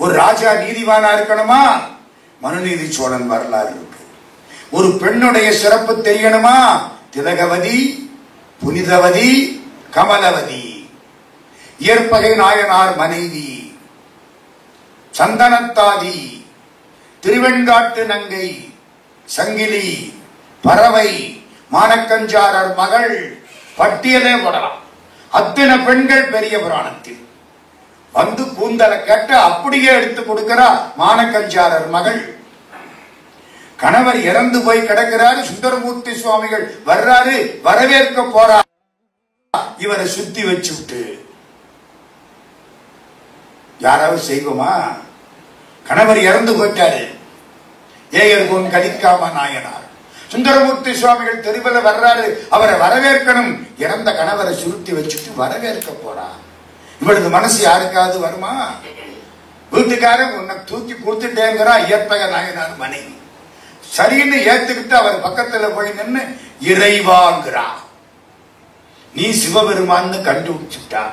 ஒரு ராஜா நீதிவானா இருக்கணுமா? மனுநீதி சோழன் வரலாறு இருக்கு. ஒரு பெண்ணுடைய சிறப்பு தெரியணுமா? திலகவதி, புனிதவதி, கமலவதி, இயற்பகை நாயனார் மனைவி, சந்தனத்தாதி, திருவெண்காட்டு நங்கை, சங்கிலி, பறவை, மானக்கஞ்சாரர் மகள், பட்டியலே போடலாம். அத்தனை பெண்கள் பெரிய புராணத்தில் வந்து கூந்தலை கேட்ட அப்படியே எடுத்து கொடுக்கிறா. மானக்கஞ்சாரர் மகள். கணவர் இறந்து போய் கிடக்கிறாரு. சுந்தரமூர்த்தி சுவாமிகள் வர்றாரு, வரவேற்க போறார். இவரை சுத்தி வச்சு விட்டு யாராவது செய்வோமா? கணவர் இறந்து போயிட்டாரு. ஏயர்கோன் கலிக்காம நாயனார். சுந்தரமூர்த்தி சுவாமிகள் தெருவில் வர்றாரு, அவரை வரவேற்கணும். இறந்த கணவரை சுருத்தி வச்சுட்டு வரவேற்க போறார். இவளது மனசு யாருக்காவது வருமா? வீட்டுக்காரன் உன்னை தூக்கி கொடுத்துட்டேங்கிறா இயற்பக நாயனார் மனைவி. சரின்னு ஏத்துக்கிட்டு அவர் பக்கத்துல போய் நின்று இறைவாங்கிறா. நீ சிவபெருமான்னு கண்டுபிடிச்சுட்டா.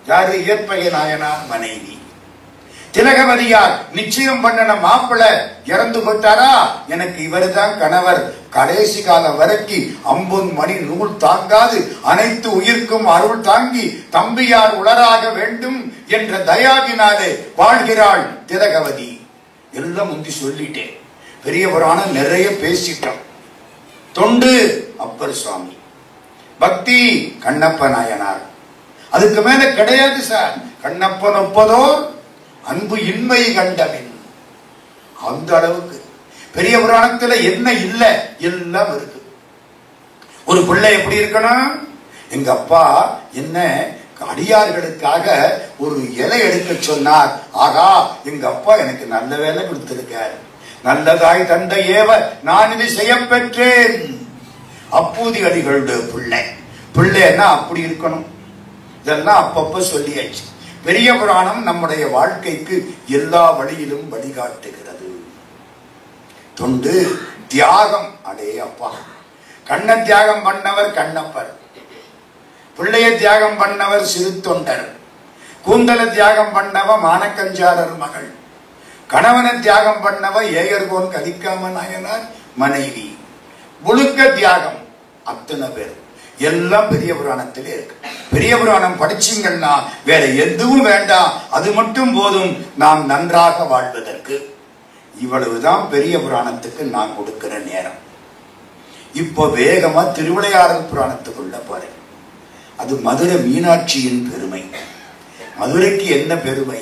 யாரு? இயற்பக நாயனார் மனைவி. திலகவதியார் நிச்சயம் பண்ணன மாப்பிள்ள இறந்து போட்டாரா, எனக்கு இவர் தான் கணவர், கடைசி காலம் வரைக்கும் அம்பொன் மணி நூல் தாங்காது அனைத்து உயிர்க்கும் அருள் தாங்கி தம்பியார் உளராக வேண்டும் என்ற தயாவினாலே வாழ்கிறாள் திலகவதி. எல்லாம் முந்தி சொல்லிட்டேன். பெரிய புராணம் நிறைய பேசிட்டோம். தொண்டு அப்பர் சுவாமி, பக்தி கண்ணப்ப நாயனார். அதுக்கு மேல கிடையாது சார். கண்ணப்பன் ஒப்பதோர் அன்பு இன்மை கண்டபின். அந்த அளவுக்கு பெரிய புராணத்துல என்ன இல்ல எல்லாம் இருக்கு. ஒரு பிள்ளை எப்படி இருக்கணும்? எங்க அப்பா என்ன அடியார்களுக்காக ஒரு இலை எடுக்க சொன்னார். ஆகா, எங்க அப்பா எனக்கு நல்ல வேலை கொடுத்திருக்கார். நல்லதாய் தந்தை ஏவ நான் இது செய்ய பெற்றேன். அப்பூதி அடிகளுடைய பிள்ளை. பிள்ளைன்னா அப்படி இருக்கணும். இதெல்லாம் அப்பப்ப சொல்லியாச்சு. பெரிய புராணம் நம்முடைய வாழ்க்கைக்கு எல்லா வழியிலும் வழிகாட்டுகிறது. தொண்டு தியாகம். அடே அப்பா, கண்ண தியாகம் பண்ணவர் கண்ணப்பர், பிள்ளைய தியாகம் பண்ணவர் சிறு தொண்டர், கூந்தல தியாகம் பண்ணவ மானக்கஞ்சாரர் மகள், கணவனை தியாகம் பண்ணவ ஏயர்கோன் கலிக்காம நாயனார் மனைவி. முழுக்க தியாகம். அத்தனை பேர் எல்லாம் பெரிய புராணத்திலே இருக்கு. பெரிய புராணம் படிச்சீங்கன்னா வேற எதுவும் வேண்டாம், அது மட்டும் போதும் நாம் நன்றாக வாழ்வதற்கு. இவ்வளவுதான் பெரிய புராணத்துக்கு நான் கொடுக்கிற நேரம். இப்போ வேகமா திருவிளையாடல் புராணத்துக்குள்ள போறேன். அது மதுரை மீனாட்சியின் பெருமை. மதுரைக்கு என்ன பெருமை?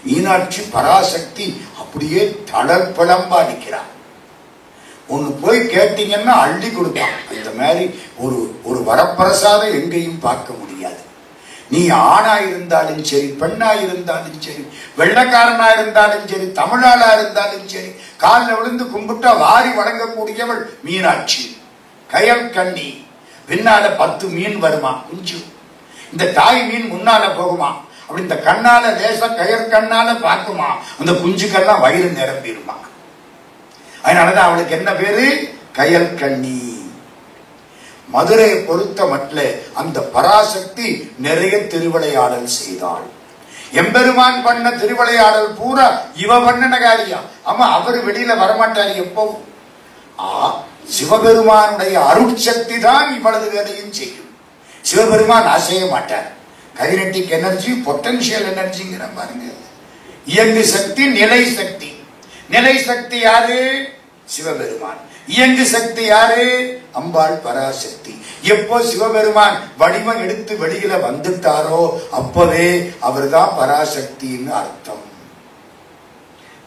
மீனாட்சி பராசக்தி அப்படியே தளர்பளம்பா நிற்கிறார். ஒன்னு போய் கேட்டீங்கன்னா அள்ளி கொடுப்பான். இந்த மாதிரி ஒரு வரப்பிரசாதம் எங்கேயும் பார்க்க முடியாது. நீ ஆணா இருந்தாலும் சரி, பெண்ணா இருந்தாலும் சரி, வெள்ளக்காரனா இருந்தாலும் சரி, தமிழாளா இருந்தாலும் சரி, காலில் விழுந்து கும்பிட்டா வாரி வழங்கக்கூடியவள் மீனாட்சி. கயல் கண்ணி. பின்னால 10 மீன் வருமா குஞ்சு. இந்த தாய் மீன் முன்னால போகுமா. அப்படி இந்த கண்ணால லேச கயற்கண்ணால பார்க்குமா. அந்த குஞ்சுக்கெல்லாம் வயிறு நிரம்பிடுமா. அதனாலதான் அவளுக்கு என்ன பேரு? கயல் கண்ணி. மதுரையை பொறுத்த மட்டும் அந்த பராசக்தி நிறைய திருவிளையாடல் செய்தாள். எம்பெருமான் பண்ண திருவிளையாடல் பூரா இவ பண்ணன காரியம். ஆமா, அவரு வெளியில வரமாட்டாரு எப்பவும். சிவபெருமானுடைய அருட்சக்தி தான் இவ்வளவு வேலையும் செய்யும். சிவபெருமான் அசைய மாட்டார். கைனடிக் எனர்ஜி, பொட்டன்ஷியல் எனர்ஜிங்கிற பாருங்க. இயங்கு சக்தி, நிலை சக்தி. நிலை சக்தி யாரு? சிவபெருமான். இயங்கு சக்தி யாரு? அம்பாள் பராசக்தி. எப்போ சிவபெருமான் வடிவம் எடுத்து வெளியில வந்துட்டாரோ அப்பவே அவர்தான் பராசக்தின்னு அர்த்தம்.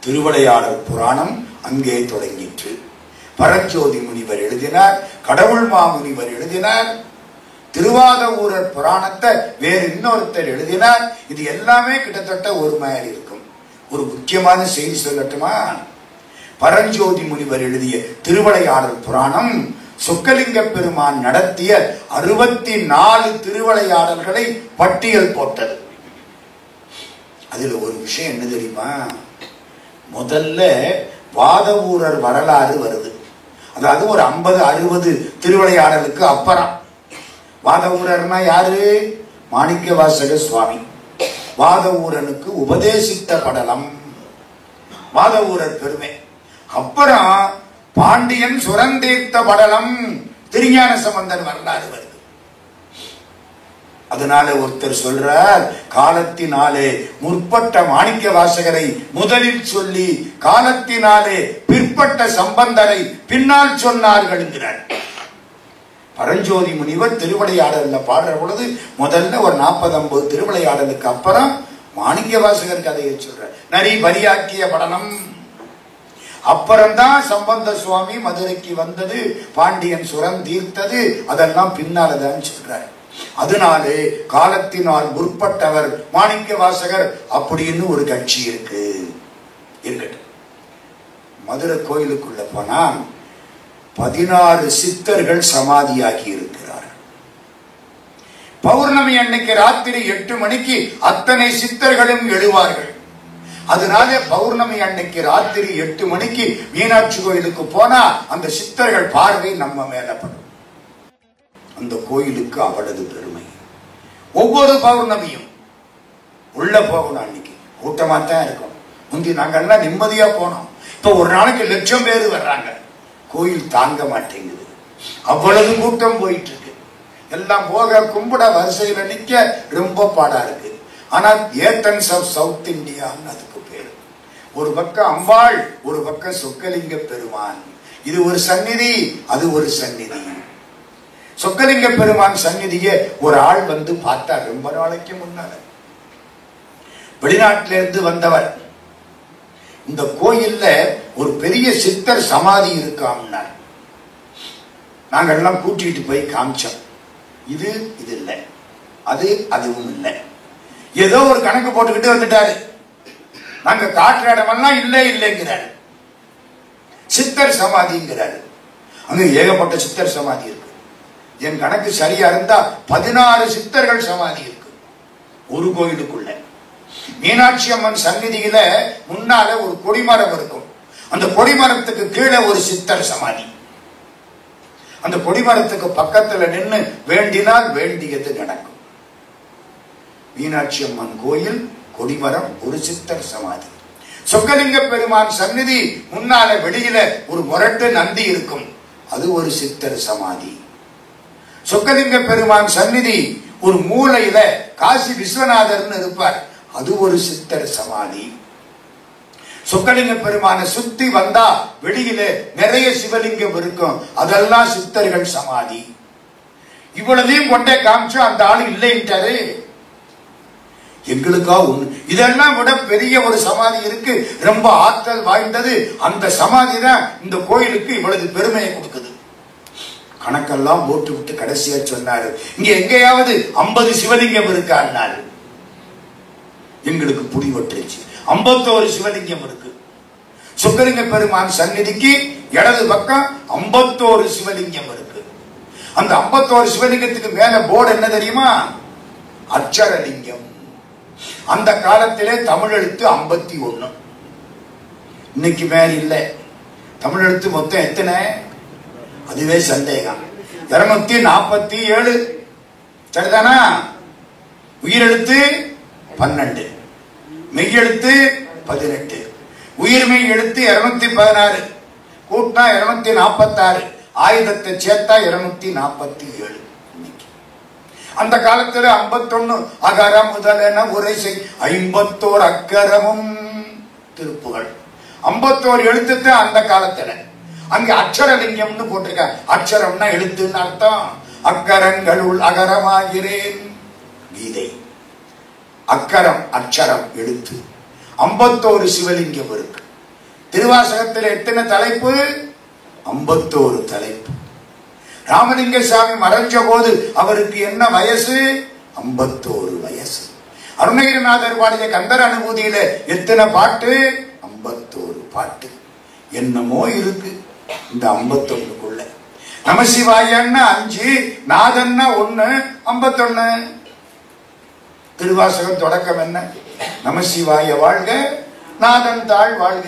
திருவிளையாடல் புராணம் அங்கே தொடங்கிற்று. பரஞ்சோதி முனிவர் எழுதினார், கடவுள் மாமுனிவர் எழுதினார், திருவாத ஊரர் புராணத்தை வேறு இன்னொருத்தர் எழுதினார். இது எல்லாமே கிட்டத்தட்ட ஒரு மாதிரி இருக்கும். ஒரு முக்கியமான செய்தி சொல்லட்டுமா? பரஞ்சோதி முனிவர் எழுதிய திருவிளையாடல் புராணம் சொக்கலிங்க பெருமான் நடத்திய 64 திருவிளையாடல்களை பட்டியல் போட்டது. அதுல ஒரு விஷயம் என்ன தெரியுமா? முதல்ல வாதவூரர் வரலாறு வருது. அதாவது ஒரு 50-60 திருவிளையாடலுக்கு அப்புறம். வாதவூரர்னா யாரு? மாணிக்க வாசக சுவாமி. வாதவூரனுக்கு உபதேசித்த படலம். வாதவூரர் பெருமை. அப்புறம் பாண்டியன் சுரந்தீர்த்த படலம் திருஞான சம்பந்தர் வரலாறு வருது. அதனால ஒருத்தர் சொல்றார், காலத்தினாலே முற்பட்ட மாணிக்க வாசகரை முதலில் சொல்லி காலத்தினாலே பிற்பட்ட சம்பந்தரை பின்னால் சொன்னார்கள் என்கிறார். பரஞ்சோதி முனிவர் திருவிளையாடல்ல பாடுற பொழுது முதல்ல ஒரு 40-50 திருவிளையாடலுக்கு அப்புறம் மாணிக்க வாசகர் கதையை சொல்ற நரி பலியாக்கிய படலம். அப்புறம்தான் சம்பந்த சுவாமி மதுரைக்கு வந்தது, பாண்டியன் சுரம் தீர்த்தது, அதெல்லாம் பின்னால்தான் சொல்றார். அதனாலே காலத்தினால் முற்பட்டவர் மாணிக்க வாசகர் அப்படின்னு ஒரு கட்சி இருக்கு. இருக்கட்டும். மதுரை கோயிலுக்குள்ள போனா 16 சித்தர்கள் சமாதியாகி இருக்கிறார். பௌர்ணமி அன்னைக்கு ராத்திரி 8 மணிக்கு அத்தனை சித்தர்களும் எழுவார்கள். அதனால பௌர்ணமி அன்னைக்கு ராத்திரி 8 மணிக்கு மீனாட்சி கோயிலுக்கு போனா அந்த சித்தர்கள் பார்வை நம்ம மேல படும். அந்த கோயிலுக்கு அவளது பெருமை. ஒவ்வொரு பௌர்ணமியும் உள்ள போகணும். அன்னைக்கு கூட்டமா தான் இருக்கும். முந்தி நாங்கெல்லாம் நிம்மதியா போனோம். இப்ப ஒரு நாளைக்கு 1,00,000 பேர் வர்றாங்க. கோயில் தாங்க மாட்டேங்குது. அவ்வளவு கூட்டம் போயிட்டு இருக்கு. எல்லாம் போக கும்பிட வரிசையில நிக்க ரொம்ப பாடா இருக்கு. ஆனா ஏத்தன்ஸ் ஆஃப் சவுத் இந்தியான்னு அதுக்கு பேரு. ஒரு பக்கம் அம்பாள், ஒரு பக்கம் சொக்கலிங்க பெருமான். இது ஒரு சந்நிதி, அது ஒரு சந்நிதி. சொக்கலிங்க பெருமான் சந்நிதியை ஒரு ஆள் வந்து பார்த்தா ரொம்ப நாளைக்கு முன்னால. வெளிநாட்டில இருந்து வந்தவர். இந்த கோயில்ல ஒரு பெரிய சித்தர் சமாதி இருக்காம்னார். நாங்க எல்லாம் கூட்டிட்டு போய் காமிச்சோம். இது இல்லை, அதுவும் இல்லை. ஏதோ ஒரு கணக்கு போட்டுக்கிட்டு வந்துட்டாரு. நாங்க காட்டுற இடமெல்லாம் இல்லைங்கிறாரு. சித்தர் சமாதிங்கிறாரு. அங்க ஏகப்பட்ட சித்தர் சமாதி இருக்கு. என் கணக்கு சரியா இருந்தா 16 சித்தர்கள் சமாதி இருக்கு ஒரு கோயிலுக்குள்ள. மீனாட்சி அம்மன் சந்நிதியில முன்னால ஒரு கொடிமரம் இருக்கும். அந்த கொடிமரத்துக்கு கீழே ஒரு சித்தர் சமாதி. அந்த கொடிமரத்துக்கு பக்கத்துல நின்று வேண்டினால் வேண்டியது நடக்கும். மீனாட்சி அம்மன் கோயில், கொடிமரம், ஒரு சித்தர் சமாதி. சொக்கலிங்க பெருமான் சந்நிதி முன்னால வெளியில ஒரு முரட்டு நந்தி இருக்கும். அது ஒரு சித்தர் சமாதி. சொக்கலிங்க பெருமான் சந்நிதி ஒரு மூலையில காசி விஸ்வநாதர்னு இருப்பார். அது ஒரு சித்தர் சமாதி. சொக்கலிங்க பெருமான சுத்தி வந்தா வெளியில நிறைய சிவலிங்கம் இருக்கும். அதெல்லாம் சித்தர்கள் சமாதி. இவ்வளவையும் கொண்டே காமிச்சு அந்த ஆளு இல்லைன்ட்டாரு. எங்களுக்கா ஒண்ணு. இதெல்லாம் விட பெரிய ஒரு சமாதி இருக்கு, ரொம்ப ஆற்றல் வாய்ந்தது. அந்த சமாதி தான் இந்த கோயிலுக்கு இவ்வளவு பெருமையை கொடுக்குது. கணக்கெல்லாம் போட்டு விட்டு கடைசியா சொன்னாரு, இங்க எங்கேயாவது 50 சிவலிங்கம் இருக்காரு. எங்களுக்கு புடிவட்டுருச்சு. 51 சிவலிங்கம் இருக்கு. சொக்கலிங்க பெருமான் சந்நிதிக்கு இடது பக்கம் 51 சிவலிங்கம் இருக்கு. அந்த 51 சிவலிங்கத்துக்கு மேல போர்டு என்ன தெரியுமா? அட்சரலிங்கம். அந்த காலத்திலே தமிழ் எழுத்து 51. இன்னைக்கு மேல இல்ல. தமிழ் எழுத்து மொத்தம் எத்தனை? அதுவே சந்தேகம். 247. சரிதானா? உயிரெழுத்து 12, மெய்யெழுத்து 18, உயிர்மெய் எழுத்து 216, கூட்டினா 246, ஆயுதத்தை சேர்த்தா 247. அந்த காலத்துல 51 அகரம் முதலென உரை செய் 51 அக்கரமும் திருப்புகள். 51 எழுத்து அந்த காலத்துல. அங்க அக்ஷரலிங்கம்னு போட்டிருக்க. அக்ஷரம்னா எழுத்துன்னு அர்த்தம். அக்கரங்களுள் அகரமாகிறேன் கீதை. அக்கரம் அக்ஷரம் எழுத்து. 51 சிவலிங்கம் இருக்கு. திருவாசகத்தில் எத்தனை தலைப்பு? 51 தலைப்பு. ராமலிங்க சாமி மறைஞ்ச போது அவருக்கு என்ன வயசு? 51 வயசு. அருணகிரிநாதர் பாடிய கந்தர் அனுபூதியில எத்தனை பாட்டு? 51 பாட்டு. என்னமோ இருக்கு இந்த 51க்குள்ள. நமசிவாயன்னா 5, நாதன்னா 1, 51. திருவாசகம் தொடக்கம் என்ன? நமசிவாய வாழ்க, நாதன் தாழ் வாழ்க.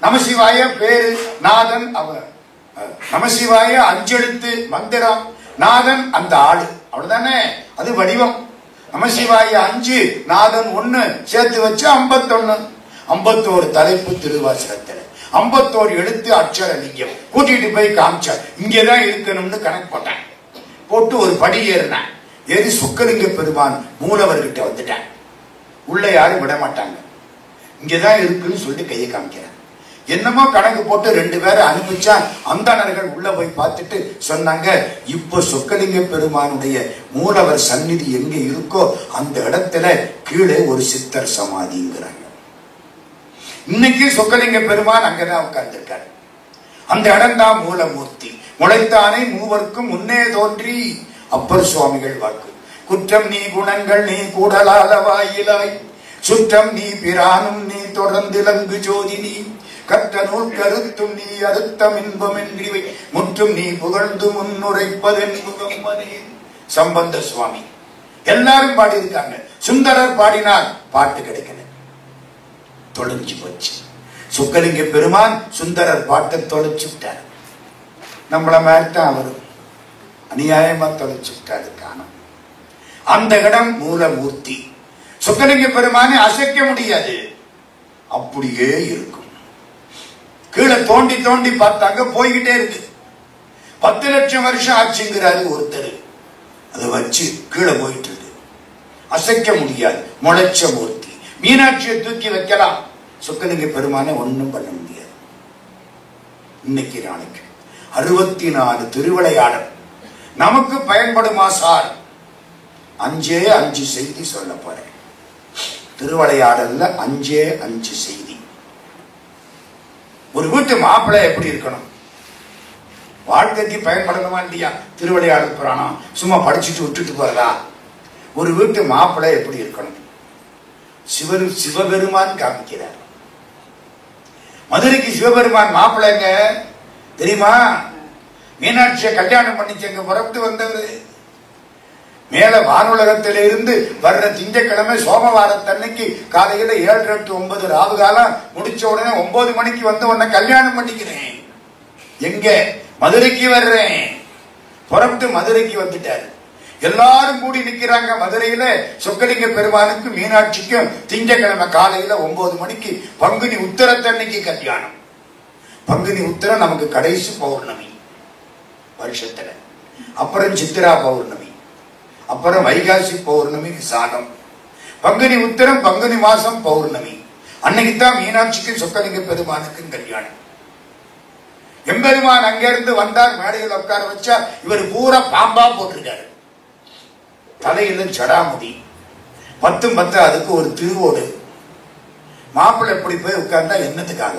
நமசிவாய பேரு, நாதன் அவர். நமசிவாய 5 எழுத்து மந்திரம், நாதன் அந்த ஆளு. அவ்வளவுதானே? அது வடிவம். நமசிவாய 5, நாதன் 1 சேர்த்து வச்சு 51. 51 தலைப்பு திருவாசகத்துல 51 எழுத்து அட்சர லிங்கம். கூட்டிட்டு போய் காமிச்சார். இங்கதான் இருக்கணும்னு கணக்கு போட்டேன். போட்டு ஒரு படி ஏறினேன். ஏறி சொக்கலிங்க பெருமான் மூலவர்கிட்ட வந்துட்டேன். உள்ள யாரும் விட மாட்டாங்க. இங்கதான் இருக்குன்னு சொல்லிட்டு கையை காமிக்கிறேன். என்னமோ கணக்கு போட்டு 2 பேரை அனுப்பிச்சா அந்தணர்கள் உள்ள போய் பார்த்துட்டு சொன்னாங்க, இப்ப சொக்கலிங்க பெருமானுடைய மூலவர் சந்நிதி எங்க இருக்கோ அந்த இடத்துல கீழே ஒரு சித்தர் சமாதிங்கிறாங்க. இன்னைக்கு சொக்கலிங்க பெருமான் அங்கதான் உட்கார்ந்திருக்காரு. அந்த இடம் தான் மூலமூர்த்தி. முளைத்தானே மூவர்க்கும் முன்னே தோன்றி அப்பர் சுவாமிகள் வாக்கு. குற்றம் நீ குணங்கள் நீ கூடலால வாயிலாய், சுற்றம் நீ பிரானும் நீ தொடர்ந்து லங்கு ஜோதி நீ, கற்ற நூல் கருத்தும் நீ அறுத்தம் இன்பமென்றிவை, முற்றும் நீ புகழ்ந்து முன்னுரைப்பதென்புகம்மனே. சம்பந்த சுவாமி எல்லாரும் பாடி இருக்காங்க. சுந்தரர் பாடினார், பாட்டு கிடைக்கல, தொலைஞ்சு போச்சு. சொக்கலிங்க பெருமான் சுந்தரர் பாட்டை தொலைச்சு விட்டார். நம்மள மாதிரிதான் அவரும் அநியாயமா தொலைச்சு விட்டாரு. காணும் அந்த இடம் மூலமூர்த்தி. சொக்கலிங்க பெருமானை அசைக்க முடியாது, அப்படியே இருக்கும். கீழே தோண்டி தோண்டி பார்த்தாங்க, போய்கிட்டே இருக்கு. 10 லட்சம் வருஷம் ஆச்சுங்கிறாரு ஒருத்தர். அதை வச்சு கீழே போயிட்டு இருக்கு, அசைக்க முடியாது. முளைச்ச மூர்த்தி. மீனாட்சியை தூக்கி வைக்கலாம், சொக்கலிங்க பெருமானை ஒன்னும் பண்ண முடியாது. இன்னைக்கு நாளைக்கு 64 திருவிளையாடல் நமக்கு பயன்படுமா சார்? 5 செய்தி சொல்ல போறேன். திருவிளையாடல்ல 5 செய்தி. ஒரு வீட்டு மாப்பிள்ளை எப்படி இருக்கணும், வாழ்க்கைக்கு பயன்படணுமா இல்லையா? திருவிளையாடல் புராணம் சும்மா படிச்சுட்டு விட்டுட்டு போறதா? ஒரு வீட்டு மாப்பிள்ளை எப்படி இருக்கணும்? சிவபெருமான் காமிக்கிறார். மதுரைக்கு சிவபெருமான் மாப்பிள்ளைங்க தெரியுமா? மீனாட்சியை கல்யாணம் பண்ணிச்சங்க புறப்பட்டு வந்தவர். மேல வானுலகத்தில இருந்து வர்ற திங்கட்கிழமை சோமவாரத்தன்னைக்கு காலையில 7, 8, 9 ராவு காலம் முடிச்ச உடனே 9 மணிக்கு வந்து உன்னை கல்யாணம் பண்ணிக்கிறேன். எங்க? மதுரைக்கு வர்றேன். புறப்பட்டு மதுரைக்கு வந்துட்டாரு. எல்லாரும் கூடி நிக்கிறாங்க மதுரையில. சொக்கலிங்க பெருமானுக்கு மீனாட்சிக்கும் திங்கட்கிழமை காலையில 9 மணிக்கு பங்குனி உத்தரத்தன்னைக்கு கல்யாணம். பங்குனி உத்தரம் நமக்கு கடைசி பௌர்ணமி வருஷத்துல. அப்புறம் சித்திரா பௌர்ணமி, அப்புறம் வைகாசி பௌர்ணமி விசாகம். பங்குனி உத்தரம் பங்குனி மாசம் பௌர்ணமி. அன்னைக்குத்தான் மீனாட்சிக்கு சொக்கலிங்க பெருமானுக்கும் கல்யாணம். எம்பெருமான் அங்கிருந்து வந்தார். மேடையில் உட்கார வச்சா இவர் பூரா பாம்பா போட்டிருக்காரு. தலையில ஜடாமுடி, 10 அதுக்கு ஒரு திருவோடு. மாப்பிள்ளை எப்படி போய் உட்கார்ந்தா என்னத்துக்காக?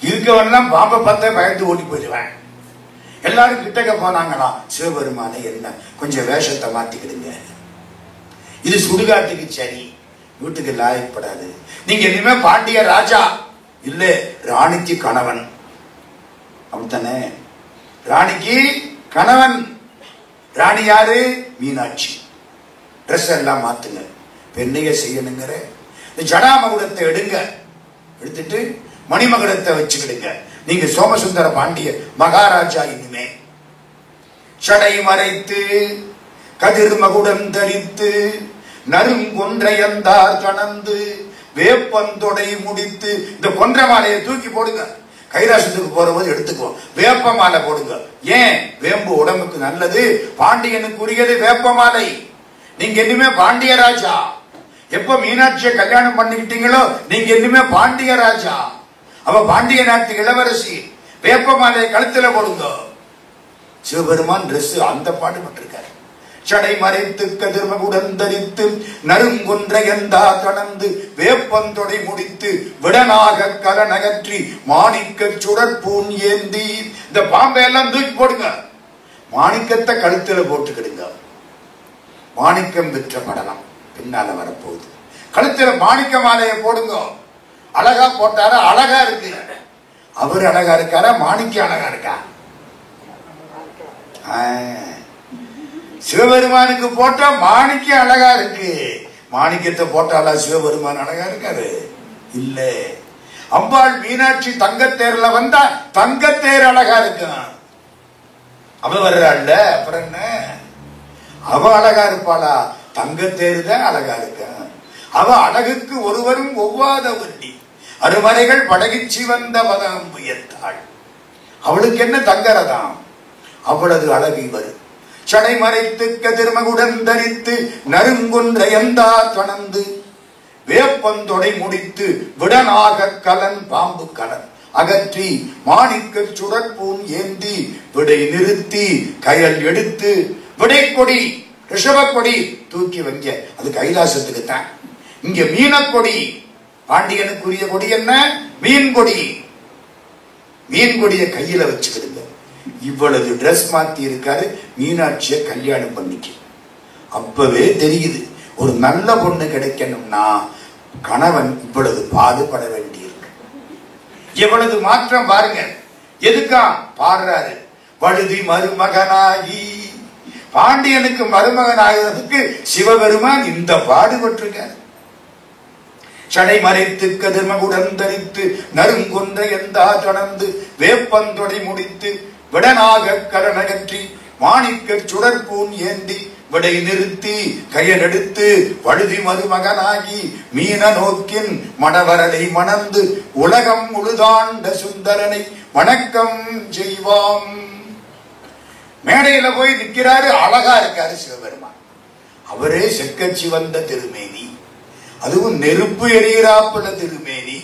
இருக்கவெல்லாம் பாம்பை பார்த்தா பயந்து ஓடி போயிடுவேன். எல்லாரும் கிட்டக்க போனாங்களா, சிவபெருமானை என்ன கொஞ்சம் வேஷத்தை மாத்திக்கிடுங்க, இது சுடுகாட்டுக்கு சரி, வீட்டுக்கு லாயப்படாது. நீங்க இனிமே பாண்டிய ராஜா இல்ல, ராணிக்கு கணவன். அப்படித்தானே? ராணிக்கு கணவன். ராணி யாரு? மீனாட்சி. ட்ரெஸ் எல்லாம் மாத்துங்க, பெண்ணைய செய்யணுங்கிற ஜடாமகுடத்தை எடுங்க, எடுத்துட்டு மணிமகுடத்தை வச்சுக்கிடுங்க. நீங்க சோமசுந்தர பாண்டிய மகாராஜா. இனிமே சடை மறைத்து கதிர் மகுடம் தரித்து நறுங்கொன்றையந்தார் கணந்து வேப்பந்தொடை முடித்து. இந்த கொன்றை மாலையை தூக்கி போடுங்க. கைலாசத்துக்கு போறபோது எடுத்துக்கோ. வேப்ப மாலை போடுங்க. ஏன்? வேம்பு உடம்புக்கு நல்லது. பாண்டியனுக்குரியது வேப்ப மாலை. நீங்க இனிமே பாண்டிய ராஜா. எப்ப மீனாட்சியை கல்யாணம் பண்ணிக்கிட்டீங்களோ நீங்க இனிமே பாண்டிய ராஜா. அவ பாண்டிய நாட்டு இளவரசி. வேப்ப மாலையை கழுத்துல போடுங்க. சிவபெருமான் டிரெஸ் அந்த பாடுபட்டிருக்காரு. சடை மறைத்து கதிர்மகுடன் தரித்து நறுங்கொன்றையந்தா கடந்து வேப்பந்தொடை முடித்து விடனாக கலநகற்றி மாணிக்க சுடற்பூன் ஏந்தி. இந்த பாம்பை எல்லாம் தூக்கி போடுங்க. மாணிக்கத்தை கழுத்துல போட்டுக்கிடுங்க. மாணிக்கம் விற்ற படலாம் பின்னால வரப்போகுது. கழுத்துல மாணிக்க மாலையை போடுங்க. அழகா போட்டாரா? அழகா இருக்கு. அவரு அழகா இருக்காரா? மாணிக்கம் அழகா இருக்கா? சிவபெருமானுக்கு போட்டா மாணிக்கம் அழகா இருக்கு. மாணிக்கத்தை போட்டாலா சிவபெருமான் அழகா இருக்காரு? இல்ல. அம்பாள் மீனாட்சி தங்கத்தேர்ல வந்தா தங்கத்தேர் அழகா இருக்கும். அவ வர்றாள். அப்புறம் என்ன? அவ அழகா இருப்பாளா? தங்கத்தேருதான் அழகா இருக்க. அவ அழகுக்கு ஒருவரும் ஒவ்வாத வண்டி அருமறைகள் படகிச்சி வந்த பதம் புயத்தாள். அவளுக்கு என்ன தங்கரதாம்? அவளது அழகு இவர் சடை மறைத்து கதிர்மகுடன் தரித்து நறுங்குன்ற எந்தா கணந்து வேப்பந்தொடை முடித்து விடனாக கலன் பாம்பு கலன் அகற்றி மாணிக்க சுடற்பூன் ஏந்தி விடை நிறுத்தி கயல் எடுத்து விடை கொடி ரிஷப கொடி தூக்கி வைங்க. அது கைலாசத்துக்கு தான். இங்க மீனக்கொடி, பாண்டியனுக்குரிய கொடி என்ன? மீன் கொடி. மீன் கொடிய கையில வச்சுக்கிடுங்க. இவ்வளவு டிரெஸ் மாத்தி இருக்காரு மீனாட்சிய கல்யாணம் பண்ணிக்க. அப்பவே தெரியுது ஒரு நல்ல பொண்ணு கிடைக்கணும்னா கணவன் இவ்வளவு பாடுபட வேண்டியிருக்கு. எவ்வளவு மாற்றம் பாருங்க. எதுக்கா பாடுறாரு? வழுதி மருமகனாகி. பாண்டியனுக்கு மருமகனாகிறதுக்கு சிவபெருமான் இந்த பாடுபட்டிருக்கார். சடை மறைத்து கதிர்மகுடன் தரித்து நறுங்கொன்ற எந்தா தொடர்ந்து வேப்பந்தொடை முடித்து விடனாக கரணகற்றி மாணிக்க சுடற்பூன் ஏந்தி விடை நிறுத்தி கையெடுத்து வழுதி மருமகனாகி மீன நோக்கின் மணவரலை மணந்து உலகம் முழுதாண்ட சுந்தரனை வணக்கம் செய்வாம். மேடையில போய் நிற்கிறாரு. அழகா இருக்காரு சிவபெருமான். அவரே செக்கச்சி வந்த திருமேனி, அதுவும் நெருப்பு எரியிறாப்புல திருமேனி,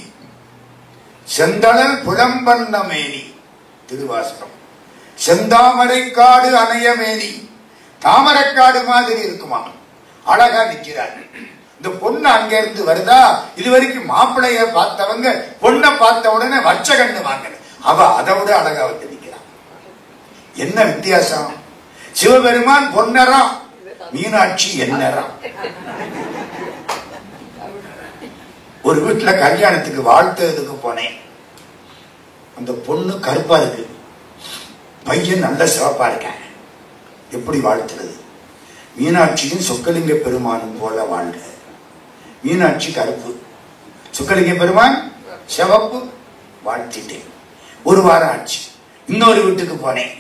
செந்தளல் புலம்பண்ண மேனி. திருவாசகம். செந்தாமரை காடு அணையமேனி, தாமரைக்காடு மாதிரி இருக்குமா. அழகா நிற்கிறார். இந்த பொண்ணு அங்க இருந்து வருதா? இது வரைக்கும் மாப்பிள்ளைய பார்த்தவங்க பொண்ணை பார்த்த உடனே வச்ச கண்ணு வாங்க. அவ அதை விட அழகா வந்து நிற்கிறான். என்ன வித்தியாசம்? சிவபெருமான் பொன்னரம், மீனாட்சி என்னரம். ஒரு வீட்டுல கல்யாணத்துக்கு வாழ்த்துறதுக்கு போனேன். அந்த பொண்ணு கருப்பா இருக்கு, பையன் நல்ல சிவப்பா இருக்க. எப்படி வாழ்த்துறது? மீனாட்சியும் சொக்கலிங்க பெருமானும் போல வாழ்க. மீனாட்சி கருப்பு, சொக்கலிங்க பெருமான் சிவப்பு. வாழ்த்திட்டேன். ஒரு வாரம் ஆச்சு. இன்னொரு வீட்டுக்கு போனேன்.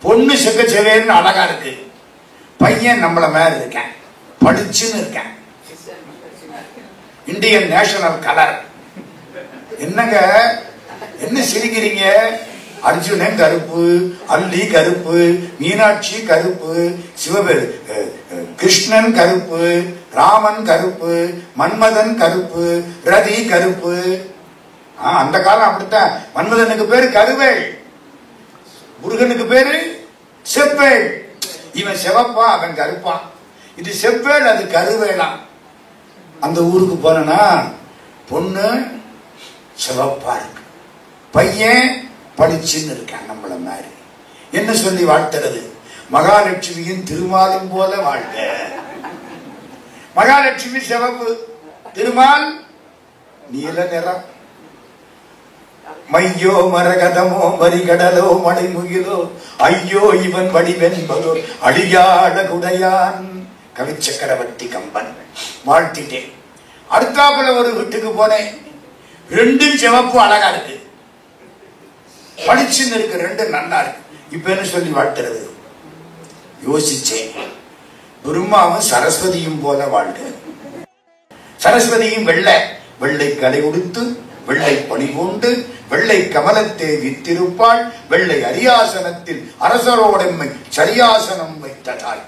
பொண்ணு செக்க செவேன்னு அழகா இருக்கு, பையன் நம்மள மேல இருக்கேன், படிச்சுன்னு இருக்கேன். Indian national colour. என்னங்க என்ன சிரிக்கிறீங்க? அர்ஜுனன் கருப்பு, அல்லி கருப்பு, மீனாட்சி கருப்பு, கிருஷ்ணன் கருப்பு, ராமன் கருப்பு, மன்மதன் கருப்பு, ரதி கருப்பு. அந்த காலம் அப்படித்தான். மன்மதனுக்கு பேரு கருவேள், முருகனுக்கு பேரு செவ்வேள். இவன் சிவப்பா, அவன் கருப்பான். இது செவ்வேள், அது கருவேளாம். அந்த ஊருக்கு போனா பொண்ணு சிவப்பா இருக்கு, பையன் படிச்சுன்னு இருக்கான் நம்மள மாதிரி. என்ன சொல்லி வாழ்த்துறது? மகாலட்சுமியின் திருமாலும் போல வாழ்க. மகாலட்சுமி சிவப்பு, திருமால் நீல நிறம். மையோ மரகதமோ மரிகடலோ மலைமுகிலோ ஐயோ இவன் வடிவென்பதோ அழியாட குடையான். கவி சக்கரவர்த்தி கம்பன். வாழ்த்திட்டேன். அடுத்தாப்புல ஒரு வீட்டுக்கு போனேன். ரெண்டும் சிவப்பு அழகா இருக்கு, படிச்சுன்னு இருக்கு, ரெண்டும் நல்லா இருக்கு. இப்ப என்ன சொல்லி வாழ்த்துறது? யோசிச்சேன். பிரம்மாவும் சரஸ்வதியும் போல வாழ்க. சரஸ்வதியும் வெள்ளை, வெள்ளை கலை உடுத்து வெள்ளை பணி கொண்டு வெள்ளை கமலத்தை வித்திருப்பாள். வெள்ளை அரியாசனத்தில் அரசரோடெம்மை சரியாசனம் வைத்த தாய்.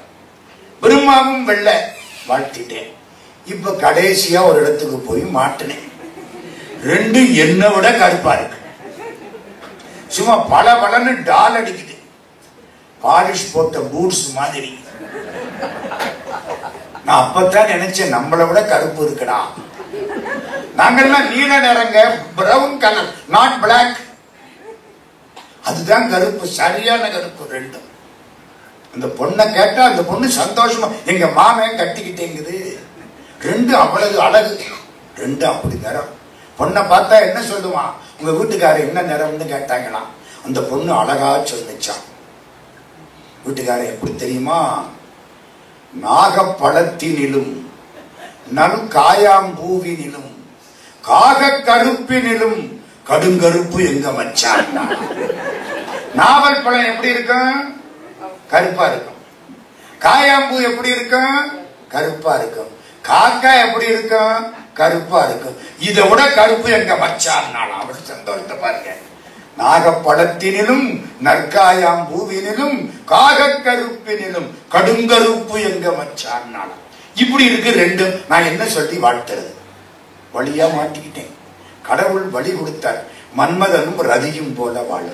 பிரம்மாவும் வெள்ளை. வாழ்த்திட்டேன். இப்ப கடைசியா ஒரு இடத்துக்கு போய் மாட்டினேன். ரெண்டு என்ன விட கருப்பா இருக்கு. சும்மா பல பலன்னு டால் அடிக்குது, பாலிஷ் போட்ட பூட்ஸ் மாதிரி. நான் அப்பதான் நினைச்சேன் நம்மளை விட கருப்பு இருக்குடா. நாங்கெல்லாம் நீல நிறங்க, பிரவுன் கலர், நாட் பிளாக். அதுதான் கருப்பு, சரியான கருப்பு ரெண்டும். அந்த பொண்ணை கேட்டா அந்த பொண்ணு சந்தோஷமா எங்க மாமன் கட்டிக்கிட்டேங்குது. ரெண்டு அவ்வளவு அழகு, ரெண்டு அப்படி நிறம். பொண்ணை பார்த்தா என்ன சொல்லுவான்? உங்க வீட்டுக்காரர் என்ன நிறம்னு கேட்டாங்களாம். அந்த பொண்ணு அழகா சொல்லிச்சான். வீட்டுக்காரர் எப்படி தெரியுமா? நாகப்பழத்தினிலும் நல் காயாம்பூவினிலும் காக கருப்பினிலும் கடுங்கருப்பு எங்க மச்சான். நாவல் பழம் எப்படி இருக்கும்? கருப்பா இருக்கும். காயாம்பூ எப்படி இருக்கும்? கருப்பா இருக்கும். காக்கா எப்படி இருக்கும்? கருப்பா இருக்கும். இதை விட கருப்பு எங்க மச்சான் அவர் சந்தோஷத்தை பாருங்க. நாகப்பழத்தினிலும் நற்காயாம்பூவினிலும் காக கருப்பினிலும் கடுங்கருப்பு எங்க மச்சான் இப்படி இருக்கு ரெண்டும். நான் என்ன சொல்லி வாழ்த்துறது? வழியா மாட்டிக்கிட்டேன். கடவுள் வழி கொடுத்தார். மன்மதனும் ரதியும் போல வாழ.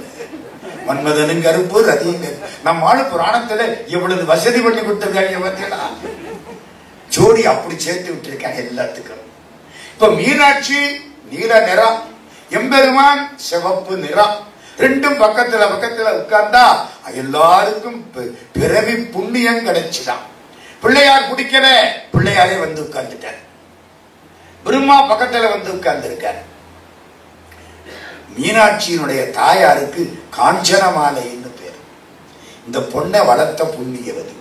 மன்மதனும் கருப்பு, ரதியும் கருப்பு. நம்ம ஆளு புராணத்துல இவ்வளவு வசதி பண்ணி கொடுத்திருக்காங்க பார்த்தீங்களா? ஜோடி அப்படி சேர்த்து விட்டுருக்காங்க எல்லாத்துக்கும். இப்ப மீனாட்சி நீல நிறம், எம்பெருமான் சிவப்பு நிறம். ரெண்டும் பக்கத்துல பக்கத்துல உட்கார்ந்தா எல்லாருக்கும் பிறவி புண்ணியம் கிடைச்சுதான். பிள்ளையார் பிடிக்கல, பிள்ளையாரே வந்து உட்கார்ந்துட்டார். பிரம்மா பக்கத்துல வந்து உட்கார்ந்து இருக்கார். மீனாட்சியினுடைய தாயாருக்கு காஞ்சனமாலைன்னு பேர். இந்த பொண்ணை வளர்த்த புண்ணியவதி.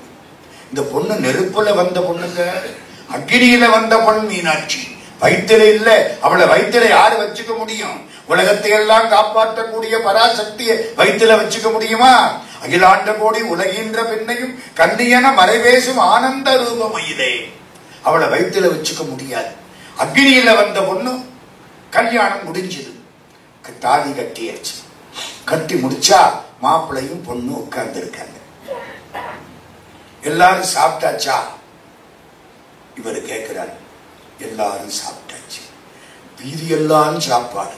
இந்த பொண்ணு நெருப்புல வந்த பொண்ணுங்க, அக்னியில வந்த பொண்ணு மீனாட்சி. வயிற்றில இல்ல, அவளை வயிற்றில யாரு வச்சுக்க முடியும்? உலகத்தை எல்லாம் காப்பாற்றக்கூடிய பராசக்தியை வயிற்றில வச்சுக்க முடியுமா? அகிலாண்ட கோடி உலகின்ற பின்னையும் கண்ணியன மறைவேசும் ஆனந்த ரூபமயிலே அவளை வயிற்றில வச்சுக்க முடியாது. அக்னியில வந்த பொண்ணு கல்யாணம் முடிஞ்சது, தாலி கட்டியாச்சு. கட்டி முடிச்சா மாப்பிள்ளையும் பொண்ணு உட்கார்ந்து இருக்காங்க. எல்லாரும் சாப்பிட்டாச்சா? இவரு கேட்கிறாரு. எல்லாரும் சாப்பிட்டாச்சு. வீதி எல்லாரும் சாப்பாடு.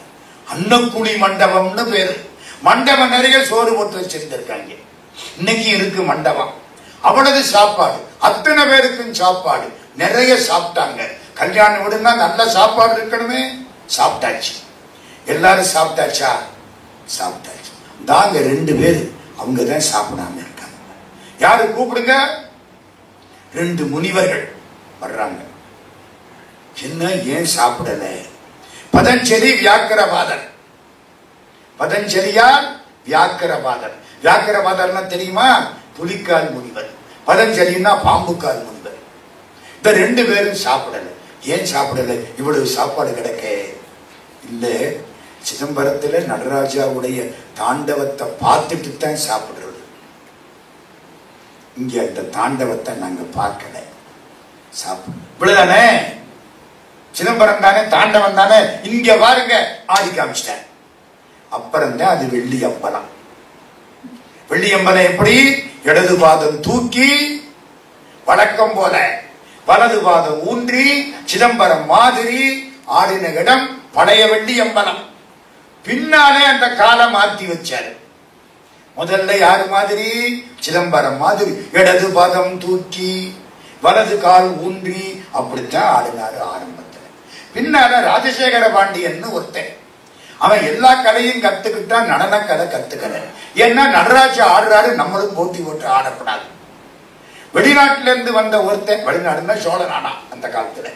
அன்னக்குழி மண்டபம்னு பேரு. மண்டபம் நிறைய சோறு போட்டு வச்சிருந்திருக்காங்க. இன்னைக்கு இருக்கு மண்டபம். அவ்வளவு சாப்பாடு, அத்தனை பேருக்கும் சாப்பாடு. நிறைய சாப்பிட்டாங்க. கல்யாணம் விடுனா நல்ல சாப்பாடு இருக்கணுமே. சாப்பிட்டாச்சு. எல்லாரும் சாப்பிட்டாச்சா? சாப்பிட்டாச்சு. தாங்க ரெண்டு பேரு அவங்கதான் சாப்பிடாம இருக்காங்க. யாரு கூப்பிடுங்க? ரெண்டு முனிவர்கள் வர்றாங்க. என்ன, ஏன் சாப்பிடல? பதஞ்சலி வியாக்கரபாதர். பதஞ்சலியார் வியாக்கரபாதர். வியாக்கரபாதர்னா தெரியுமா? புலிக்கால் முனிவர். பதஞ்சலின்னா பாம்புக்கால் முனிவர். இந்த ரெண்டு பேரும் சாப்பிடல. ஏன் சாப்பிடல? இவ்வளவு சாப்பாடு கிடக்க இல்ல. சிதம்பரத்துல நடராஜாவுடைய தாண்டவத்தை பார்த்துட்டு தான் சாப்பிடுறது. இங்க அந்த தாண்டவத்தை நாங்க பார்க்கல. சாப்பிடு இவ்வளவுதானே. சிதம்பரம் தானே, தாண்டவம் தானே. இங்க பாருங்க, ஆடி காமிச்சிட்டேன். அப்புறம் தான் அது வெள்ளி அம்பலம். வெள்ளி அம்பலம் எப்படி? இடது பாதம் தூக்கி வழக்கம் போல வலது பாதம் ஊன்றி சிதம்பரம் மாதிரி ஆடின இடம் பழைய வெள்ளி அம்பலம். பின்னாலே அந்த காலை மாத்தி வச்சாரு. முதல்ல யாரு மாதிரி? சிதம்பரம் மாதிரி இடது பாதம் தூக்கி வலது கால் ஊன்றி அப்படித்தான் ஆடினாரு ஆரம்பத்துல. பின்னால ராஜசேகர பாண்டியன் ஒருத்தன், அவன் எல்லா கலையும் கத்துக்கிட்டான், நடன கலை கத்துக்கல. ஏன்னா நடராஜ ஆடுறாரு, நம்மளும் போட்டி போட்டு ஆடப்படாது. வெளிநாட்டில இருந்து வந்த ஒருத்தன், வெளிநாடுன்னா சோழ நாடா. அந்த காலத்துல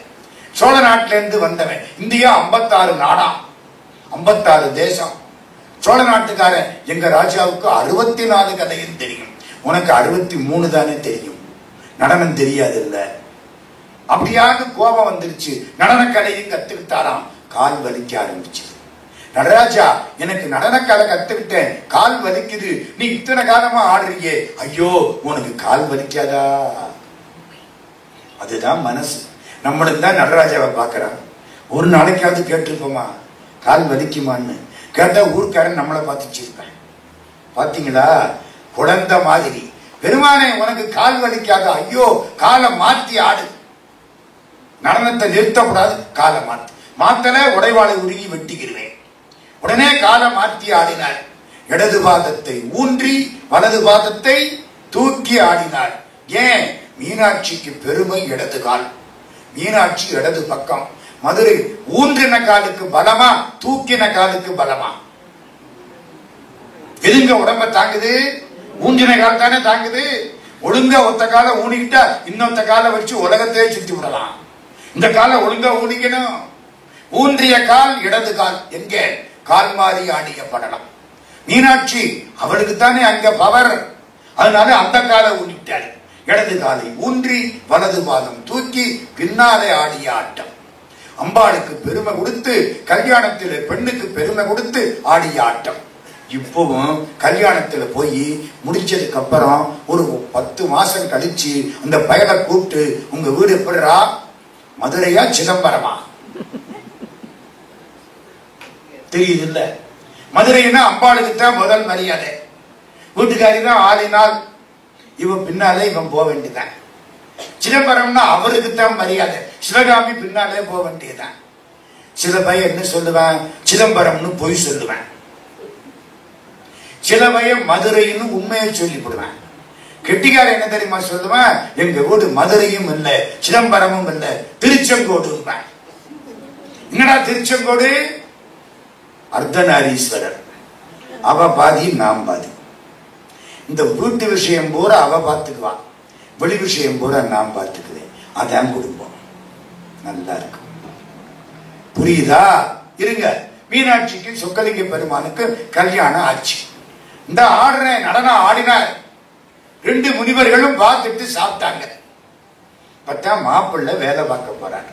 சோழ நாட்டில இருந்து வந்தவன். இந்தியா 56 நாடா, 56 தேசம். சோழ நாட்டுக்காரன் எங்க ராஜாவுக்கு 64 கதையும் தெரியும். உனக்கு 63 தானே தெரியும், நடனம் தெரியாது இல்ல. அப்படியாவது கோபம் வந்துருச்சு. நடனக்கலையும் கத்துக்கிட்டாராம். கால் வலிக்க ஆரம்பிச்சு. நடராஜா, எனக்கு நடனக்கலை கத்துக்கிட்டேன், கால் வலிக்குது. நீ இத்தனை காலமா ஆடுறியே, ஐயோ உனக்கு கால் வலிக்காதா? அதுதான் மனசு. நம்மளுக்கு தான் நடராஜாவை பாக்குறான். ஒரு நாளைக்காவது கேட்டிருப்போமா கால் வலிக்குமான்னு? கேட்டா ஊர்க்காரன் நம்மளை பார்த்துச்சிருப்பேன். பாத்தீங்களா? குழந்தை மாதிரி. பெருமானே உனக்கு கால் வலிக்காத? ஐயோ காலை மாத்தி ஆடு. நடனத்தை நிறுத்தக்கூடாது, காலை மாத்தி. மாத்தல உடைவாளை உருகி வெட்டிக்கிறேன். உடனே காலை மாற்றி ஆடினார். இடது பாதத்தை ஊன்றி வலது பாதத்தை தூக்கி ஆடினார். ஏன்? மீனாட்சிக்கு பெருமை இடது கால். மீனாட்சி இடது பக்கம். மதுரை ஊன்றின காலுக்கு பலமா, தூக்கின காலுக்கு பலமா? எதுங்க உடம்ப தாங்குது? ஊன்றின கால் தானே தாங்குது. ஒழுங்கா ஒத்த காலை ஊனிக்கிட்டா இன்னொத்த காலை வச்சு உலகத்தையே சுத்தி விடலாம். இந்த காலை ஒழுங்கா ஊனிக்கணும். ஊன்றிய கால் இடது கால். எங்க? கால் மாறி ஆடிய படலம். மீனாட்சி அவளுக்கு தானே அங்க பவர். அதனால அந்த காலை ஊனிட்டார். இடது காலை ஊன்றி வலது பாதம் தூக்கி பின்னாலே ஆடிய ஆட்டம். அம்பாளுக்கு பெருமை கொடுத்து, கல்யாணத்தில் பெண்ணுக்கு பெருமை கொடுத்து ஆடிய ஆட்டம். இப்பவும் கல்யாணத்துல போய் முடிச்சதுக்கு அப்புறம் ஒரு 10 மாசம் கழிச்சு அந்த பயலை கூப்பிட்டு உங்க வீடு எப்படிரா, மதுரையா சிதம்பரமா? தெரியுது இல்ல? மதுரைன்னா அம்பாளுக்கு தான் முதல் மரியாதை, வீட்டுக்காரி தான் ஆளினால், இவன் பின்னாலே இவன் போக வேண்டியதான். சிதம்பரம்னா அவருக்கு தான் மரியாதை, சிவகாமி பின்னாலே போக வேண்டியதான். சில பையன் என்ன சொல்லுவேன், சிதம்பரம்னு பொய் சொல்லுவேன். சில பையன் மதுரைன்னு உண்மையை சொல்லிவிடுவேன். கெட்டிக்கார என்ன தெரியுமா சொல்லுவேன், எங்க வீடு மதுரையும் இல்ல சிதம்பரமும் இல்ல திருச்செங்கோடு. என்னடா திருச்செங்கோடு? அர்த்தநாரீஸ்வரர், அவ பாதி நாம் பாதி. இந்த வீட்டு விஷயம் பூரா அவ பார்த்துக்குவா, வெளி விஷயம் பூரா நாம் பார்த்துக்குவேன். அதான் குடும்பம் நல்லா இருக்கும். புரியுதா? இருங்க, மீனாட்சிக்கு சொக்கலிங்க பெருமானுக்கு கல்யாணம் ஆச்சு. இந்த ஆடுற நடனம் ஆடினார். 2 முனிவர்களும் பார்த்துட்டு சாப்பிட்டாங்க. பார்த்தா மாப்பிள்ளை வேலை பார்க்க போறாங்க.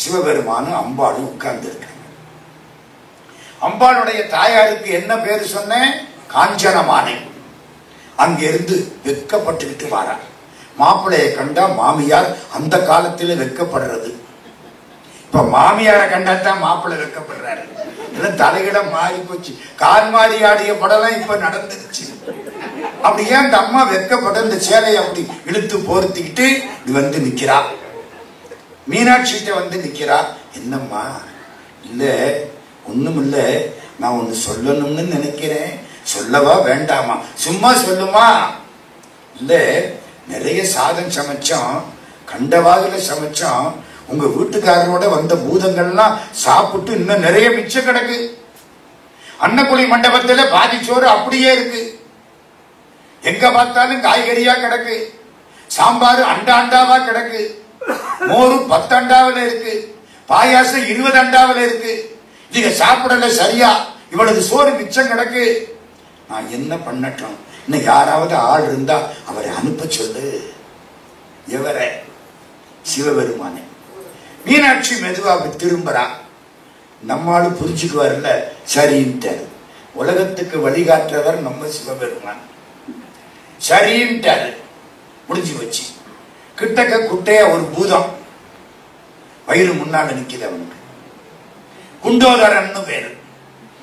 சிவபெருமானும் அம்பாளும் உட்கார்ந்து இருக்காங்க. அம்பாளுடைய தாயாருக்கு என்ன பேரு சொன்னேன்? காஞ்சனமானை. அங்கிருந்து வெக்கப்பட்டுக்கிட்டு வாரார். மாப்பிள்ளையை கண்டா மாமியார் அந்த காலத்துல வெக்கப்படுறது. இப்ப மாமியாரை கண்டாத்தான் மாப்பிள்ளை வெக்கப்படுறாரு. தலையிட மாறி போச்சு. கால் மாறி ஆடிய படம் இப்ப நடந்துருச்சு. அப்படி ஏன் அந்த அம்மா வெக்கப்பட இந்த சேலையை அப்படி இழுத்து போர்த்திக்கிட்டு வந்து நிக்கிறா. மீனாட்சிட்ட வந்து நிக்கிறா. என்னம்மா? இல்ல ஒண்ணும் இல்ல, நான் ஒண்ணு சொல்லணும்னு நினைக்கிறேன். சொல்லவா வேண்டாமா? சும்மா சொல்லுமா. இல்ல, நிறைய சாதம் சமைச்சோம், கண்டவாதுல சமைச்சோம். உங்க வீட்டுக்காரரோட வந்த பூதங்கள்லாம் சாப்பிட்டு இன்னும் நிறைய மிச்சம் கிடக்கு. அன்னக்குழி மண்டபத்துல பாதி சோறு அப்படியே இருக்கு. எங்க பார்த்தாலும் காய்கறியா கிடக்கு. சாம்பார் அண்டா அண்டாவா கிடக்கு. மோரு 10 அண்டாவில இருக்கு. பாயாசம் 20 அண்டாவில இருக்கு. நீங்க சாப்பிடல சரியா, இவ்வளவு சோறு மிச்சம் கிடக்கு. நான் என்ன பண்ணட்டும்? இன்னும் யாராவது ஆள் இருந்தா அவரை அனுப்ப சொல்லு. எவரை? சிவபெருமானே. மீனாட்சி மெதுவா திரும்புறா. நம்மாலு புரிஞ்சுக்குவார்ல, சரின்ட்டாரு. உலகத்துக்கு வழிகாட்டுறவர் நம்ம சிவபெருமான். சரின்ட்டாரு. முடிஞ்சு வச்சு கிட்டக்க குட்டைய ஒரு பூதம் வயிறு முன்னால நிக்குது. அவனுக்கு குண்டோதரன் பேரு.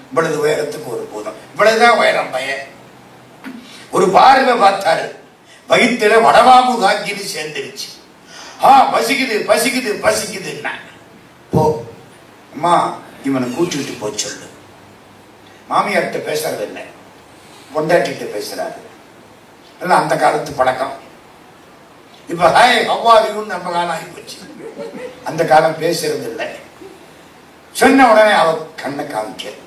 இவ்வளவு உயரத்துக்கு ஒரு பூதம், இவ்வளவுதான் உயரம் பையன். ஒரு பார்வை பார்த்தாரு, வயிற்றுல வடவாமு காக்கிட்டு சேர்ந்துருச்சு. பசிக்குது பசிக்குது பசிக்குதுன்னா போ அம்மா, இவனை கூட்டிட்டு போ சொல்லு. மாமியார்கிட்ட பேசுறது இல்லை, பொண்டாட்டிகிட்ட பேசுறாரு. எல்லாம் அந்த காலத்து பழக்கம். இப்ப ஹாய் அவ்வாதியும் நம்ம காலம் ஆகி போச்சு. அந்த காலம் பேசுறது இல்லை. சொன்ன உடனே அவ கண்ணை காமிக்க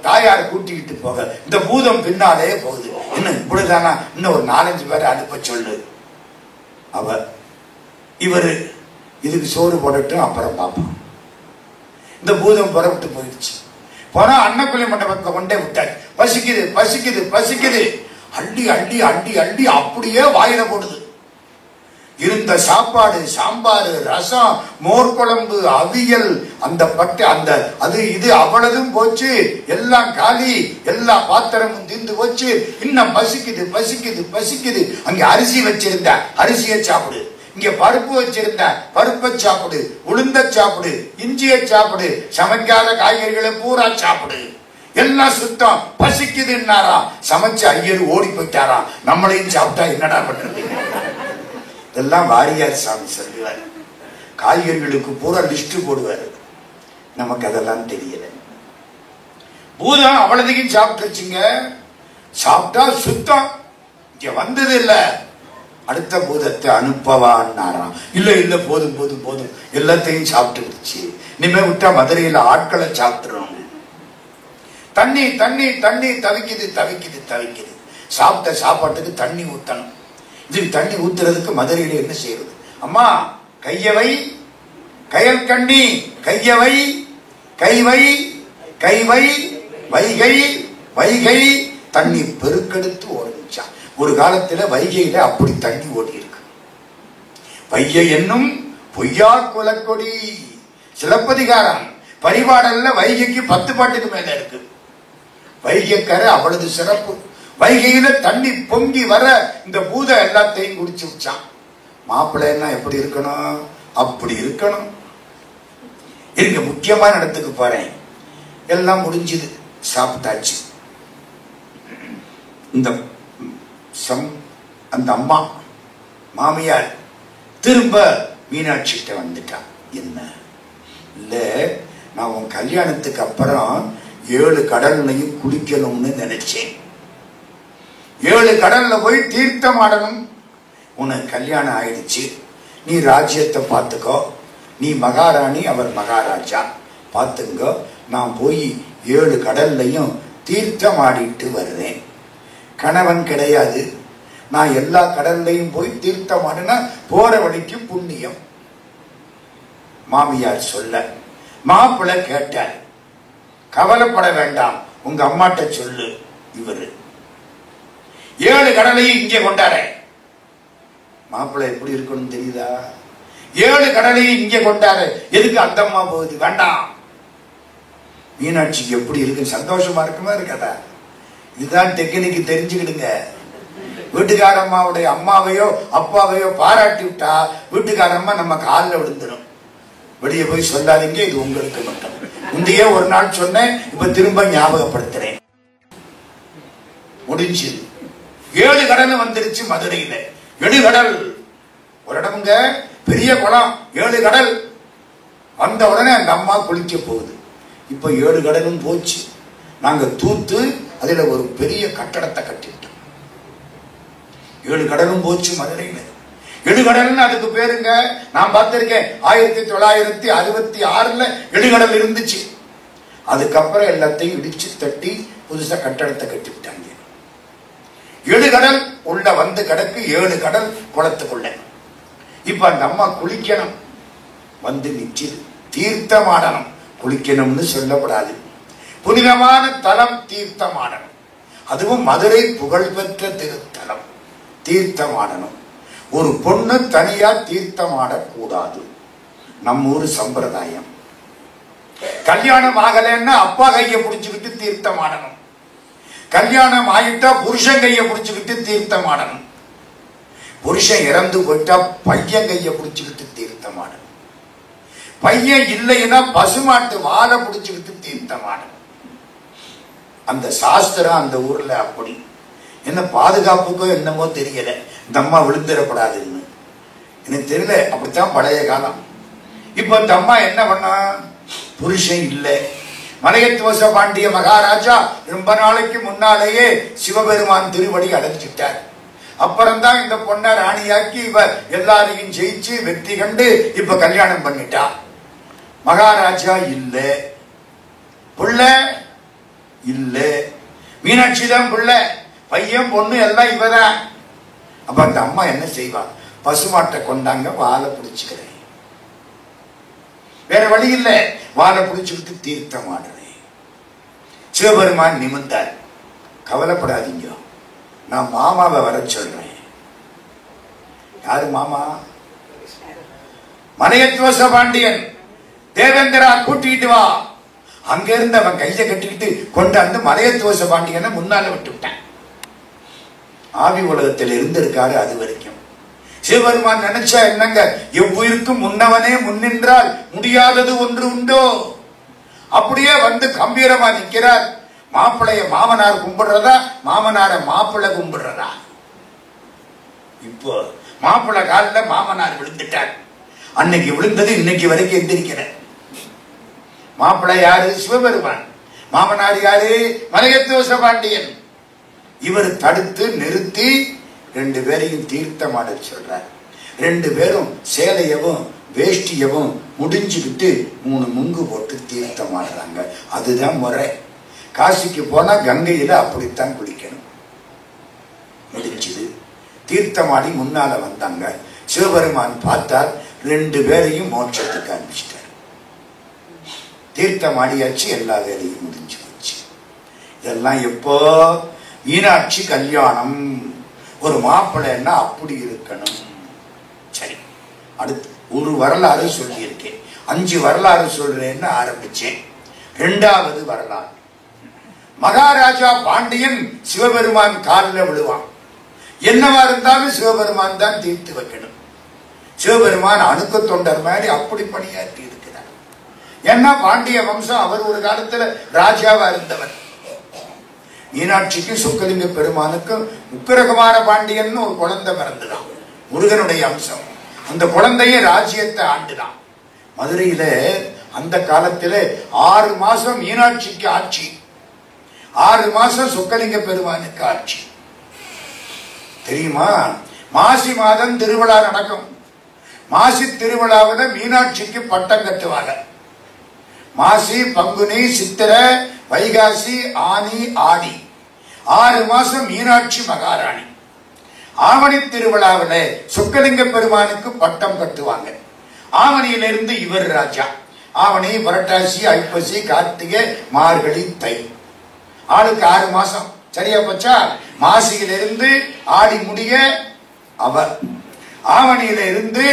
தாயார் கூட்டிக்கிட்டு போக இந்த பூதம் பின்னாலே போகுது. இன்னும் இப்படிதானா, இன்னும் ஒரு 4-5 பேரை அனுப்ப சொல்லு. இவரு இதுக்கு சோறு போடட்டும், அப்புறம் பார்ப்போம். இந்த பூதம் புறப்பட்டு போயிடுச்சு. போனா அன்னக்குழி மண்டபத்தை கொண்டே விட்டாச்சு. பசிக்குது பசிக்குது பசிக்குது, அள்ளி அள்ளி அள்ளி அள்ளி அப்படியே வாயில போடுது. இருந்த சாப்பாடு, சாம்பார், ரசம், மோர் குழம்பு, அவியல், அந்த பட்டு அந்த அது இது அவ்வளவும் போச்சு. எல்லாம் காலி, எல்லா பாத்திரமும் தீர்ந்து போச்சு. இன்னும் பசிக்குது பசிக்குது பசிக்குது. அங்க அரிசி வச்சிருந்த அரிசியை சாப்பிடு, இங்க பருப்பு வச்சிருந்த பருப்பை சாப்பிடு, உளுந்த சாப்பிடு, இஞ்சியை சாப்பிடு, சமைக்காத காய்கறிகளை பூரா சாப்பிடு, எல்லாம் சுத்தம். பசிக்குதுன்னாரா, சமைச்ச ஐயர் ஓடி போயிட்டாராம். நம்மளையும் சாப்பிட்டா என்னடா பண்றது? இதெல்லாம் வாரியார் சாமி சொல்லுவார். காய்கறிகளுக்கு பூரா லிஸ்ட் போடுவார். நமக்கு அதெல்லாம் தெரியல. பூதம் அவ்வளதையும் சாப்பிட்டுருச்சுங்க. சாப்பிட்டா சுத்தம். இங்க வந்தது இல்ல, அடுத்த பூதத்தை அனுப்பவான்னாராம். இல்ல இல்ல போதும் போதும் போதும், எல்லாத்தையும் சாப்பிட்டுருச்சு. இனிமே விட்டா மதுரையில ஆட்களை சாப்பிட்டுறோம். தண்ணி தண்ணி தண்ணி தவிக்குது தவிக்குது தவிக்குது. சாப்பிட்ட சாப்பாட்டுக்கு தண்ணி ஊத்தணும். இதுக்கு தண்ணி ஊத்துறதுக்கு மதுரையில என்ன செய்யறது? அம்மா கையவை, கயல் கண்ணி கையவை, கைவை கைவை, வைகை வைகை. தண்ணி பெருக்கெடுத்து ஓடிச்சா. ஒரு காலத்துல வைகையில அப்படி தண்ணி ஓடி இருக்கு. வைகை என்னும் பொய்யா குலக்கொடி. சிலப்பதிகாரம் பரிபாடல்ல வைகைக்கு 10 பாட்டுக்கு மேல இருக்கு. வைகைக்கரை அவ்வளவு சிறப்பு. வைகையில தண்ணி பொங்கி வர இந்த பூதம் எல்லாத்தையும் குடிச்சு வச்சான். மாப்பிள்ளைன்னா எப்படி இருக்கணும்? அப்படி இருக்கணும். இருங்க, முக்கியமான இடத்துக்கு போறேன். எல்லாம் முடிஞ்சது, சாப்பிட்டாச்சு. அந்த அம்மா மாமியார் திரும்ப மீனாட்சி கிட்ட வந்துட்டா. என்ன இல்ல, நான் உன் கல்யாணத்துக்கு அப்புறம் 7 கடல்லையும் குளிக்கணும்னு நினைச்சேன். 7 கடல்ல போய் தீர்த்தம் ஆடணும். உனக்கு கல்யாணம் ஆயிடுச்சு, நீ ராஜ்யத்தை பார்த்துக்கோ, நீ மகாராணி, அவர் மகாராஜா, பார்த்துங்க. நான் போய் 7 கடல்லையும் தீர்த்தம் ஆடிட்டு வர்றேன். கணவன் கிடையாது, நான் எல்லா கடல்லையும் போய் தீர்த்தம் ஆடினா போற வழிக்கு புண்ணியம். மாமியார் சொல்ல மாப்பிள்ளை கேட்டார். கவலைப்பட வேண்டாம், உங்க அம்மாட்ட சொல்லு. இவரு 7 கடலையும் இங்கே கொண்டாட. மாப்பிள்ளை எப்படி இருக்கணும் தெரியுதா? 7 கடலையும் இங்கே கொண்டாட. எதுக்கு அந்த அம்மா போகுது? வேண்டாம். மீனாட்சிக்கு எப்படி இருக்கு? சந்தோஷமா இருக்குமா இருக்காதா? இதுதான் டெக்னிக்கு, தெரிஞ்சுக்கிடுங்க. வீட்டுக்காரம்மாவுடைய அம்மாவையோ அப்பாவையோ பாராட்டி விட்டா வீட்டுக்காரம்மா நம்ம காலில் விழுந்துடும். வெளியே போய் சொல்லாதீங்க, இது உங்களுக்கு மட்டும். முந்தைய ஒரு நாள் சொன்னேன், இப்ப திரும்ப ஞாபகப்படுத்துறேன். முடிஞ்சு 7 கடல் வந்துருச்சு மதுரையில. 7 கடல் ஒரு இடமுங்க, பெரிய குளம். 7 கடல் வந்த உடனே அந்த அம்மா குளிக்க போகுது. இப்ப 7 கடலும் போச்சு. நாங்க தூத்து அதுல ஒரு பெரிய கட்டடத்தை கட்டிட்டோம். 7 கடலும் போச்சு மதுரையில. 7 கடல்னு அதுக்கு பேருங்க. நான் பார்த்திருக்கேன், 1966 7 கடல் இருந்துச்சு. அதுக்கப்புறம் எல்லாத்தையும் இடிச்சு தட்டி புதுசா கட்டடத்தை கட்டி விட்டாங்க. 7 கடல் உள்ள வந்து கிடக்கு. 7 கடல் குளத்துக்குள்ள. இப்ப அந்த அம்மா குளிக்கணும், வந்து நிச்சு தீர்த்தமாடணும். குளிக்கணும்னு சொல்லப்படாது, புனிதமான தலம் தீர்த்தமாடணும். அதுவும் மதுரை புகழ்பெற்ற திருத்தலம். தீர்த்தமாடணும். ஒரு பொண்ணு தனியா தீர்த்தமாடக்கூடாது, நம்ம ஊர் சம்பிரதாயம். கல்யாணம் ஆகலன்னா அப்பா கையை பிடிச்சுக்கிட்டு தீர்த்தமாடணும். கல்யாணம் ஆயிட்டா புருஷன் கையை பிடிச்சுக்கிட்டு தீர்த்தமாடணும். புருஷன் இறந்து போயிட்டா பையன் கையை பிடிச்சுக்கிட்டு தீர்த்தமாடணும். பையன் இல்லைன்னா பசுமாட்டு வாழை பிடிச்சுக்கிட்டு தீர்த்தமாடணும். அந்த சாஸ்திரம் அந்த ஊர்ல அப்படி. என்ன பாதுகாப்புக்கோ என்னமோ தெரியல, இந்த அம்மா விழுந்துடப்படாதுன்னு எனக்கு தெரியல. அப்படித்தான் பழைய காலம். இப்ப இந்த அம்மா என்ன பண்ணா, புருஷன் இல்லை. மலையத்துவச பாண்டிய மகாராஜா ரொம்ப நாளைக்கு முன்னாலேயே சிவபெருமான் திருவடி அடைஞ்சிட்டார். அப்புறம்தான் இந்த பொண்ணை ராணியாக்கி இவ எல்லாரையும் ஜெயிச்சு வெற்றி கண்டு இப்ப கல்யாணம் பண்ணிட்டா. மகாராஜா இல்ல, புள்ள இல்ல, மீனாட்சி தான் புள்ள, பையன் பொண்ணு எல்லாம் இவதான். அப்ப அந்த அம்மா என்ன செய்வா, பசுமாட்டை கொண்டாங்க, வாழை பிடிச்சுக்கிறேன், வேற வழி இல்ல, வாழை பிடிச்சுக்கிட்டு தீர்த்தம் ஆடுறேன். சிவபெருமான் நிமிர்ந்தார். கவலைப்படாதீங்க, நான் மாமாவை வர சொல்றேன். யாரு மாமா? மலையத்துவச பாண்டியன். தேவேந்திரா கூட்டிட்டு வா. அங்க இருந்து அவன் கையை கட்டிக்கிட்டு கொண்டாந்து மலையத்துவச பாண்டியனை முன்னால விட்டு விட்டான். ஆவி உலகத்தில் இருந்திருக்காரு அது வரைக்கும். சிவபெருமான் நினைச்சா என்னங்க, எவ்வுயிருக்கும் முன்னவனே முன்னின்றால் முடியாதது ஒன்று உண்டோ? அப்படியே வந்து கம்பீரமா நிற்கிறார். மாப்பிள்ளைய மாமனார் கும்பிடுறதா, மாமனார மாப்பிள்ளை கும்பிடுறதா? இப்போ மாப்பிள்ளை காலில் மாமனார் விழுந்துட்டார். அன்னைக்கு விழுந்தது இன்னைக்கு வரைக்கும் எந்திரிக்கிற. மாப்பிள்ளை யாரு? சிவபெருமான். மாமனார் யாரு? மலையத்துவச பாண்டியன். இவர் தடுத்து நிறுத்தி 2 பேரையும் தீர்த்தமாட சொல்றார். 2 பேரும் சேலையவும் வேஷ்டியவும் முடிஞ்சுக்கிட்டு 3 முங்கு போட்டு தீர்த்தமாடுறாங்க. அதுதான் முறை. காசிக்கு போனா கங்கையில அப்படித்தான் குளிக்கணும். முடிஞ்சது, தீர்த்தமாடி முன்னால வந்தாங்க. சிவபெருமான் பார்த்தார், 2 பேரையும் மோட்சத்துக்கு அனுப்பிச்சிட்டார். தீர்த்தமாடியாச்சு, எல்லா வேலையும் முடிஞ்சு போச்சு. இதெல்லாம் எப்போ? மீனாட்சி கல்யாணம். ஒரு மாப்பிள்ளைன்னா அப்படி இருக்கணும். சரி, அடுத்து ஒரு வரலாறு சொல்லியிருக்கேன். 5 வரலாறு சொல்றேன்னு ஆரம்பிச்சேன். 2வது வரலாறு. மகாராஜா பாண்டியன் சிவபெருமான் காலில் விழுவான். என்னவா இருந்தாலும் சிவபெருமான் தான் தீர்த்து வைக்கணும். சிவபெருமான் அணுக்க தொண்டர் மாதிரி அப்படி பணியாற்றி இருக்கிறார். ஏன்னா பாண்டிய வம்சம், அவர் ஒரு காலத்துல ராஜாவா இருந்தவர். மீனாட்சிக்கு சொக்கலிங்க பெருமானுக்கும் உக்கிரகுமார பாண்டியன் ஒரு குழந்தை பிறந்துதான், முருகனுடைய அம்சம். அந்த குழந்தைய ராஜ்யத்தை ஆண்டுதான். மதுரையில அந்த காலத்துல 6 மாசம் மீனாட்சிக்கு ஆட்சி, 6 மாசம் சொக்கலிங்க பெருமானுக்கு ஆட்சி. தெரியுமா? மாசி மாதம் திருவிழா நடக்கும். மாசி திருவிழாவில மீனாட்சிக்கு பட்டம் கட்டுவாங்க. மாசி, பங்குனி, சித்திரை, வைகாசி, ஆனி, ஆடி 6 மாசம் மீனாட்சி மகாராணி. ஆவணி திருவிழாவில சொக்கலிங்க பெருமானுக்கு பட்டம் கட்டுவாங்க. ஆவணியிலிருந்து இவர் ராஜா. ஆவணி, புரட்டாசி, ஐப்பசி, கார்த்திகை, மார்கழி, தை, ஆளுக்கு 6 மாசம். சரியா போச்சா? மாசியிலிருந்து ஆடி முடிய அவர், ஆவணியில இருந்து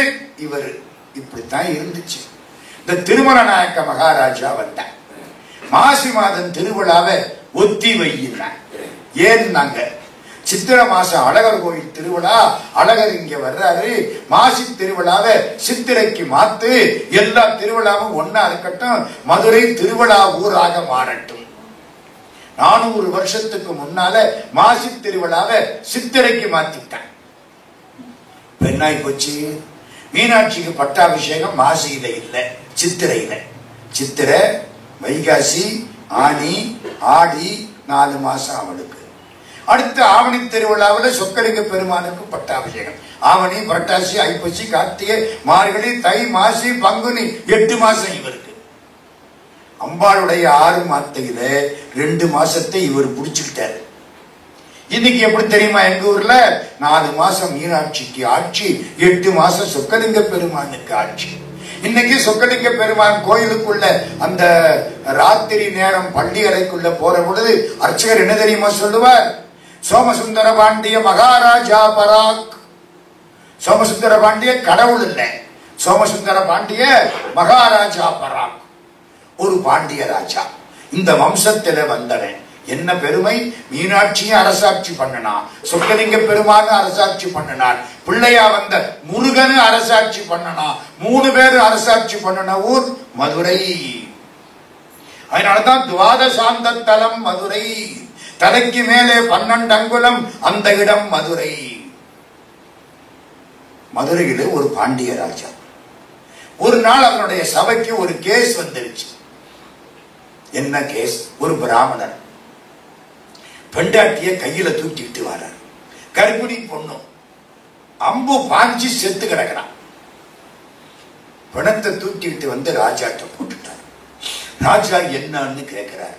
இவர். இப்படித்தான் இருந்துச்சு. இந்த திருமல நாயக்க மகாராஜா வந்தார். மாசி மாதம் திருவிழாவை ஒத்தி வையினார். ஏன்னாங்க, சித்திரை மாசம் அழகர் கோயில் திருவிழா, அழகர் இங்க வர்றாரு, மாசி திருவிழாவை சித்திரைக்கு மாத்து, எல்லா திருவிழாவும் ஒன்னா இருக்கட்டும், மதுரை திருவிழா ஊராக மாறட்டும். 400 வருஷத்துக்கு முன்னால மாசி திருவிழாவை சித்திரைக்கு மாத்திட்டான். பெண்ணாய் போச்சு. மீனாட்சிக்கு பட்டாபிஷேகம் மாசியில இல்ல, சித்திரையில. சித்திரை, வைகாசி, ஆனி, ஆடி 4 மாசம் அவளுக்கு. அடுத்து ஆவணி திருவிழாவில் சொக்கலிங்க பெருமானுக்கு பட்டாபிஷேகம். ஆவணி, புரட்டாசி, ஐப்பசி, கார்த்திகை, மார்கழி, தை, மாசி, பங்குனி 8 மாசம் இவருக்கு. அம்பாளுடைய 6 மாத்தையில 2 மாசத்தை இவர் புடிச்சுக்கிட்டாரு. இன்னைக்கு எப்படி தெரியுமா? எங்க ஊர்ல 4 மாசம் மீனாட்சிக்கு ஆட்சி, 8 மாசம் சொக்கலிங்க பெருமானுக்கு ஆட்சி. இன்னைக்கு சொக்கலிங்க பெருமான் கோயிலுக்குள்ள அந்த ராத்திரி நேரம் பள்ளி அறைக்குள்ள போற பொழுது அர்ச்சகர் என்ன தெரியுமா சொல்லுவார்? சோமசுந்தர பாண்டிய மகாராஜா பராக். சோமசுந்தர பாண்டிய கடவுள் இல்லை, சோமசுந்தர பாண்டிய மகாராஜா பராக். ஒரு பாண்டிய ராஜா, இந்த வம்சத்தில வந்தவன். என்ன பெருமை! மீனாட்சியும் அரசாட்சி பண்ணனா, சொக்கலிங்க பெருமான அரசாட்சி பண்ணனார், பிள்ளையா வந்த முருகனு அரசாட்சி பண்ணனா, 3 பேர் அரசாட்சி பண்ணன ஊர் மதுரை. அதனாலதான் துவாதசாந்த தலம் மதுரை. தலைக்கு மேலே 12 அங்குலம் அந்த இடம் மதுரை. மதுரையில ஒரு பாண்டிய ராஜா. ஒரு நாள் அவனுடைய சபைக்கு ஒரு கேஸ் வந்துருச்சு. என்ன கேஸ்? ஒரு பிராமணர் பெண்டாட்டிய கையில தூக்கிட்டு வர்றார். கர்ப்பிணி பொண்ணு, அம்பு பாஞ்சி செத்து கிடக்கிறான். பிணத்தை தூக்கிட்டு வந்து ராஜாட்ட போட்டுட்டார். ராஜா என்னன்னு கேட்கிறார்.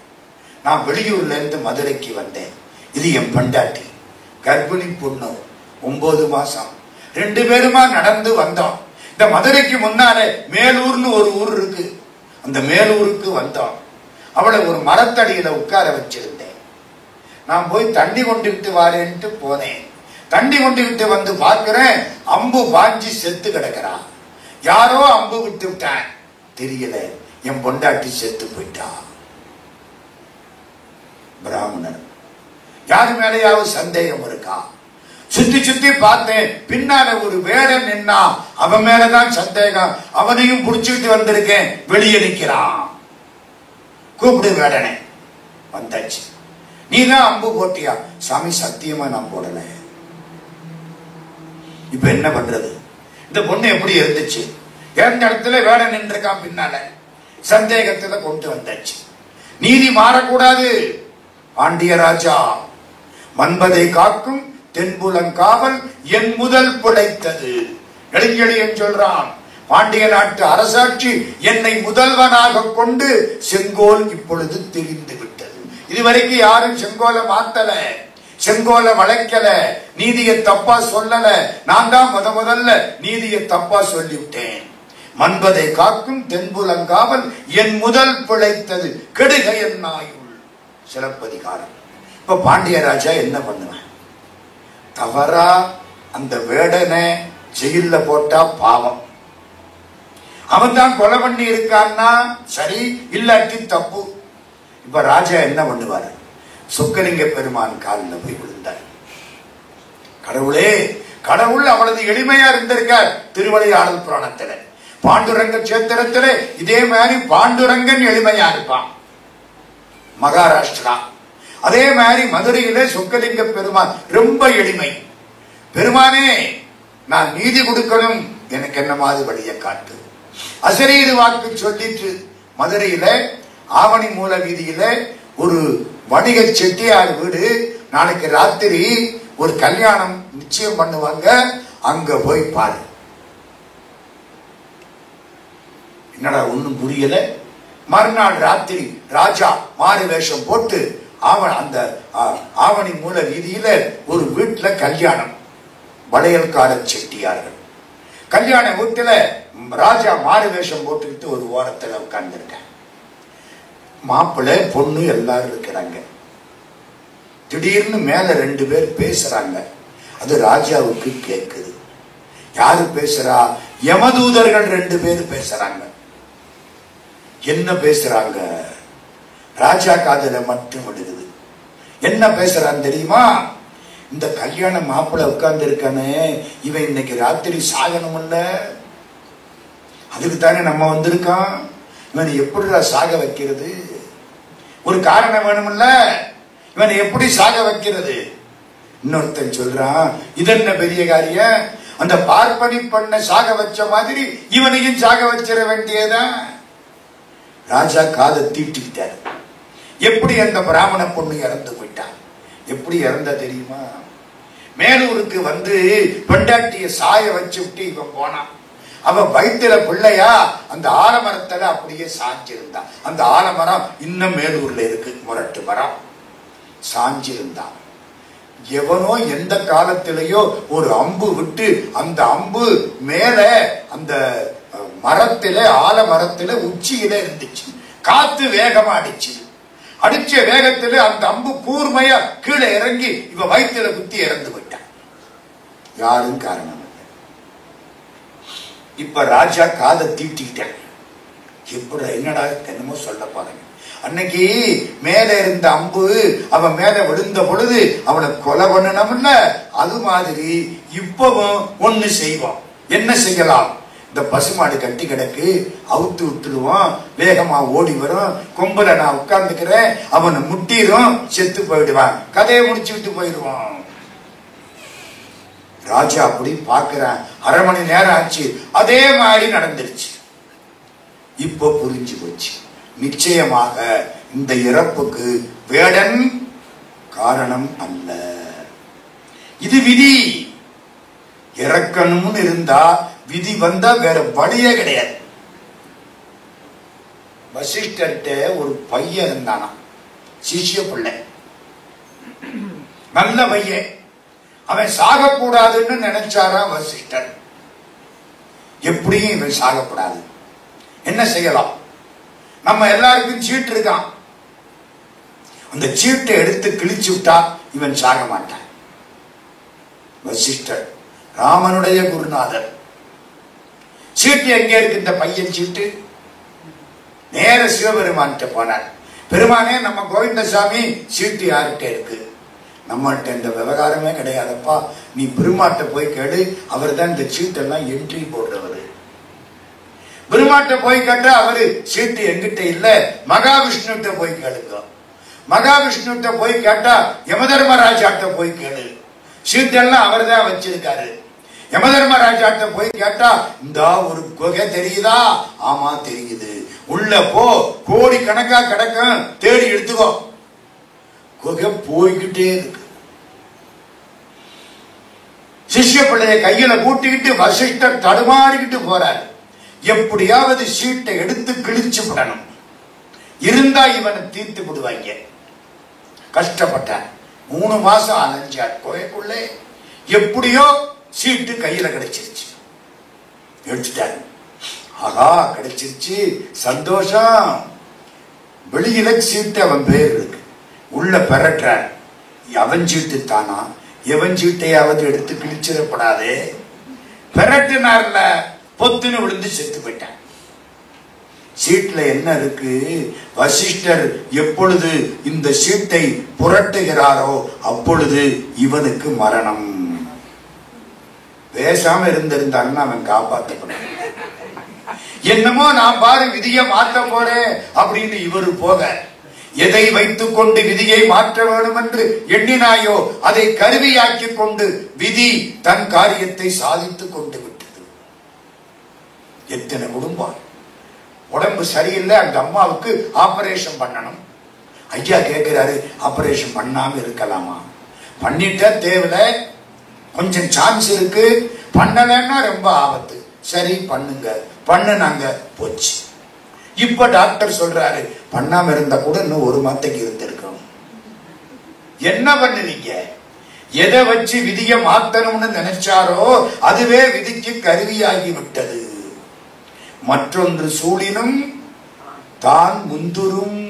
நான் வெளியூர்ல இருந்து மதுரைக்கு வந்தேன், இது என் பெண்டாட்டி, கர்ப்பிணி பொண்ணு, 9 மாசம், 2 பேருமா நடந்து வந்தோம். இந்த மதுரைக்கு முன்னாலே மேலூர்னு ஒரு ஊர் இருக்கு, அந்த மேலூருக்கு வந்தோம். அவளை ஒரு மரத்தடியில உட்கார வச்சிருந்தேன். நான் போய் தண்ணி கொண்டுகிட்டு வாரேன்ட்டு போனேன். தண்ணி கொண்டுகிட்டு வந்து பார்க்கிறேன், அம்பு பாஞ்சி செத்து கிடக்கிறா. யாரோ அம்பு விட்டு விட்டான், தெரியல, என் பொண்டாட்டி செத்து போயிட்டா. பிராமணர், யாரு மேலேயாவது சந்தேகம் இருக்கா? சுத்தி சுத்தி பார்த்தேன், பின்னால ஒரு வேடன் நின்னா, அவன் மேலதான் சந்தேகம். அவனையும் புடிச்சுக்கிட்டு வந்திருக்கேன், வெளியே நிக்கிறான். கூப்பிடு வேடனை. வந்தாச்சு. நீதான் அம்பு போட்டியா? சாமி சத்தியமா நான் போடல. இப்ப என்ன பண்றது? இந்த பொண்ணு எப்படி இருந்துச்சு? எந்த இடத்துல வேடன் நின்றுக்கான் பின்னால, சந்தேகத்துல கொண்டு வந்தாச்சு. நீதி மாறக்கூடாது. பாண்டிய ராஜா, மன்பதை காக்கும் தென்புலங்காவல் என் முதல் பிழைத்தது. எளியடியன் சொல்றான், பாண்டிய நாட்டு அரசாட்சி என்னை முதல்வனாக கொண்டு செங்கோல் இப்பொழுது தெரிந்து விட்டது. இதுவரைக்கும் யாரும் செங்கோலை மாத்தல, செங்கோலை வளைக்கல, நீதியை தப்பா சொல்லல. நான் தான் முதல்ல நீதியை தப்பா சொல்லிவிட்டேன். மன்பதை காக்கும் தென்புலங்காவல் என் முதல் பிழைத்தது, கெடுக என் நாயுள். சிலப்பதிகாரம். இப்ப பாண்டிய ராஜா என்ன பண்ணுவேன்? தவறா அந்த வேடனை ஜெயில போட்டா பாவம். அவன் தான் கொலை பண்ணி இருக்கான்னா சரி, இல்லாட்டி தப்பு. இப்ப ராஜா என்ன பண்ணுவாரு? சொக்கலிங்க பெருமான் காலில் போய் விழுந்தார். கடவுளே, கடவுள் அவளது எளிமையா இருந்திருக்கார். திருவிளையாடல் புராணத்துல பாண்டுரங்க சேத்திரத்துல இதே மாதிரி பாண்டுரங்கன் எளிமையா இருப்பான். மகாராஷ்டிரா அதே மாதிரி மதுரையில சொக்கலிங்க பெருமான் ரொம்ப எளிமை. பெருமானே, நான் நீதி கொடுக்கணும், எனக்கு என்ன மாதிரி வழியை காட்டு. அசரீது வாக்கு சொல்லிட்டு மதுரையில ஆவணி மூல வீதியில ஒரு வணிக செட்டியார் வீடு, நாளைக்கு ராத்திரி ஒரு கல்யாணம் நிச்சயம் பண்ணுவாங்க, அங்க போய் பாரு. என்னடா ஒண்ணும் புரியல. மறுநாள் ராத்திரி ராஜா மாறு வேஷம் போட்டு அந்த ஆவணி மூல வீதியில ஒரு வீட்டுல கல்யாணம். வளையல்கார செட்டியார்கள் கல்யாண வீட்டுல ராஜா மாறு வேஷம் போட்டுக்கிட்டு ஒரு ஓரத்துல உட்கார்ந்துருக்க. மாப்பிள்ளை பொண்ணு எல்லாரும் இருக்கிறாங்க. திடீர்னு மேல 2 பேர் பேசுறாங்க. அது ராஜாவுக்கு கேட்குது. யாரு பேசுறா? யமதூதர்கள் 2 பேர் பேசுறாங்க. என்ன பேசுறாங்க? ராஜா காதுல மட்டும் விடுது. என்ன பேசுறான்னு தெரியுமா? இந்த கல்யாண மாப்பிள்ளை உட்கார்ந்து இருக்கானே, இவன் இன்னைக்கு ராத்திரி சாகணும் இல்ல, அதுக்கு தானே நம்ம வந்திருக்கான். இவனை எப்படி சாக வைக்கிறது? ஒரு காரணம் வேணும்ல, இவனை எப்படி சாக வைக்கிறது? இன்னொருத்தன் சொல்றான், இது என்ன பெரிய காரியம், அந்த பார்ப்பனி பண்ண சாக வச்ச மாதிரி இவனையும் சாக வச்சிட வேண்டியதான். ராஜா காதை தீட்டிக்கிட்டார். எப்படி அந்த பிராமண பொண்ணு இறந்து போயிட்டான்? எப்படி இறந்த தெரியுமா? மேலூருக்கு வந்து பெண்டாட்டிய சாய வச்சு விட்டு இவன் போனான். அவன் வயிற்றுல பிள்ளையா அந்த ஆலமரத்துல அப்படியே சாஞ்சிருந்தான். அந்த ஆலமரம் இன்னும் மேலூர்ல இருக்கு, முரட்டு மரம். சாஞ்சிருந்தான். எவனோ எந்த காலத்திலேயோ ஒரு அம்பு விட்டு அந்த அம்பு மேல அந்த மரத்தில ஆலமரத்தில உச்சியில இருந்துச்சு. காத்து வேகமா அடிச்சு. அடிச்ச வேகத்துல அந்த அம்பு கூர்மையா கீழே இறங்கி இவ வயிற்றுல குத்தி இறந்து விட்டான். யாரும் காரணம் இல்லை. இப்ப ராஜா காதை தீட்டிக்கிட்டேன். எப்படி என்னடா என்னமோ சொல்ல பாருங்க. அன்னைக்கு மேல இருந்த அம்பு அவன் மேல விழுந்த பொழுது அவனை கொலை பண்ணணும்ல, அது மாதிரி இப்பவும் ஒண்ணு செய்வான். என்ன செய்யலாம்? இந்த பசுமாடு கட்டி கிடக்கு, அவுத்து விட்டுடுவான், வேகமா ஓடி வரும், கொம்புல நான் உட்கார்ந்துக்கிறேன், அவனை முட்டிரும், செத்து போயிடுவான், கதையை முடிச்சுட்டு போயிடுவான். ராஜா அப்படி பாக்குறான். 1/2 மணி நேரம் ஆச்சு, அதே மாதிரி நடந்துருச்சு. இப்ப புரிஞ்சு போச்சு. நிச்சயமாக இந்த இறப்புக்கு வேடன் காரணம் அல்ல, இது விதி. இறக்கணும்னு இருந்தா விதி வந்தா வேற வழியே கிடையாது. வசிஷ்டர்கிட்ட ஒரு பையன் இருந்தானா, சிஷ்ய பிள்ளை, நல்ல பையன். அவன் சாகக்கூடாதுன்னு நினைச்சாரா வசிஷ்டர். எப்படியும் இவன் சாகக்கூடாது. என்ன செய்யலாம்? நம்ம எல்லாருக்கும் சீட்டு இருக்கான். அந்த சீட்டை எடுத்து கிழிச்சு விட்டா இவன் சாக மாட்டான். வசிஷ்டர் ராமனுடைய குருநாதர். சீட்டு எங்க இருக்கு? இந்த பையன் சீட்டு. நேர சிவபெருமான்கிட்ட போனார். பெருமானே, நம்ம கோவிந்தசாமி சீட்டு யார்கிட்ட இருக்கு? நம்மகிட்ட இந்த விவகாரமே கிடையாதுப்பா, நீ பெருமாட்ட போய் கேடு, அவர் தான் இந்த சீட்டெல்லாம் என்ட்ரி போடுறவரு. பெருமாட்ட போய் கேட்டா அவரு சீட்டு எங்கிட்ட இல்ல, மகாவிஷ்ணுட்ட போய் கேளுங்க. மகாவிஷ்ணுட்ட போய் கேட்டா யமதர்மராஜாட்ட போய் கேளு, சீட்டெல்லாம் அவர் தான் வச்சிருக்காரு. யமதர்மராஜாட்ட போய் கேட்டா, இந்த ஒரு குகை தெரியுதா? ஆமா தெரியுது, உள்ள போ, கோடி கணக்கா கிடக்கும், தேடி எடுத்துக்கோ. குகை போய்கிட்டே இருக்கு. சிஷ்ய பிள்ளைய கையில கூட்டிக்கிட்டு வசிஷ்டர் தடுமாறிக்கிட்டு போறாரு. எப்படியாவது சீட்டை எடுத்து கிழிச்சு விடணும், இருந்தா இவனை தீர்த்து விடுவாங்க. கஷ்டப்பட்டார். 3 மாசம் அலைஞ்சார் கோயக்குள்ளே. எப்படியோ சீட்டு கையில கிடைச்சிருச்சு. எடுத்துட்டாரு. ஆகா, கிடைச்சிருச்சு, சந்தோஷம். வெளியில சீட்டு அவன் பேர் இருக்கு, உள்ள பெறட்டார். அவன் சீட்டு தானா? எவன் சீட்டையாவது எடுத்து கிழிச்சிடப்படாதே. பெறட்டினார்ல, பொத்துன்னு விழுந்து செத்து போயிட்டான். சீட்ல என்ன இருக்கு? வசிஷ்டர் எப்பொழுது இந்த சீட்டை புரட்டுகிறாரோ அப்பொழுது இவனுக்கு மரணம். பேசாம இருந்திருந்தான்னு அவன் காப்பாற்றப்படும். என்னமோ நான் பாரு விதியை மாற்ற போறேன் அப்படின்னு இவரு போக, எதை வைத்துக் கொண்டு விதியை மாற்ற வேண்டும் என்று எண்ணினாயோ அதை கருவியாக்கி கொண்டு விதி தன் காரியத்தை சாதித்துக் கொண்டு விட்டது. எத்தனை குடும்பம் உடம்பு சரியில்லை, அந்த அம்மாவுக்கு ஆபரேஷன் பண்ணணும். ஐயா கேட்கிறாரு, ஆபரேஷன் பண்ணாம இருக்கலாமா? பண்ணிட்டா தேவையில்ல, கொஞ்சம் சான்ஸ் இருக்கு, பண்ணலன்னா ரொம்ப ஆபத்து. சரி பண்ணுங்க, பண்ணுனாங்க, போச்சு. இப்ப டாக்டர் சொல்றாரு பண்ணாம இருந்தா கூட இன்னும் ஒரு மாதத்துக்கு இருந்திருக்கும். என்ன பண்ணுவீங்க? எதை வச்சு விதிய மாத்தணும்னு நினைச்சாரோ அதுவே விதிக்கு கருவியாகி விட்டது. மற்றொன்று சூழினும் தான் முந்துரும்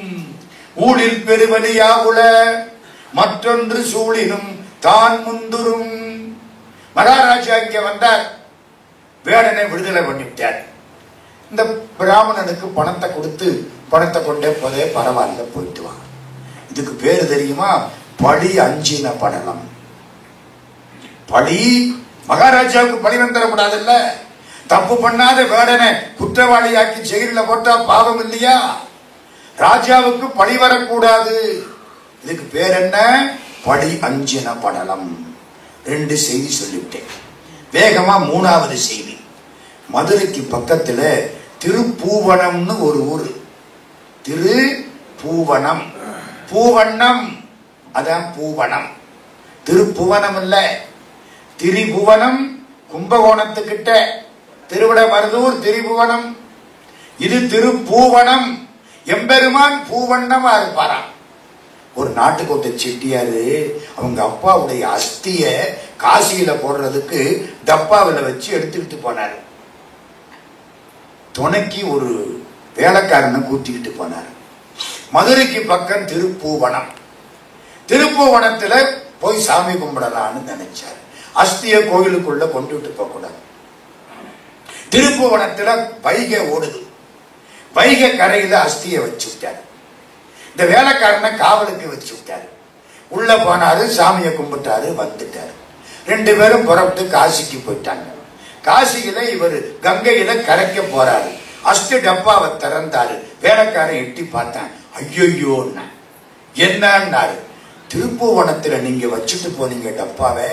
ஊழில் பெருவலியா உல. மற்றொன்று சூழினும் தான் முந்துரும். மகாராஜா இங்க வந்தார், வேடனை விடுதலை பண்ணிவிட்டார். இந்த பிராமணனுக்கு பணத்தை கொடுத்து பணத்தை கொண்டே போதே பரவாயில்ல போயிட்டு வா. இதுக்கு பேரு தெரியுமா? பழி அஞ்சின படலம். பழி மகாராஜாவுக்கு பழி வந்துடக்கூடாதுல்ல. தப்பு பண்ணாத வேடனை குற்றவாளியாக்கி ஜெயிலில் போட்டா பாவம் இல்லையா? ராஜாவுக்கு பழி வரக்கூடாது. இதுக்கு பேர் என்ன? பழி அஞ்சின படலம். 2 செய்தி சொல்லிவிட்டேன். வேகமா 3வது செய்தி. மதுரைக்கு பக்கத்துல திருப்பூவனம்னு ஒரு ஊரு. திருப்பூவனம், பூவண்ணம், அதான் பூவனம். திருப்புவனம் இல்ல, திரிபுவனம் கும்பகோணத்துக்கிட்ட, திருவிடமருதூர் திரிபுவனம். இது திருப்பூவனம். எம்பெருமான் பூவண்ணமா இருப்பாராம். ஒரு நாட்டுக்கோட்டை செட்டியாரு அவங்க அப்பாவுடைய அஸ்திய காசியில போடுறதுக்கு டப்பாவில வச்சு எடுத்துக்கிட்டு போனாரு. துணைக்கு ஒரு வேலைக்காரனை கூட்டிக்கிட்டு போனார். மதுரைக்கு பக்கம் திருப்பூவனம். திருப்பூவனத்துல போய் சாமி கும்பிடலான்னு நினைச்சார். அஸ்திய கோயிலுக்குள்ள கொண்டுட்டு போக கூடாது. திருப்பூவனத்துல வைகை ஓடுது. வைகை கரையில அஸ்திய வச்சு விட்டாரு. இந்த வேலைக்காரனை காவலுக்கு வச்சு விட்டாரு. உள்ள போனாரு, சாமியை கும்பிட்டாரு, வந்துட்டாரு. 2 பேரும் புறப்பட்டு காசிக்கு போயிட்டாங்க. காசியில இவர் கங்கையில கரைக்க போறாரு. அஸ்தி டப்பாவை திறந்தாரு. வேலைக்காரன் எட்டி பார்த்தான். ஐயோ என்னன்னாரு. திருப்பூவனத்துல நீங்க வச்சுட்டு போனீங்க டப்பாவை,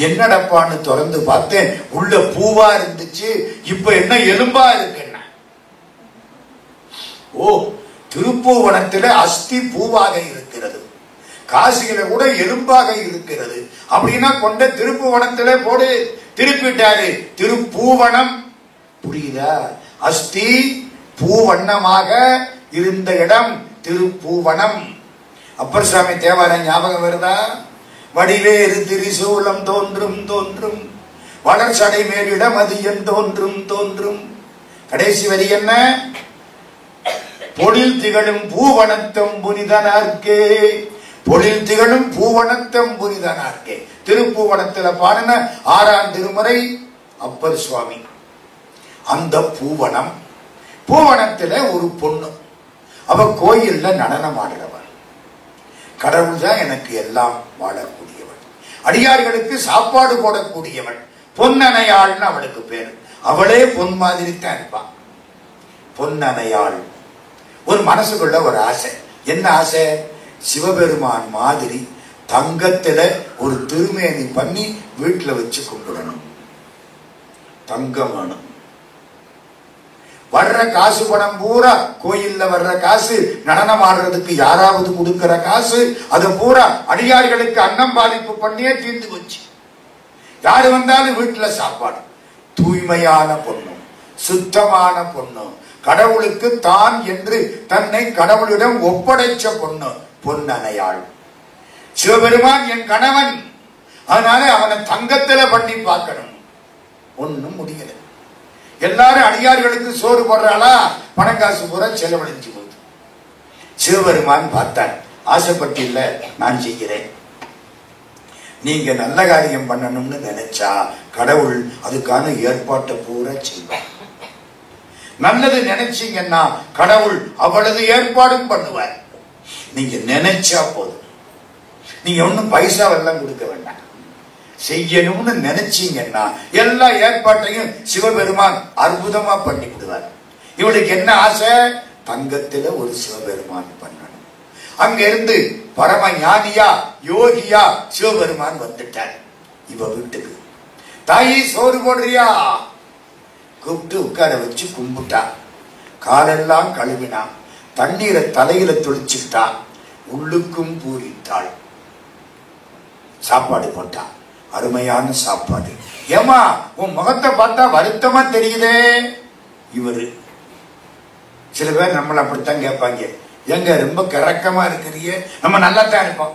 என்ன டப்பான்னு திறந்து பார்த்தேன், உள்ள பூவா இருந்துச்சு, இப்ப என்ன எலும்பா இருக்குன்னா. ஓ, திருப்பூவனத்துல அஸ்தி பூவாக இருக்கிறது, காசியில கூட எலும்பாக இருக்கிறது. அப்படின்னா கொண்ட திருப்புவனத்துல போடு. திருப்பிட்டாரு. திருப்பூவனம். புரியுதா? அஸ்தி பூவண்ணமாக இருந்த இடம் திருப்பூவனம். அப்பர் சாமி தேவாரம் ஞாபகம் வருதா? வடிவேறு திரிசூலம் தோன்றும் தோன்றும், வளர்ச்சடை மேலிடம் அது என் தோன்றும் தோன்றும். கடைசி வரி என்ன? பொழில் திகழும் பூவனத்தம் புனிதனார்க்கே. பொழில் திகழும் பூவனத்தம் புனிதனார்க்கே. திருப்பூவனத்துல பாடின 6ஆம் திருமுறை அப்பர் சுவாமி. அந்த பூவனம், பூவனத்துல ஒரு பொண்ணு, அவ கோயில்ல நடனம் ஆடுறவள். கடவுள் தான் எனக்கு எல்லாம் வாழக்கூடியவள், அடியார்களுக்கு சாப்பாடு போடக்கூடியவள். பொன்னணையாள்னு அவளுக்கு பேரு. அவளே பொன் மாதிரி தான் இருப்பான். பொன்னணையாள். ஒரு மனசுக்குள்ள ஒரு ஆசை. என்ன ஆசை? சிவபெருமான் மாதிரி தங்கத்துல ஒரு திருமேனி பண்ணி வீட்டுல வச்சு கும்பிடணும். தங்கம் வேணும். வர்ற காசு பணம் பூரா, கோயில்ல வர்ற காசு, நடனம் ஆடுறதுக்கு யாராவது கொடுக்கிற காசு, அது பூரா அடியார்களுக்கு அன்னம் பாதிப்பு பண்ணியே தீர்ந்து வச்சு. யாரு வந்தாலும் வீட்டுல சாப்பாடு. தூய்மையான பொண்ணு, சுத்தமான பொண்ணு, கடவுளுக்கு தான் என்று தன்னை கடவுளிடம் ஒப்படைச்ச பொண்ணு பொன்னணையாள். சிவபெருமான் என் கணவன், அதனால அவனை தங்கத்துல பண்ணி பார்க்கணும். ஒண்ணும் முடியல. எல்லாரும் அடியார்களுக்கு சோறு போடுறாளா, பணக்காசு பூரா செலவழிஞ்சு போகுது. சிவபெருமான் பார்த்தார். ஆசைப்பட்டு இல்ல, நான் செய்கிறேன். நீங்க நல்ல காரியம் பண்ணணும்னு நினைச்சா கடவுள் அதுக்கான ஏற்பாட்டை பூரா செய்வார். நல்லது நினைச்சீங்கன்னா கடவுள் அவ்வளவு ஏற்பாடும் பண்ணுவார். நீங்க நினைச்சா போதும். நீங்க ஒன்னும் பைசா எல்லாம் கொடுக்க வேண்டாம். செய்யணும்னு நினைச்சீங்கன்னா எல்லா ஏற்பாட்டையும் சிவபெருமான் அற்புதமா பண்ணி விடுவார். இவளுக்கு என்ன ஆசை? தங்கத்துல ஒரு சிவபெருமான் பண்ணணும். அங்க இருந்து பரம ஞானியா யோகியா சிவபெருமான் வந்துட்டார் இவ வீட்டுக்கு. தாயி சோறு போடுறியா? கூப்பிட்டு உட்கார வச்சு கும்பிட்டா. காலெல்லாம் கழுவினா. தண்ணீரை தலையில தொளிச்சுட்டா. உள்ளுக்கும் பூரித்தாள். சாப்பாடு போட்டா. அருமையான சாப்பாடு. ஏமா உன் முகத்தை பார்த்தா வருத்தமா தெரியுதே. இவரு சில பேர் நம்மள அப்படித்தான் கேட்பாங்க. எங்க ரொம்ப கரக்கமா இருக்கிறீங்க? நம்ம நல்லா தான் இருப்போம்.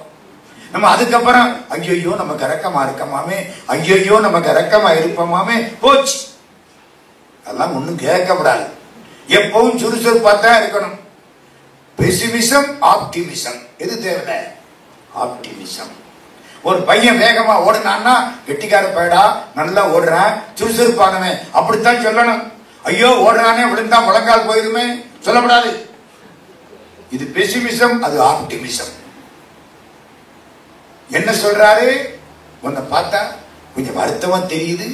நம்ம அதுக்கப்புறம் ஐயோ நம்ம கரக்கமா இருக்கமாமே, ஐயோ நம்ம கரக்கமா இருப்போமாமே, போச்சு. அதெல்லாம் ஒண்ணும் கேட்கப்படாது. எப்பவும் சுறுசுறுப்பா தான் இருக்கணும். பெசிமிசம் ஆப்டிமிசம் எது தேவை? ஆப்டிமிசம். ஒரு பையன் வேகமா ஓடுனான்னா கெட்டிக்கார பையடா நல்லா ஓடுறான் சுறுசுறுப்பானவன் அப்படித்தான் சொல்லணும். ஐயோ ஓடுறானே விழுந்தா முழங்கால் போயிருமே சொல்லப்படாது. இது பெசிமிசம், அது ஆப்டிமிசம். என்ன சொல்றாரு? உன்னை பார்த்தா கொஞ்சம் வருத்தமா தெரியுது.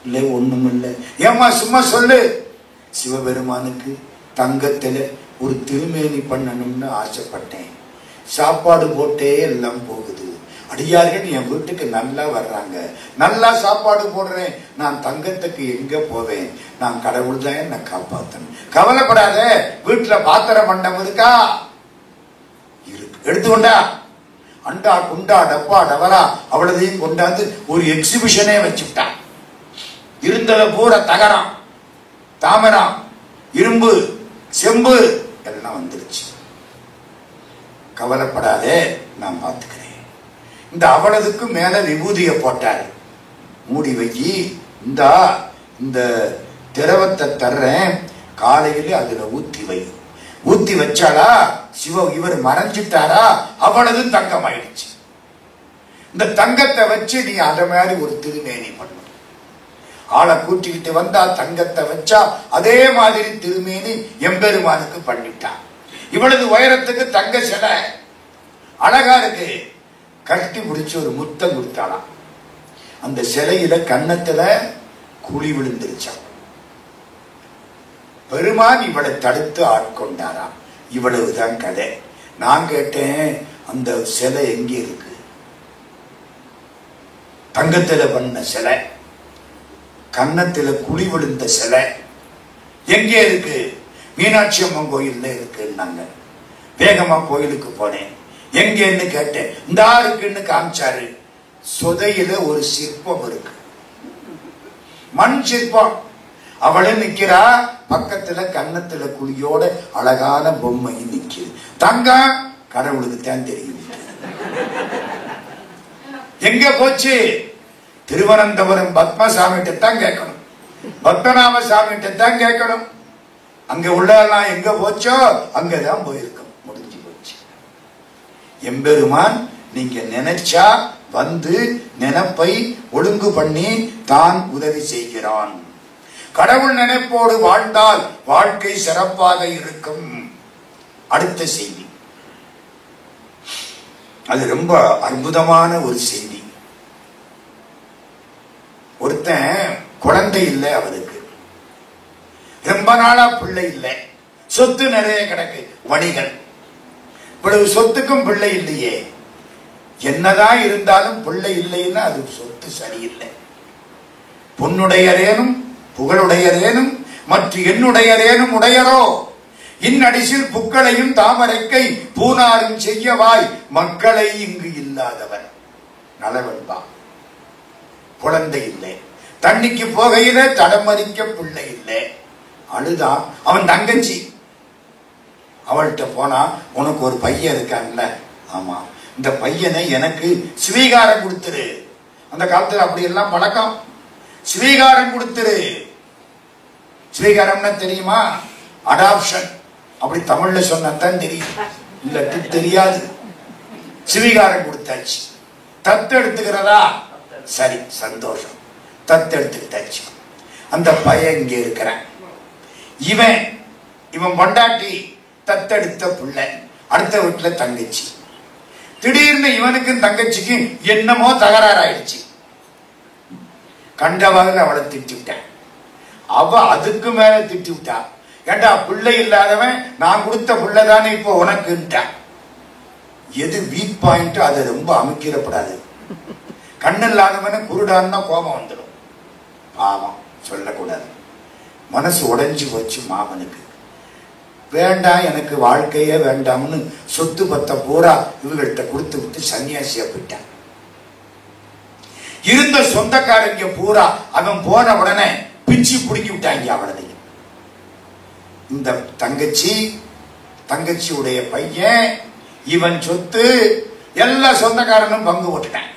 இல்ல ஒண்ணும் இல்ல. ஏமா சும்மா சொல்லு. சிவபெருமானுக்கு தங்கத்துல ஒரு திருமேனி பண்ணணும்னு ஆசைப்பட்டேன். சாப்பாடு போட்டே எல்லாம் போகுது. அடியார்கள் என் வீட்டுக்கு நல்லா வர்றாங்க. நல்லா சாப்பாடு போடுறேன். நான் தங்கத்துக்கு எங்க போவேன்? நான் கடவுள் தான் என்ன காப்பாத்தணும். கவலைப்படாத. வீட்டுல பாத்திர மண்டம் இருக்கா? இருக்கு. எடுத்துக்கொண்டா. அண்டா குண்டா டப்பா டவரா அவ்வளதையும் கொண்டாந்து ஒரு எக்ஸிபிஷனே வச்சுட்டான். இருந்தத பூரா தகரம் தாமரம் இரும்பு செம்பு எல்லாம் வந்துருச்சு. கவலைப்படாதே, நான் பார்த்துக்கிறேன். இந்த அவளதுக்கு மேல விபூதிய போட்டாரு. மூடி வைக்கி. இந்த திரவத்தை தர்றேன், காலையில அதுல ஊத்தி வை. ஊத்தி வச்சாலா இவர் மறைஞ்சிட்டாரா அவளது தங்கம் ஆயிடுச்சு. இந்த தங்கத்தை வச்சு நீ அத மாதிரி ஒரு திருமேனி பண்ண. ஆளை கூட்டிக்கிட்டு வந்தா தங்கத்தை வச்சா அதே மாதிரி திருமேனி எம்பெருமானுக்கு பண்ணிட்டா. இவளது உயரத்துக்கு தங்க சிலை அழகா இருக்கு. கட்டி பிடிச்சு ஒரு முத்தம் கொடுத்தாளாம். அந்த சிலையில கன்னத்துல குழி விழுந்துருச்சான். பெருமான் இவளை தடுத்து ஆட்கொண்டாராம். இவ்வளவுதான் கதை. நான் கேட்டேன், அந்த சிலை எங்க இருக்கு? தங்கத்துல பண்ண சிலை, கன்னத்துல குழி விழுந்த சிலை எங்கே இருக்கு? மீனாட்சி அம்மன் கோயில்ல இருக்குன்னாங்க. வேகமா கோயிலுக்கு போனேன். எங்கன்னு கேட்டேன். இந்தா இருக்குன்னு காமிச்சாரு. சொதையில ஒரு சிற்பம் இருக்கு, மண் சிற்பம். அவளே நிக்கிறா. பக்கத்துல கன்னத்துல குழியோட அழகான பொம்மை நிக்குது. தங்கம் கடவுளுக்கு தான் தெரியும். எங்க போச்சு? திருவனந்தபுரம் பத்மசாமிகிட்ட தான் கேட்கணும், பத்மநாப சாமிகிட்ட தான் கேட்கணும். அங்க உள்ளதெல்லாம் எங்க போச்சோ அங்கதான் போயிருக்கும். முடிஞ்சு போச்சு. எம்பெருமான் நீங்க நினைச்சா வந்து நினைப்பை ஒழுங்கு பண்ணி தான் உதவி செய்கிறான். கடவுள் நினைப்போடு வாழ்ந்தால் வாழ்க்கை சிறப்பாக இருக்கும். அடுத்த செய்தி, அது ரொம்ப அற்புதமான ஒரு செய்தி. ஒருத்தன் குழந்தை இல்லை, அவருக்கு ரொம்ப நாளா பிள்ளை இல்லை, சொத்து நிறைய கிடக்கு, வணிகன். இவ்வளவு சொத்துக்கும் பிள்ளை இல்லையே. என்னதான் இருந்தாலும் பிள்ளை இல்லைன்னா அது சொத்து சரியில்லை. பொன்னுடையரேனும் புகழுடையரேனும் மற்ற என்னுடையரேனும் உடையரோ இன்னடிசில் புக்களையும் தாமரைக்கை பூனாரும் செய்யவாய் மக்களை இங்கு இல்லாதவன் நலவன்பா. குழந்தை இல்லை, தண்ணிக்கு போகையில தடமறிக்க பிள்ளை இல்லை. அழுதான். அவன் தங்கச்சி அவள்கிட்ட போனா, உனக்கு ஒரு பையன் இருக்கான்ல? ஆமா, இந்த பையனை எனக்கு ஸ்வீகாரம் கொடுத்துரு. அந்த காலத்துல அப்படி எல்லாம் பழக்கம். ஸ்வீகாரம் கொடுத்துரு. ஸ்வீகாரம்னா தெரியுமா? அடாப்ஷன். அப்படி தமிழ்ல சொன்னதான் தெரியும், இல்லாட்டி தெரியாது. ஸ்வீகாரம் கொடுத்தாச்சு. தத்து எடுத்துக்கிறதா? சரி, சந்தோஷம். தத்து எடுத்துக்கிட்டாச்சு. அந்த பையன் இங்க இருக்கிறான். இவன் இவன் பொண்டாட்டி தத்தெடுத்த பிள்ளை, அடுத்த வீட்டுல தங்கச்சி. திடீர்னு இவனுக்கும் தங்கச்சிக்கும் என்னமோ தகராறு ஆயிடுச்சு. கண்டவங்க அவளை திட்டி விட்டான். அவ அதுக்கு மேல திட்டி விட்டா, ஏண்டா பிள்ளை இல்லாதவன் நான் கொடுத்த பிள்ளை தானே இப்போ உனக்குன்ட்டான். எது வீக் பாயிண்ட் அதை ரொம்ப அமைக்கிறப்படாது. கண்ணு இல்லாதவன குருடான்னா கோபம் வந்துடும். பாவம் சொல்லக்கூடாது. மனசு உடைஞ்சு போச்சு மாமனுக்கு. வேண்டாம் எனக்கு வாழ்க்கையே வேண்டாம்னு சொத்து பத்த பூரா இவங்கள்ட்ட கொடுத்து விட்டு சன்னியாசியா போயிட்டான். இருந்த சொந்தக்காரங்க பூரா அவன் போன உடனே பிச்சு பிடிக்கி விட்டாங்க அவளையும். இந்த தங்கச்சியுடைய பையன் இவன் சொத்து எல்லா சொந்தக்காரனும் பங்கு போட்டுட்டான்.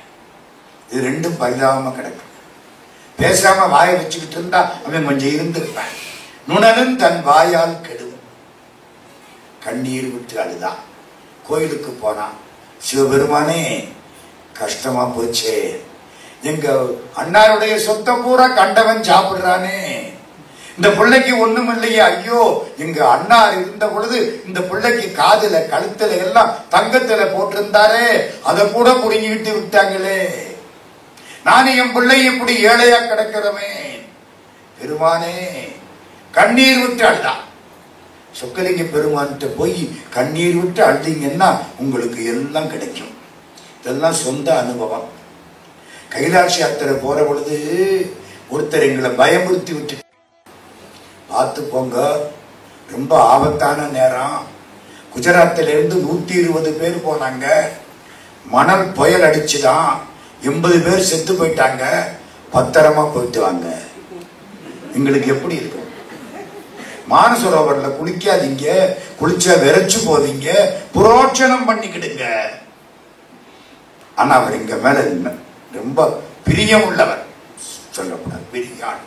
இது ரெண்டும் பரிதாபமா கிடக்கு. பேசாம வாயை வச்சுக்கிட்டு இருந்தா அவன் கொஞ்சம் இருந்திருப்பான். நுணலும் தன் வாயால் கெடும். கண்ணீர் விட்டு அழுதான். கோயிலுக்கு போனான். சிவபெருமானே கஷ்டமா போச்சே, எங்க அண்ணாருடைய சொத்தை பூரா கண்டவன் சாப்பிடுறானே, இந்த பிள்ளைக்கு ஒண்ணும் இல்லையே, ஐயோ எங்க அண்ணார் இருந்த பொழுது இந்த பிள்ளைக்கு காதுல கழுத்துல எல்லாம் தங்கத்துல போட்டிருந்தாரே, அதை கூட புடுங்கிட்டு விட்டாங்களே, நான் என் பிள்ளை இப்படி ஏழையா கிடக்கிறவே. பெருமானே கண்ணீர் விட்டு அழுதான். சொக்கலிங்க பெருமான்கிட்ட போய் கண்ணீர் விட்டு அழுதீங்கன்னா உங்களுக்கு எல்லாம் கிடைக்கும். இதெல்லாம் சொந்த அனுபவம். கைலாஷ் யாத்திரை போற பொழுது ஒருத்தர் எங்களை பயமுறுத்தி விட்டு, பார்த்து போங்க ரொம்ப ஆபத்தான நேரம், குஜராத்தில இருந்து 120 பேர் போனாங்க, மணல் புயல் அடிச்சுதான் 80 பேர் செத்து போயிட்டாங்க, பத்திரமா போயிட்டு வாங்க. எங்களுக்கு எப்படி இருக்கும்? மானசரோவர்ல குளிக்காதீங்க, குளிச்சா விரைச்சு போதீங்க, புரோட்சணம் பண்ணிக்கிடுங்க. ஆனா அவர் எங்க மேல ரொம்ப பிரியம் உள்ளவர், சொல்லக்கூடாது பிரியாள்.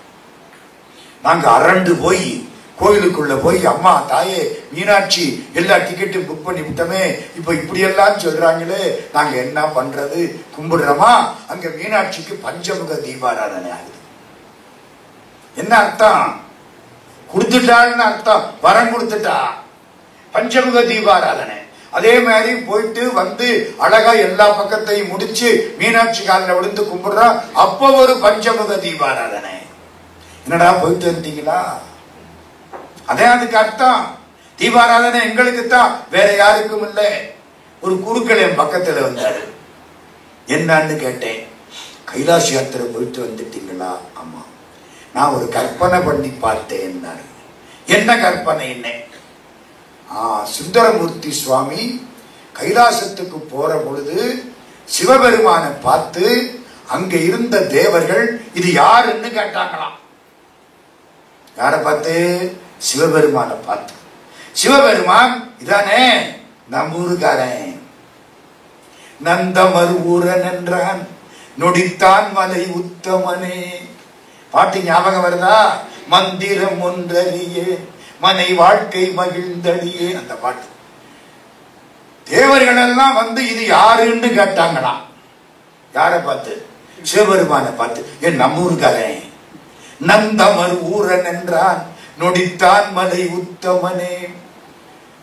நாங்க அரண்டு போய் கோயிலுக்குள்ள போய், அம்மா தாயே மீனாட்சி எல்லா டிக்கெட்டும் புக் பண்ணி விட்டோமே, இப்ப இப்படி எல்லாம் சொல்றாங்களே, நாங்க என்ன பண்றது? கும்பிடுறோமா? அங்க மீனாட்சிக்கு பஞ்சமுக தீபாராதனை ஆகுது. என்ன அர்த்தம்? கொடுத்துட்டாள்னு அர்த்தம், வரம் கொடுத்துட்டா. பஞ்சமுக தீபாராதனை. அதே மாதிரி போயிட்டு வந்து அழகா எல்லா பக்கத்தையும் முடிச்சு மீனாட்சி காலில் விழுந்து கும்பிடுறோம். அப்போ ஒரு பஞ்சமுக தீபாராதனை. என்னடா போயிட்டு இருந்தீங்களா? அதே அதுக்கு அர்த்தம். தீபாராதனை எங்களுக்கு தான், வேற யாருக்கும் இல்லை. ஒரு குருக்கள் என் பக்கத்துல வந்தாரு. என்னன்னு கேட்டேன். கைலாஷ் யாத்திரை போயிட்டு வந்துட்டீங்களா? ஆமா. நான் ஒரு கற்பனை பண்ணி பார்த்தேன். என்ன கற்பனை? என்ன? சுந்தரமூர்த்தி சுவாமி கைலாசத்துக்கு போற பொழுது சிவபெருமானை பார்த்து அங்க இருந்த தேவர்கள் இது யாருன்னு கேட்டாங்களாம். யார பார்த்து? சிவபெருமானை பார்த்து. சிவபெருமான் இதானே நம்மூருக்காரன், நந்தமர் ஊரன் என்றான், நொடித்தான் மலை உத்தமனே. பாட்டு ஞாபகம் வருதா? மந்திரம் ஒன்றறியே மனை வாழ்க்கை மகிழ்ந்தடியே, அந்த பாட்டு. தேவர்கள் எல்லாம் வந்து இது யாருன்னு கேட்டாங்களாம். யார பார்த்து? சிவபெருமானை பார்த்து. என் நம்மூருக்காரன், நந்தமர் ஊரன் என்றான், நொடித்தான் மலை உத்தமனே.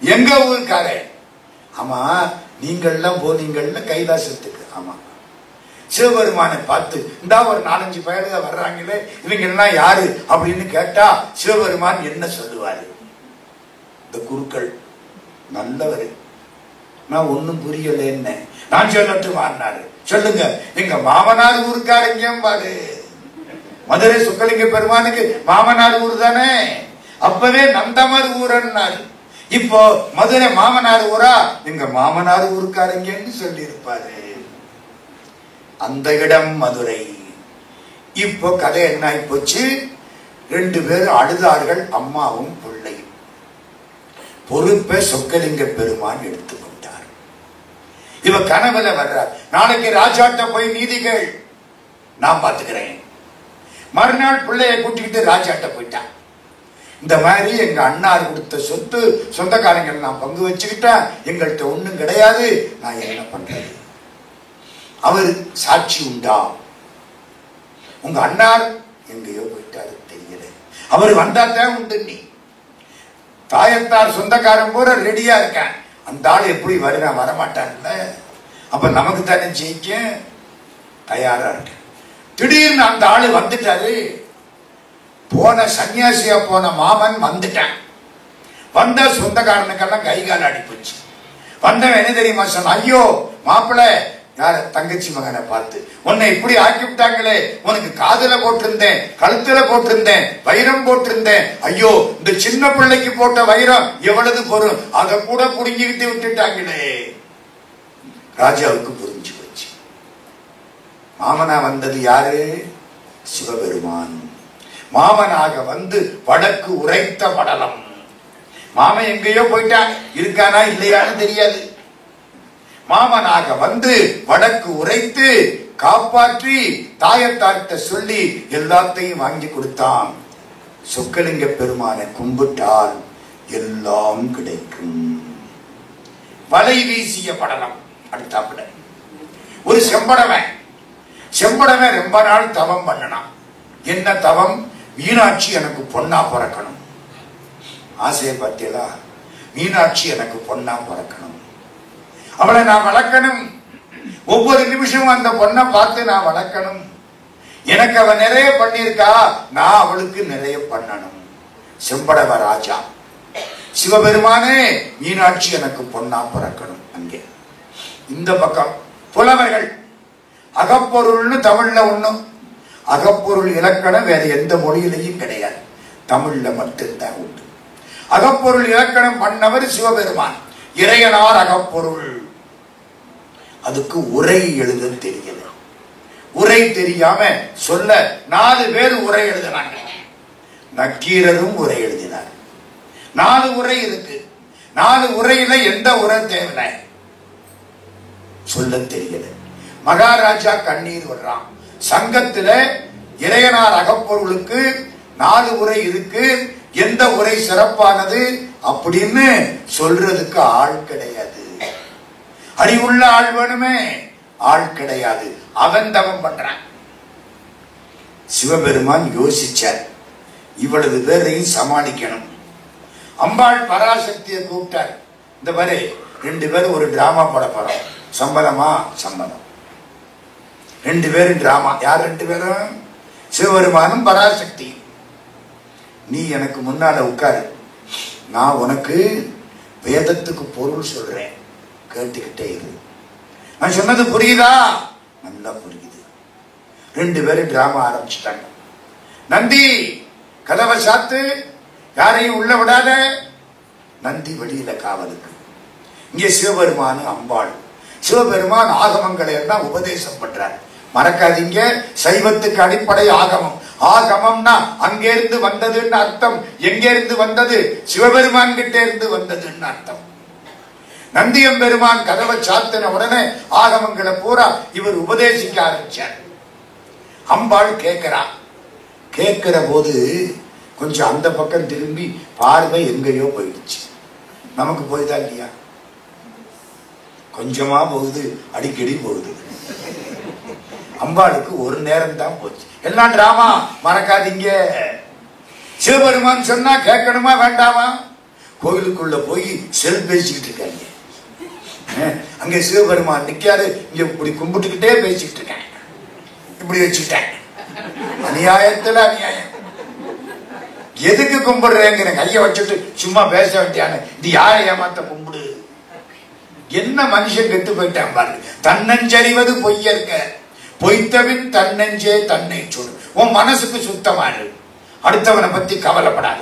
எங்க ஊருக்காரன்? ஆமா, நீங்கள்லாம் போனீங்கள்ல கைலாசத்துக்கு. ஆமா. சிவபெருமானை பார்த்து, இந்தா ஒரு 4-5 பேருங்க வர்றாங்களே, இவங்க எல்லாம் யாரு அப்படின்னு கேட்டா சிவபெருமான் என்ன சொல்லுவாரு? இந்த குருக்கள் நல்லவரு, நான் ஒன்னும் புரியல, என்ன நான் சொல்லட்டுமான்னாரு. சொல்லுங்க. எங்க மாமனார் ஊருக்காரங்க பாரு. மதுரை சொக்கலிங்க பெருமானுக்கு மாமனார் ஊர் தானே. அப்பவே நந்தமர் ஊரன்னாரு. இப்போ மதுரை மாமனார் ஊரா? எங்க மாமனார் ஊருக்காரங்கன்னு சொல்லி இருப்பாரு. அந்த இடம் மதுரை. இப்போ கதை என்ன ஆயிப்போச்சு? 2 பேரும் அழுதார்கள், அம்மாவும் பிள்ளையும். பொறுப்பை சொக்கலிங்க பெருமான் எடுத்துக்கொண்டார். இவ கனவுல வர்றார். நாளைக்கு ராஜாட்ட போய் நீதிகள் நான் பாத்துக்கிறேன். மறுநாள் பிள்ளைய கூட்டிக்கிட்டு ராஜாட்ட போயிட்டான். இந்த மாதிரி எங்க அண்ணார் கொடுத்த சொத்து சொந்தக்காரங்கள் நான் பங்கு வச்சுக்கிட்டா, எங்கள்கிட்ட ஒண்ணும் கிடையாது, நான் என்ன பண்றது? அவர் சாட்சி உண்டா? உங்க அண்ணார் எங்கேயோ போயிட்டாரு தெரியல, அவர் வந்தாத்தான் உண்டு. நீ தாயத்தார் சொந்தக்காரன் பூரா ரெடியா இருக்கேன். அந்த ஆள் எப்படி வருவேன், வரமாட்டான்ல. அப்ப நமக்கு தானே ஜெயிக்க தயாரா இருக்க. திடீர்னு அந்த ஆளு வந்துட்டாரு. போன சன்னியாசியா போன மாமன் வந்துட்டான். வந்த சொந்தக்காரனுக்கெல்லாம் கை கால அடிப்போச்சு. வந்தவன் என்ன தெரியுமா சொன்ன, ஐயோ மாப்பிள்ள, யார தங்கச்சி மகனை பார்த்து உன்னை இப்படி ஆக்கி விட்டாங்களே, உனக்கு காதுல போட்டிருந்தேன், கழுத்துல போட்டிருந்தேன், வைரம் போட்டிருந்தேன், ஐயோ இந்த சின்ன பிள்ளைக்கு போட்ட வைரம் எவ்வளவு பொருள், அதை கூட புடுங்கிட்டு விட்டுட்டாங்களே. ராஜாவுக்கு புரிஞ்சு போச்சு. மாமனா வந்தது யாரு? சிவபெருமான். மாமனாக வந்து வடக்கு உரைத்த படலம். மாமன் எங்கேயோ போயிட்டான், இருக்கானா இல்லையான்னு தெரியாது. மாமனாக வந்து வடக்கு உரைத்து காப்பாற்றி தாயத்தார்கிட்ட சொல்லி எல்லாத்தையும் வாங்கி கொடுத்தான். சொக்கலிங்க பெருமானை கும்பிட்டால் எல்லாம் கிடைக்கும். வலை வீசிய படலம். அடுத்தாப்புல ஒரு செம்படவன் ரொம்ப நாள் தவம் பண்ணனான். என்ன தவம்? மீனாட்சி எனக்கு பொண்ணா பிறக்கணும். ஆசையை பார்த்தீங்களா? மீனாட்சி எனக்கு பொண்ணா பிறக்கணும், அவளை நான் வளர்க்கணும், ஒவ்வொரு நிமிஷமும் அந்த பொண்ணை பார்த்து நான் வளர்க்கணும். எனக்கு அவ நிறைய பண்ணிருக்கா, நான் அவளுக்கு நிறைய பண்ணணும். செம்படவ ராஜா சிவபெருமானே, மீனாட்சி எனக்கு பொண்ணா பிறக்கணும். அங்கே இந்த பக்கம் புலவர்கள் அகப்பொருள்னு தமிழ்ல ஒண்ணும், அகப்பொருள் இலக்கணம் வேற எந்த மொழியிலையும் கிடையாது, தமிழ்ல மட்டும்தான் உண்டு. அகப்பொருள் இலக்கணம் பண்ணவர் சிவபெருமான். இறையனார் அகப்பொருள். அதுக்கு உரை எழுத தெரியல. உரை தெரியாம சொல்ல 4 பேர் உரை எழுதினாங்க. நக்கீரரும் உரை எழுதினார். 4 உரை இருக்கு. 4 உரையில எந்த உரை தேவை சொல்ல தெரியல. மகாராஜா கண்ணீர் வர்றான். சங்கத்துல இறையனார் அகப்பொருளுக்கு 4 உரை இருக்கு, எந்த உரை சிறப்பானது அப்படின்னு சொல்றதுக்கு ஆள் கிடையாது. அறிவுள்ள ஆள் வேணுமே, ஆள் கிடையாது. அவன் தவம் பண்றான். சிவபெருமான் யோசிச்சார், இவ்வளவு பேரையும் சமாளிக்கணும். அம்பாள் பராசக்தியை கூப்பிட்டார். இந்த மாதிரி 2 பேரும் ஒரு டிராமா போட போறோம், சம்பளமா? சம்பளம். 2 பேரும் டிராமா. யார் 2 பேரும்? சிவபெருமானும் பராசக்தி. நீ எனக்கு முன்னால உட்காரு, நான் உனக்கு வேதத்துக்கு பொருள் சொல்றேன், கேட்டுக்கிட்டே இரு. நான் சொன்னது புரியுதா? நல்லா புரியுது. 2 பேரும் டிராமா ஆரம்பிச்சுட்டாங்க. நந்தி கதவை சாத்து, யாரையும் உள்ள விடாத. நந்தி வெளியில காவலுக்கு. இங்கே சிவபெருமானு அம்பாள். சிவபெருமான் ஆகமங்களை எல்லாம் உபதேசம் பண்றார். மறக்காதீங்க, சைவத்துக்கு அடிப்படை ஆகமம். ஆகமம்னா அங்கே இருந்து வந்ததுன்னு அர்த்தம். எங்கே இருந்து வந்தது? சிவபெருமான் கிட்ட இருந்து வந்ததுன்னு அர்த்தம். நந்தியம் பெருமான் கதவை சாத்தின உடனே ஆகமங்களை பூரா இவர் உபதேசிக்க ஆரம்பிச்சார். அம்பாள் கேட்கிறா. கேட்கிற போது கொஞ்சம் அந்த பக்கம் திரும்பி பார்வை எங்கேயோ போயிடுச்சு. நமக்கு போய்தான் இல்லையா? கொஞ்சமா போகுது, அடிக்கடி போகுது. அம்பாளுக்கு ஒரு நேரம் தான் போச்சு. எல்லாம் டிராமா, மறக்காதீங்க. சிவபெருமான் சொன்னா கேட்கணுமா வேண்டாமா? கோவிலுக்குள்ள போய் செல் பேசிக்கிட்டு இருக்காங்க. அங்க சிவபெருமான் நிக்காது, இங்க இப்படி கும்பிட்டுக்கிட்டே பேசிக்கிட்டு இருக்கேன். இப்படி வச்சுக்கிட்டேன். அநியாயத்துல அநியாயம். எதுக்கு கும்பிடுறேங்கிற கைய வச்சுட்டு சும்மா பேச வேண்டியானு. இது யாரை ஏமாத்த கும்பிடு? என்ன மனுஷன் கெட்டு போயிட்டான் பாரு. தன்னஞ்சறிவது பொய்யற்க, பொய்த்தவின் தன்னஞ்சே தன்னை சொல். உன் மனசுக்கு சுத்தமானு, அடுத்தவனை பத்தி கவலைப்படாத.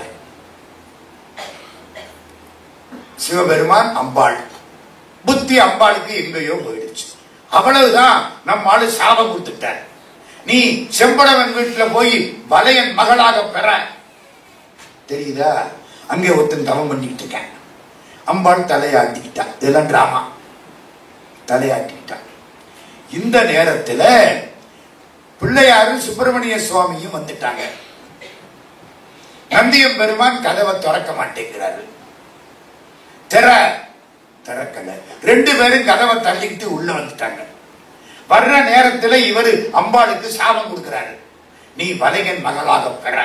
சிவபெருமான் அம்பாள் புத்தி அம்பாளுக்கு எங்கேயோ போயிடுச்சு. அவ்வளவுதான். நம்ம ஆளு சாபம் கொடுத்துட்டார். நீ செம்படவன் வீட்டுல போய் வலையன் மகளாக பெற. தெரியுதா? அங்கே ஒருத்தன் தவம் பண்ணிக்கிட்டு இருக்கேன். அம்பாள் தலையாட்டிக்கிட்டான். இதெல்லாம் டிராமா. தலையாட்டிக்கிட்டான். இந்த நேரத்துல பிள்ளையாரும் சுப்பிரமணிய சுவாமியும் வந்துட்டாங்க. நந்தியம் பெருமான் கதவை திறக்க மாட்டேங்கிறாரு. திறக்கல. 2 பேரும் கதவை தள்ளிக்கிட்டு உள்ள வந்துட்டாங்க. வர்ற நேரத்துல இவரு அம்பாளுக்கு சாபம் கொடுக்கிறாரு. நீ வலையன் மகளாக பெற.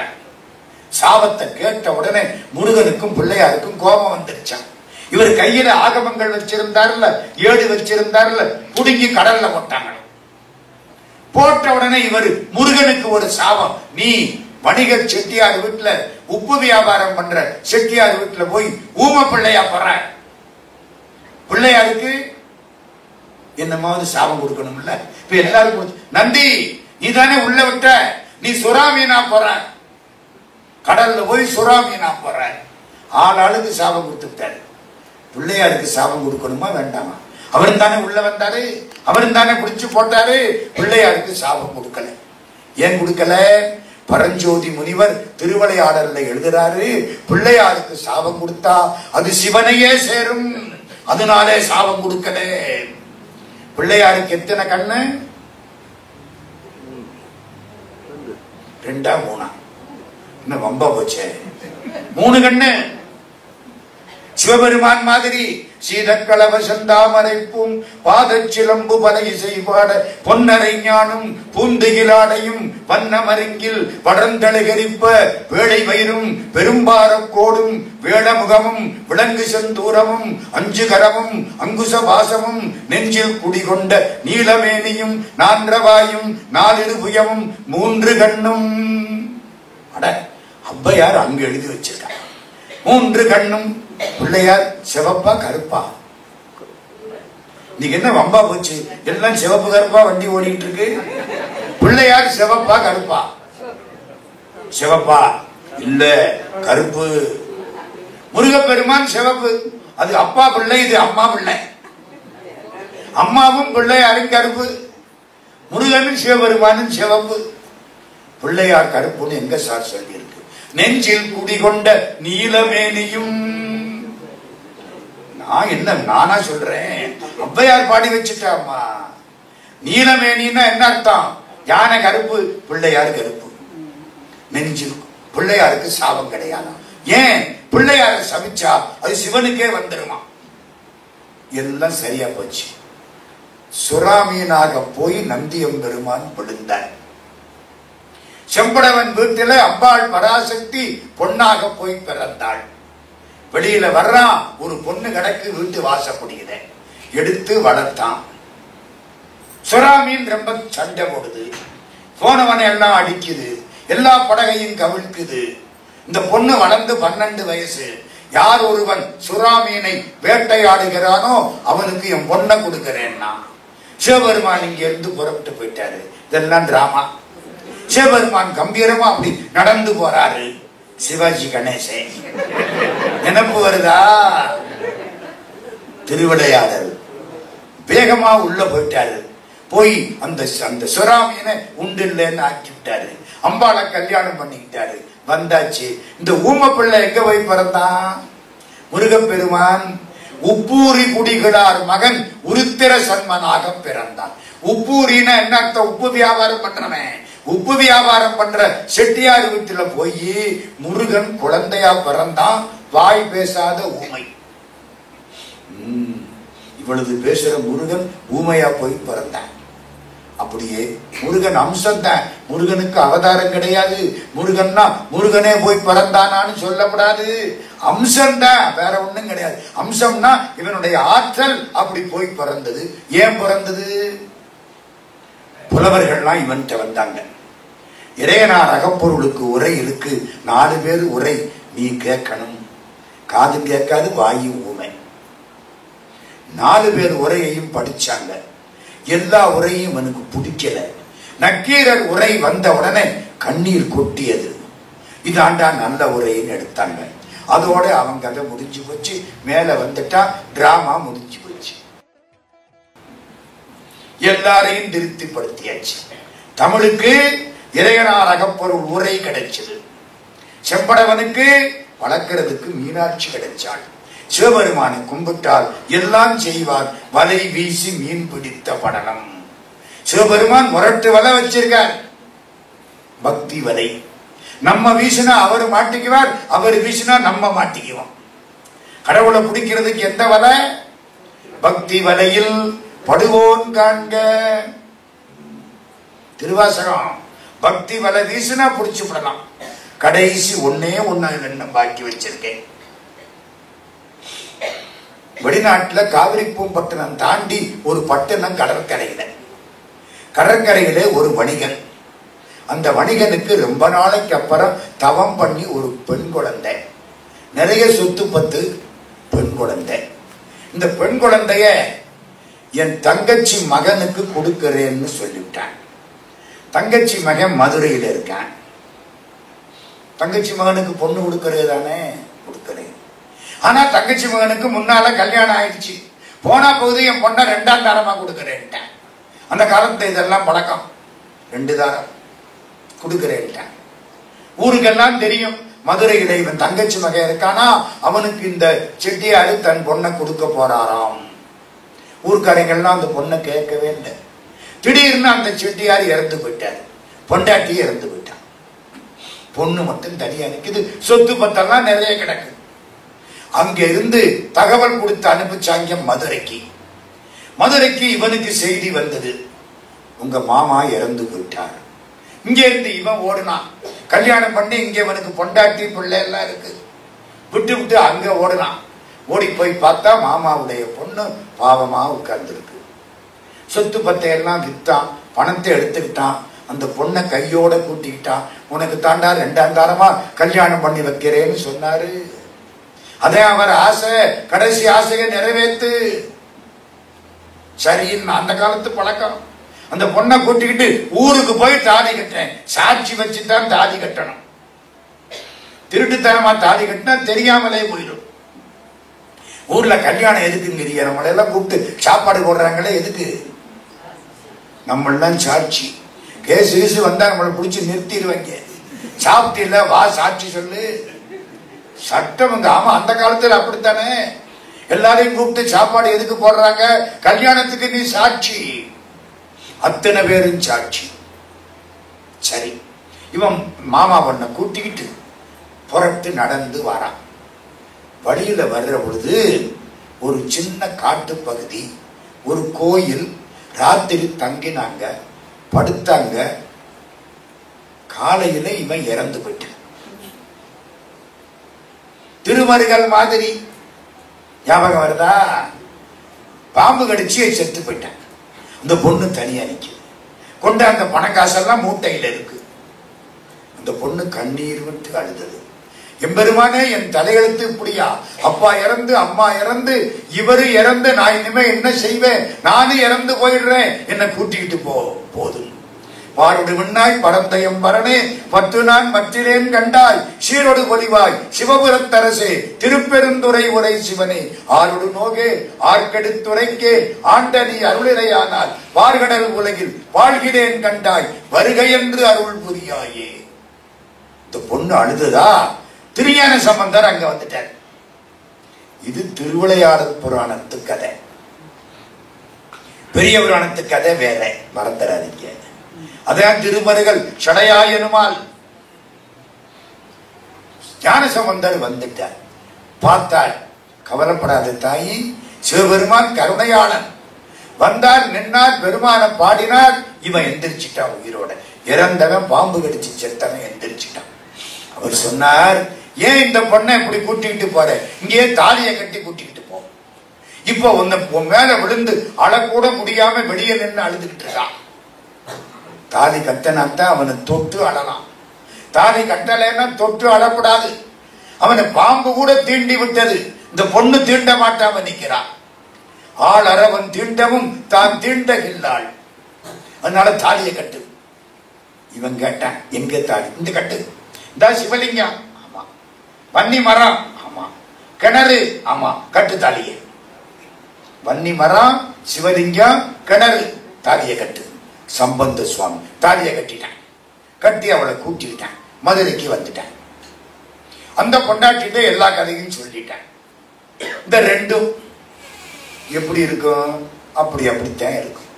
சாபத்தை கேட்ட உடனே முருகனுக்கும் பிள்ளையாருக்கும் கோபம் வந்துருச்சான். இவர் கையில ஆகமங்கள் வச்சிருந்தாருல, ஏடு வச்சிருந்தாருல, புடுங்கி கடல்ல போட்டாங்க. போட்ட உடனே இவர் முருகனுக்கு ஒரு சாபம், நீ வணிகர் செட்டியார் வீட்டுல உப்பு வியாபாரம் பண்ற செட்டியார் வீட்டுல போய் ஊம பிள்ளையா போற, பிள்ளையாருக்கு என்னமாவது சாபம் கொடுக்கணும்ல. இப்ப எல்லாரும் நந்தி நீ தானே உள்ள விட்ட, நீ சுறாமீனா போற, கடல்ல போய் சுறாமீனா போற. ஆளாளுக்கு சாபம் கொடுத்துட்டாரு. பிள்ளையாருக்கு சாபம் கொடுக்கணுமா வேண்டாமா? அவரும் தானே உள்ள வந்தாரு, அவரும் தானே பிடிச்சு போட்டாரு. பிள்ளையாருக்கு சாபம் கொடுக்கல. ஏன் கொடுக்கல? பரஞ்சோதி முனிவர் திருவிளையாடல்ல எழுதுறாரு, பிள்ளையாருக்கு சாபம் கொடுத்தா அது சிவனையே சேரும், அதனாலே சாபம் கொடுக்கல. பிள்ளையாருக்கு எத்தனை கண்ணு? 2 3 இன்னும் வம்பா போச்சே. 3 கண்ணு. சிவபெருமான் மாதிரி சீதக்களவ செந்தாமரைப்பும் பாதச்சிலம்பு பலை செய்வாட பொன்னரை ஞானும் பூந்துகிலாடையும் வண்ணமருங்கில் படர்ந்தழுகரிப்ப வேளை வயிறும் பெரும்பார கோடும் வேளமுகமும் விலங்கு செந்தூரமும் 5 கரமும் அங்குச வாசமும் நெஞ்சில் குடிகொண்ட நீலமேனியும் 4 வாயும் 4 புயமும் 3 கண்ணும். அட ஔவையார் அங்கு எழுதி வச்சிருக்காங்க 3 கண்ணும். பிள்ளையார் சிவப்பா கருப்பா? நீங்க என்ன வம்பா போச்சு, எல்லாம் சிவப்பு கருப்பா வண்டி ஓடிட்டு இருக்கு. பிள்ளையார் சிவப்பா கருப்பா? சிவப்பா இல்ல, கருப்பு. முருகப்பெருமான் சிவப்பு, அது அப்பா பிள்ளை, இது அம்மா பிள்ளை. அம்மாவும் பிள்ளையாரும் கருப்பு, முருகனும் சிவபெருமானும் சிவப்பு. பிள்ளையார் கருப்புன்னு எங்க சார் சொல்லி இருக்கு? நெஞ்சில் குடிகொண்ட நீலமேனியும். நான் என்ன நானா சொல்றேன், ஔவையார் பாடி வச்சுட்டாமா. நீலமேனின்னா என்ன அர்த்தம்? யானை கருப்பு, பிள்ளையார் கருப்பு. நெஞ்சில் பிள்ளையாருக்கு சாபம் கிடையாது. ஏன்? பிள்ளையார சபிச்சா அது சிவனுக்கே வந்துருமா. எல்லாம் சரியா போச்சு. சுறாமீனாக போய் நந்தியம்பெருமான் விழுந்தார். செம்படவன் வீட்டில அம்பாள் பராசக்தி பொன்னாக போய் பிறந்தாள். வெளியில வர்றான், ஒரு பொண்ணு கிடக்கு வீட்டு வாசப்படியில, எடுத்து வளர்த்தான். சுறாமீன் ரொம்ப சண்டை போடுது, போனவனை எல்லாம் அடிக்குது, எல்லா படகையும் கவிழ்க்குது. இந்த பொண்ணு வளர்ந்து 12 வயசு. யார் ஒருவன் சுறாமீனை வேட்டையாடுகிறானோ அவனுக்கு என் பொண்ணை கொடுக்கிறேன்னா. சிவபெருமான் இங்க இருந்து புறப்பட்டு போயிட்டாரு. இதெல்லாம் டிராமா. சிவபெருமான் கம்பீரமா அப்படி நடந்து போறாரு. சிவாஜி கணேசே நினைப்பு வருதா? திருவிளையாடல். வேகமா உள்ள போயிட்டாரு. போய் அந்த சுறாமீனை உண்டு இல்லைன்னு ஆக்கி விட்டாரு. அம்பாளை கல்யாணம் பண்ணிக்கிட்டாரு. வந்தாச்சு. இந்த ஊம பிள்ளை எங்க போய் பிறந்தான்? முருகப்பெருமான் உப்பூரி குடிகளார் மகன் உருத்திர சன்மனாக பிறந்தான். உப்பூரின்னா என்ன அர்த்தம்? உப்பு வியாபாரம் பண்றவன். உப்பு வியாபாரம் பண்ற செட்டியார் வீட்டுல போய் முருகன் குழந்தையா பிறந்தான். வாய் பேசாத ஊமை. இவ்வளவு பேசுற முருகன் ஊமையா போய் பிறந்தான். அப்படியே முருகன் அம்சம் தான். முருகனுக்கு அவதாரம் கிடையாது. முருகன்னா முருகனே போய் பிறந்தானான்னு சொல்லப்படாது. அம்சம் தான், வேற ஒண்ணும் கிடையாது. அம்சம்னா இவனுடைய ஆற்றல் அப்படி போய் பிறந்தது. ஏன் பிறந்தது? புலவர்கள்லாம் இவன்கிட்ட வந்தாங்க. இறையனார் அகப்பொருளுக்கு உரை இருக்கு, 4 பேர் உரை நீ கேட்கணும். காது கேட்காது, வாயு ஊமை. 4 பேர் உரையையும் படிச்சாங்க. எல்லா உரையும் அவனுக்கு பிடிக்கல. நக்கீரர் உரை வந்த உடனே கண்ணீர் கொட்டியது. இதாண்டா நல்ல உரைன்னு எடுத்தாங்க. அதோட அவன் கதை முடிஞ்சு போச்சு. மேல வந்துட்டா டிராமா முடிஞ்சு போச்சு. எல்லாரையும் திருப்திப்படுத்தியாச்சு. தமிழுக்கு இறையனார் அகப்பொருள் உரை கிடைச்சது. செம்படவனுக்கு வளர்க்கிறதுக்கு மீனாட்சி கிடைச்சாள். சிவபெருமானை கும்பிட்டால் எல்லாம் செய்வார். வலை வீசி மீன் பிடித்த படலம். சிவபெருமான் முரட்டு வலை வச்சிருக்கார், பக்தி வலை. நம்ம வீசினா அவர் மாட்டிக்குவார், அவர் வீசினா நம்ம மாட்டிக்குவோம். கடவுளை பிடிக்கிறதுக்கு எந்த வலை? பக்தி வலையில் படுவோன் காண்க. திருவாசகம். பக்தி வலை வீசினா பிடிச்சு விடலாம். கடைசி ஒன்னே ஒன்னு பாக்கி வச்சிருக்கேன். வெளிநாட்டுல காவிரிப்பூம்பட்டினம் தாண்டி ஒரு பட்டணம் கடற்கரையில ஒரு வணிகன். அந்த வணிகனுக்கு ரொம்ப நாளைக்கு அப்புறம் தவம் பண்ணி ஒரு பெண் குழந்தை, நிறைய சொத்து பத்து பெண் குழந்தை. இந்த பெண் குழந்தைய என் தங்கச்சி மகனுக்கு கொடுக்கிறேன்னு சொல்லிவிட்டான். தங்கச்சி மகன் மதுரையில் இருக்கான். தங்கச்சி மகனுக்கு பொண்ணு கொடுக்கறது தானே, கொடுக்கிறேன். ஆனா தங்கச்சி மகனுக்கு முன்னால கல்யாணம் ஆயிடுச்சு. போனா போது என் பொண்ணை 2ஆம் தாரமா கொடுக்கிறேன்ட்டான். அந்த காலத்துல இதெல்லாம் பழக்கம், 2 தாரம் கொடுக்கிறேன்ட்டான். ஊருக்கெல்லாம் தெரியும் மதுரையில இவன் தங்கச்சி மகன் இருக்கானா, அவனுக்கு இந்த செட்டியாரு தன் பொண்ணை கொடுக்க போறாராம். ஊர்க்காரங்கள்லாம் அந்த பொண்ணை கேட்கவே இல்லை. திடீர்னு அந்த செட்டியார் இறந்து போயிட்டாரு, பொண்டாட்டி இறந்து போயிட்டான். பொண்ணு மட்டும் தனியா நிக்குது, சொத்து பத்தெல்லாம் நிறைய கிடக்கு. அங்க இருந்து தகவல் கொடுத்து அனுப்பிச்சாங்க மதுரைக்கு. இவனுக்கு செய்தி வந்தது, உங்க மாமா இறந்து போயிட்டார். இங்க இருந்து இவன் ஓடுனான். கல்யாணம் பண்ணி இங்க இவனுக்கு பொண்டாட்டி பிள்ளை எல்லாம் இருக்கு. விட்டு அங்க ஓடுனான். ஓடி போய் பார்த்தா மாமாவுடைய பொண்ணு பாவமா உட்கார்ந்து இருக்கு. சொத்து பத்தையெல்லாம் வித்தான், பணத்தை எடுத்துக்கிட்டான். அந்த பொண்ணை கையோட கூட்டிக்கிட்டான். உனக்கு தாண்டா 2ஆம் தாரமா கல்யாணம் பண்ணி வைக்கிறேன்னு சொன்னாரு. அதே அவர் ஆசை, கடைசி ஆசையை நிறைவேற்று. சரின்னு அந்த காலத்து பழக்கம். அந்த பொண்ணை கூட்டிக்கிட்டு ஊருக்கு போய் தாலி கட்டுறேன், சாட்சி வச்சுதான் தாலி கட்டணும். திருட்டுத்தனமா தாலி கட்டினா தெரியாமலே போயிடும். ஊர்ல கல்யாணம் எதுக்குங்கிறிய, நம்மள எல்லாம் கூப்பிட்டு சாப்பாடு போடுறாங்களே எதுக்கு? நம்மளாம் சாட்சி. கேசு வந்தா நம்மளை பிடிச்சி நிறுத்திடுவாங்க. சாப்பிட்டு இல்ல, வா சாட்சி சொல்லு. சட்டம் இங்க. ஆமா, அந்த காலத்துல அப்படித்தானே. எல்லாரையும் கூப்பிட்டு சாப்பாடு எதுக்கு போடுறாங்க? கல்யாணத்துக்கு நீ சாட்சி. அத்தனை பேரும் சாட்சி. சரி, இவன் மாமா பொண்ணை கூட்டிக்கிட்டு புறத்து நடந்து வரான். வழியில வர்ற பொழுது ஒரு சின்ன காட்டு பகுதி, ஒரு கோயில். ராத்திரி தங்கினாங்க, படுத்தாங்க. காலையில இவன் இறந்து போயிட்டான். திருமருகல் மாதிரி ஞாபகம் வருதா? பாம்பு கடிச்சு செத்து போயிட்டான். அந்த பொண்ணு தனியா நிக்குது. கொண்ட அந்த பணக்காசெல்லாம் மூட்டையில இருக்கு. அந்த பொண்ணு கண்ணீர் விட்டு அழுதது. எம்பெருமானே, என் தலையெழுத்து இப்படியா? அப்பா இறந்து, அம்மா இறந்து, இவரு இறந்து, நான் இனிமே என்ன செய்வேன்? நானும் இறந்து போயிடுறேன், என்ன கூட்டிக்கிட்டு போதும். பாரோடு விண்ணாய் பரந்தயம் பரணே, 10 நான் மற்றிலேன் கண்டாய், சீரோடு பொலிவாய் சிவபுரத்தரசே, திருப்பெருந்துறை உரை சிவனே, ஆரோடு நோகே ஆர்க்கெடுத்துரைக்கே, ஆண்டனி அருளிலையானால் பார்கடல் உலகில் வாழ்கிறேன் கண்டாய், வருகை என்று அருள் புரியாயே. இந்த பொண்ணு அழுதுதா? திருஞான சம்பந்தர் அங்க வந்துட்டார். இது திருவிளையாடல் புராணத்து கதை. பெரிய புராணத்து கதை வேற, மறந்துடாதீங்க. அதான் திருமருகல் சடையாயனுமால். ஞானசம்பந்தர் வந்துட்டார். பார்த்தாள், கவலைப்படாத தாயி, சிவபெருமான் கருணையாளன். வந்தார், நின்னார், பெருமான பாடினார். இவன் எந்திரிச்சிட்டான் உயிரோட. இறந்தவன் பாம்பு கடிச்சு செத்தவன் எந்திரிச்சிட்டான். அவர் சொன்னார், ஏன் இந்த பொண்ணை இப்படி கூட்டிக்கிட்டு போற? இங்கே தாலியை கட்டி கூட்டிக்கிட்டு போ. இப்போ உன் மேல விழுந்து அழக்கூட முடியாம வெளியே நின்று அழுதுகிட்டு இருக்கான். தாலி கட்டனாத்தான் அவனை தொட்டு அழலாம். தாலி கட்டலைன்னா தொட்டு அழக்கூடாது. அவனை பாம்பு கூட தீண்டி விட்டது. இந்த பொண்ணு தீண்ட மாட்டாம நிக்கிறான். ஆள் அரவன் தீண்டவும் தான் தீண்டகில்லாள். அதனால தாலியை கட்டு. இவன் கேட்டான், எங்க தாலி? இந்த கட்டு. இந்த சிவலிங்கம், ஆமா. வன்னி மரம், ஆமா. கிணறு, ஆமா. கட்டு தாலியை. வன்னி மரம், சிவலிங்கம், கிணறு, தாலியை கட்டு. சம்பந்த சுவாமி தாலியை கட்டிட்டான். கட்டி அவளை கூட்டிட்டான். மதுரைக்கு வந்துட்டான். அந்த பொண்டாட்டிட்ட எல்லா கதையும் சொல்லிட்டான். இந்த ரெண்டும் எப்படி இருக்கும்? அப்படித்தான் இருக்கும்.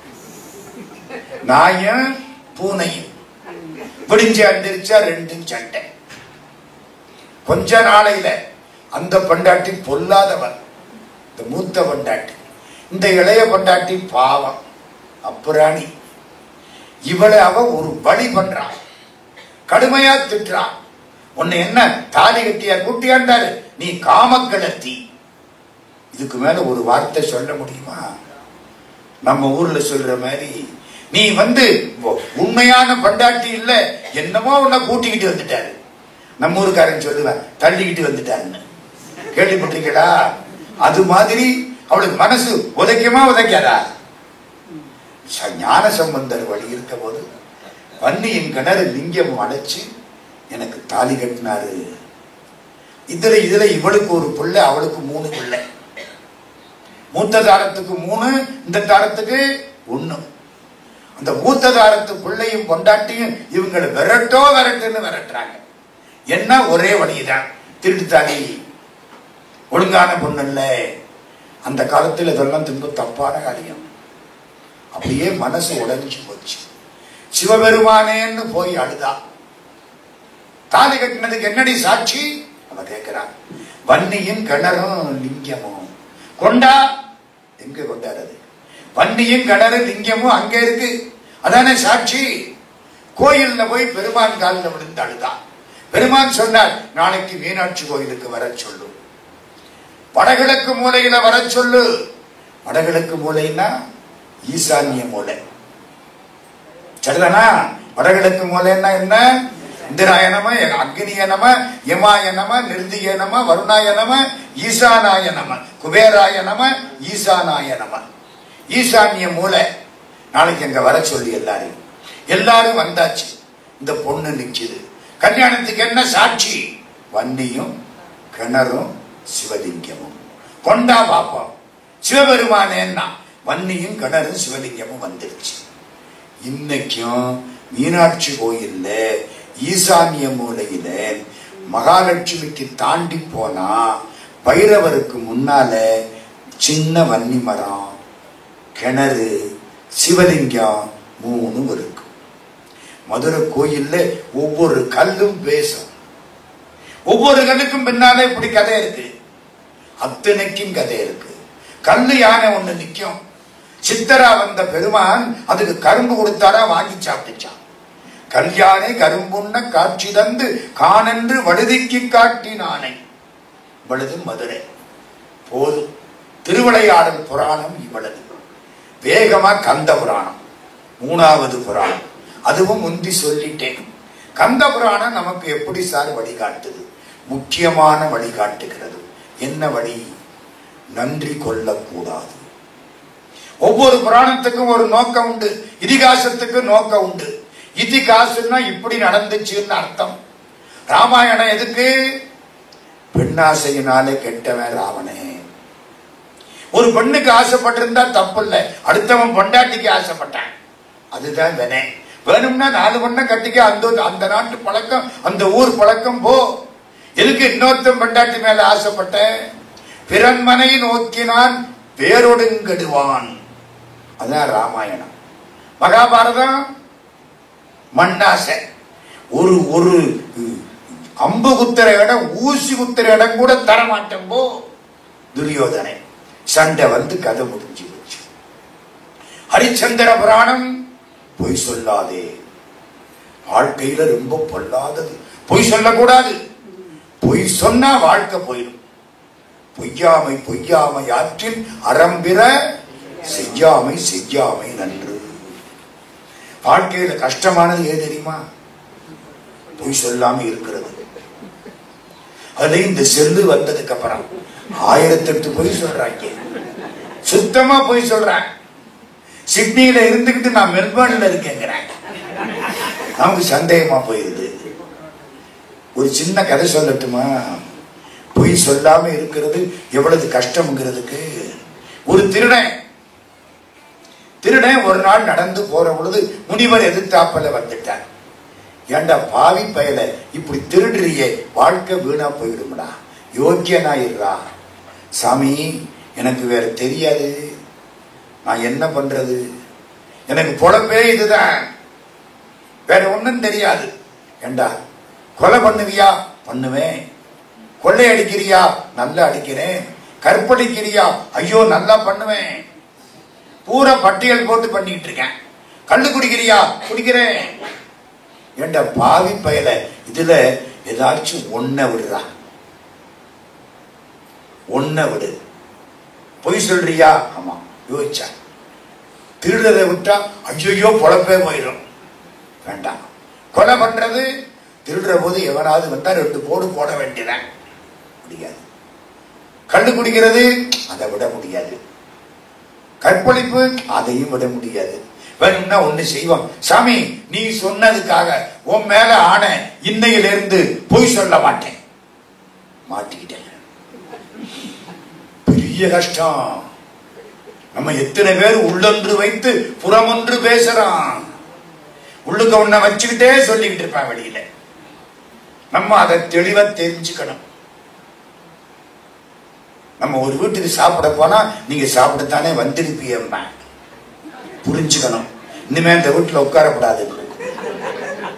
நாயும் பூனையும் பிடிஞ்சு அண்டிருச்சா ரெண்டும் சண்டை. கொஞ்ச நாளையில அந்த பொண்டாட்டி பொல்லாதவன், இந்த மூத்த பொண்டாட்டி. இந்த இளைய பொண்டாட்டி பாவம், அப்புறாணி. இவளை அவ ஒரு வழி பண்றான், கடுமையா திட்டுறான். உன்னை என்ன தாலி கட்டியா கூட்டியாண்டாரு? நீ காமக்கலத்தி. இதுக்கு மேல ஒரு வார்த்தை சொல்ல முடியுமா? நம்ம ஊர்ல சொல்ற மாதிரி நீ உண்மையான பண்டாட்டி இல்ல, என்னமோ உன்னை கூட்டிக்கிட்டு வந்துட்டாரு. நம்ம ஊருக்காரன் சொல்லுவேன் தள்ளிக்கிட்டு வந்துட்டாருன்னு. கேள்விப்பட்டிருக்கா? அது மாதிரி அவளுக்கு மனசு உதைக்குமா உதைக்காதா? ஞான சம்பந்தர் வழி இருக்க போது வன்னியின் கிணறு லிங்கம் அடைச்சு எனக்கு தாலி கட்டினாரு. இதுல இவளுக்கு ஒரு பிள்ளை, அவளுக்கு 3 பிள்ளை. மூத்த தாரத்துக்கு 3, இந்த தாரத்துக்கு 1. அந்த மூத்த தாரத்து பிள்ளையும் பொண்டாட்டியும் இவங்களை விரட்டுன்னு விரட்டுறாங்க. என்ன ஒரே வழிதான், திருட்டு தாலி, ஒழுங்கான பொண்ணு இல்ல. அந்த காலத்தில் இதெல்லாம் திரும்ப தப்பான காரியம். அப்படியே மனசு உடைஞ்சு போச்சு. சிவபெருமானேன்னு போய் அழுதா. தாலி கட்டினதுக்கு என்னடி சாட்சி? அவ கேட்கிறான். வன்னியின் கிணறும் லிங்கமும். கொண்டா எங்க கொண்டாடுறது? வன்னியும் கிணறு லிங்கமும் அங்க இருக்கு, அதானே சாட்சி. கோயில்ல போய் பெருமான் காலில் விழுந்து அழுதா. பெருமான் சொன்னார், நாளைக்கு மீனாட்சி கோயிலுக்கு வர சொல்லு, வடகிழக்கு மூலையில வர சொல்லு. வடகிழக்கு மூலைன்னா ஈசான்ய மூலை, சரிதானா? வடகிழக்கு மூலைன்னா என்ன? இந்திராய நம, அக்னிய நம, யமாய நம, நிர்திய நம, வருணாய நம, ஈசானாய நம, குபேராய நம, ஈசானாய நம. ஈசான்ய மூலை. நாளைக்கு அங்க வர சொல்லி எல்லாரும் வந்தாச்சு. இந்த பொண்ணு நிக்குது. கல்யாணத்துக்கு என்ன சாட்சி? வன்னியும் கிணறும் சிவலிங்கமும். கொண்டா பாப்போம். சிவபெருமானேன்னா வன்னியும் கிணறும் சிவலிங்கமும் வந்துருச்சு. இன்னைக்கும் மீனாட்சி கோயில்ல ஈசான்ய மூலையில மகாலட்சுமிக்கு தாண்டி போனா பைரவருக்கு முன்னால சின்ன வன்னி மரம், கிணறு, சிவலிங்கம் 3 இருக்கு. மதுரை கோயில்ல ஒவ்வொரு கல்லும் பேசும். ஒவ்வொரு கல்லுக்கும் பின்னாலே இப்படி கதை இருக்கு. அத்தனைக்கும் கதை இருக்கு. கல்லு யானை ஒண்ணு நிக்கும். சித்தரா வந்த பெருமான் அதுக்கு கரும்பு கொடுத்தாரா, வாங்கி சாப்பிட்டுச்சான். கல்யாணை கரும்புண்ண காட்சி தந்து காணென்று வழுதிக்கு காட்டினானை. இவளது மதுரை போதும். திருவிளையாடல் புராணம் இவளது. வேகமா கந்த புராணம் 3வது புராணம், அதுவும் முந்தி சொல்லிட்டேன். கந்த புராணம் நமக்கு எப்படி சார் வழிகாட்டுது? முக்கியமான வழிகாட்டுகிறது. என்ன வழி? நன்றி கொள்ளக்கூடாது. ஒவ்வொரு புராணத்துக்கும் ஒரு நோக்கம் உண்டு, இதிகாசத்துக்கு நோக்கம் உண்டு. இதிகாசம்னா இப்படி நடந்துச்சுன்னு அர்த்தம். ராமாயணம் எதுக்கு? பெண்ணாசையினாலே கெட்டவன் ராவணே. ஒரு பெண்ணுக்கு ஆசைப்பட்டிருந்தா தப்பு இல்லை, அடுத்தவன் பொண்டாட்டிக்கு ஆசைப்பட்டான், அதுதான் வினை. வேணும்னா 4 பொண்ணை கட்டிக்க, அந்த நாட்டு பழக்கம், அந்த ஊர் பழக்கம் போ. எதுக்கு இன்னொருத்தன் பொண்டாட்டி மேல ஆசைப்பட்ட? பிறன்மனை நோக்கினான் வேறொடுங்கடுவான். அதான் ராமாயணம். மகாபாரதம் மண்ணாசை. ஒரு அம்பு குத்துற இடம், ஊசி குத்துற இடம் கூட தரமாட்டோம் போ. துரியோதனை சண்டை வந்து கதை முடிஞ்சு போச்சு. ஹரிச்சந்திர புராணம் பொய் சொல்லாதே. வாழ்க்கையில ரொம்ப பொல்லாதது பொய் சொல்லக்கூடாது. பொய் சொன்னா வாழ்க்கை போயிடும். பொய்யாமை பொய்யாமை ஆற்றில் அறம்பிற செய்யாமை செய்யாமை நன்று. வாழ்க்கையில கஷ்டமானது ஏது தெரியுமா? பொய் சொல்லாம இருக்கிறது. அதுல இந்த செல்லு வந்ததுக்கு அப்புறம் 1008 பொய் சொல்றாங்க. சுத்தமா பொய் சொல்றாங்க. சிட்னியில இருந்துகிட்டு நான் மெல்பர்ன்ல இருக்கேங்கிறேன். நமக்கு சந்தேகமா போயிருது. ஒரு சின்ன கதை சொல்லட்டுமா? பொய் சொல்லாம இருக்கிறது எவ்வளவு கஷ்டம்ங்கிறதுக்கு. ஒரு திருடன் ஒரு நாள் நடந்து போற பொழுது முனிவர் எதிர்த்தாப்பல வந்துட்டார். ஏண்டா பாவி பயல, இப்படி திருடுறியே, வாழ்க்கை வீணா போயிடும்டா, யோக்கியனாயிடுறா. சாமி, எனக்கு வேற தெரியாது, நான் என்ன பண்றது? எனக்கு பொழப்பே இதுதான், வேற ஒண்ணும் தெரியாது. ஏண்டா கொலை பண்ணுவியா? பண்ணுவேன். கொள்ளை அடிக்கிறியா? நல்லா அடிக்கிறேன். கற்பழிக்கிறியா? ஐயோ நல்லா பண்ணுவேன். பூரா பட்டியல் போட்டு பண்ணிட்டு இருக்கேன். கள்ளு குடிக்கிறியா? குடிக்கிறேன். ஏண்டா பாவி பயல, இதுல ஏதாச்சும் ஒன்ன விடுறா, ஒன்ன விடு. பொய் சொல்றியா? ஆமா. யோசிச்சா திருடதை விட்டா ஐயோ பொழப்பே போயிடும், வேண்டாம். கொலை பண்றது, திருடுற போது எவனாவது வந்தா 2 போடு போட வேண்டியதான், முடியாது. கண்டு குடிக்கிறது அதை விட முடியாது. கற்பழிப்பு அதையும் விட முடியாது. வேணும்னா ஒண்ணு செய்வோம், சாமி நீ சொன்னதுக்காக உன் மேல ஆன இன்னையிலிருந்து பொய் சொல்ல மாட்டேன். மாட்டிக்கிட்டேன். பெரிய கஷ்டம். நம்ம எத்தனை பேர் உள்ளொன்று வைத்து புறமொன்று பேசுறான். உள்ளுக்க ஒண்ண வச்சுக்கிட்டே சொல்லிக்கிட்டு இருப்பான் வெளியில. நம்ம அதை தெளிவா தெரிஞ்சுக்கணும். நம்ம ஒரு வீட்டுக்கு சாப்பிட போனா நீங்க சாப்பிடத்தானே வந்திருப்பீங்க, புரிஞ்சுக்கணும். இனிமே இந்த வீட்டுல உட்காரப்படாது,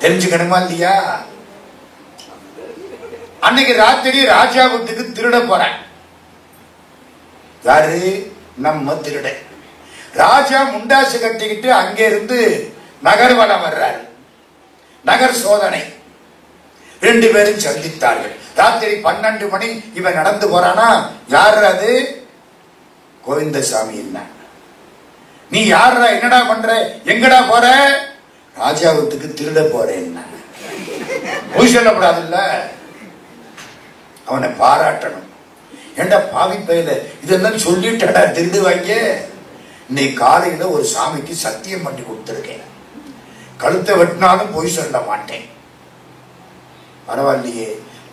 தெரிஞ்சுக்கணுமா இல்லையா? அன்னைக்கு ராத்திரி ராஜா வீட்டுக்கு திருட போறேன். யாரு? நம்ம திருட. ராஜா முண்டாசு கட்டிக்கிட்டு அங்கே இருந்து நகர்வலம் வர்றாரு. நகர் சோதனை. 2 பேரும் சந்தித்தார்கள். ராத்திரி 12 மணி இவன் நடந்து போறானா? யாரு அது? கோவிந்தசாமி. என்ன நீ யாரா? என்னடா பண்ற? எங்கடா போற? ராஜா வீட்டுக்கு திருட போறேன். பொய் சொல்லப்படாதுல்ல. அவனை பாராட்டணும். ஏண்டா பாவி பையில இதெல்லாம் சொல்லிட்டடா திருடுவாங்க. இன்னைக்கு காலையில ஒரு சாமிக்கு சத்தியம் பண்ணி கொடுத்திருக்கேன், கழுத்தை வெட்டினாலும் பொய் சொல்ல மாட்டேன். பரவாயில்லையே,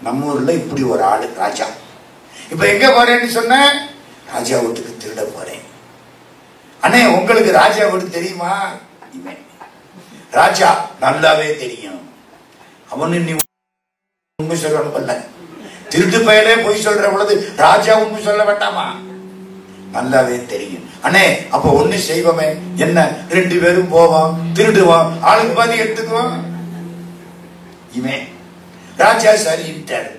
நம்ம ஊர்ல இப்படி ஒரு ஆளு ராஜா. இப்ப எங்க போறேன்னு சொன்ன? ராஜா வீட்டுக்கு திருட போறேன். அண்ணே உங்களுக்கு ராஜா வீடு தெரியுமா? ராஜா நல்லாவே தெரியும். அவனு நீ உண்மை சொல்லணும்ல. திருட்டு பையலே பொய் சொல்ற பொழுது ராஜா உண்மை சொல்ல வேண்டாமா? நல்லாவே தெரியும். அண்ணே அப்ப ஒண்ணு செய்வோமே. என்ன? 2 பேரும் போவோம், திருடுவோம், ஆளுக்கு பாதி எடுத்துக்குவோம். இவன் ராஜா சரிட்டாரு.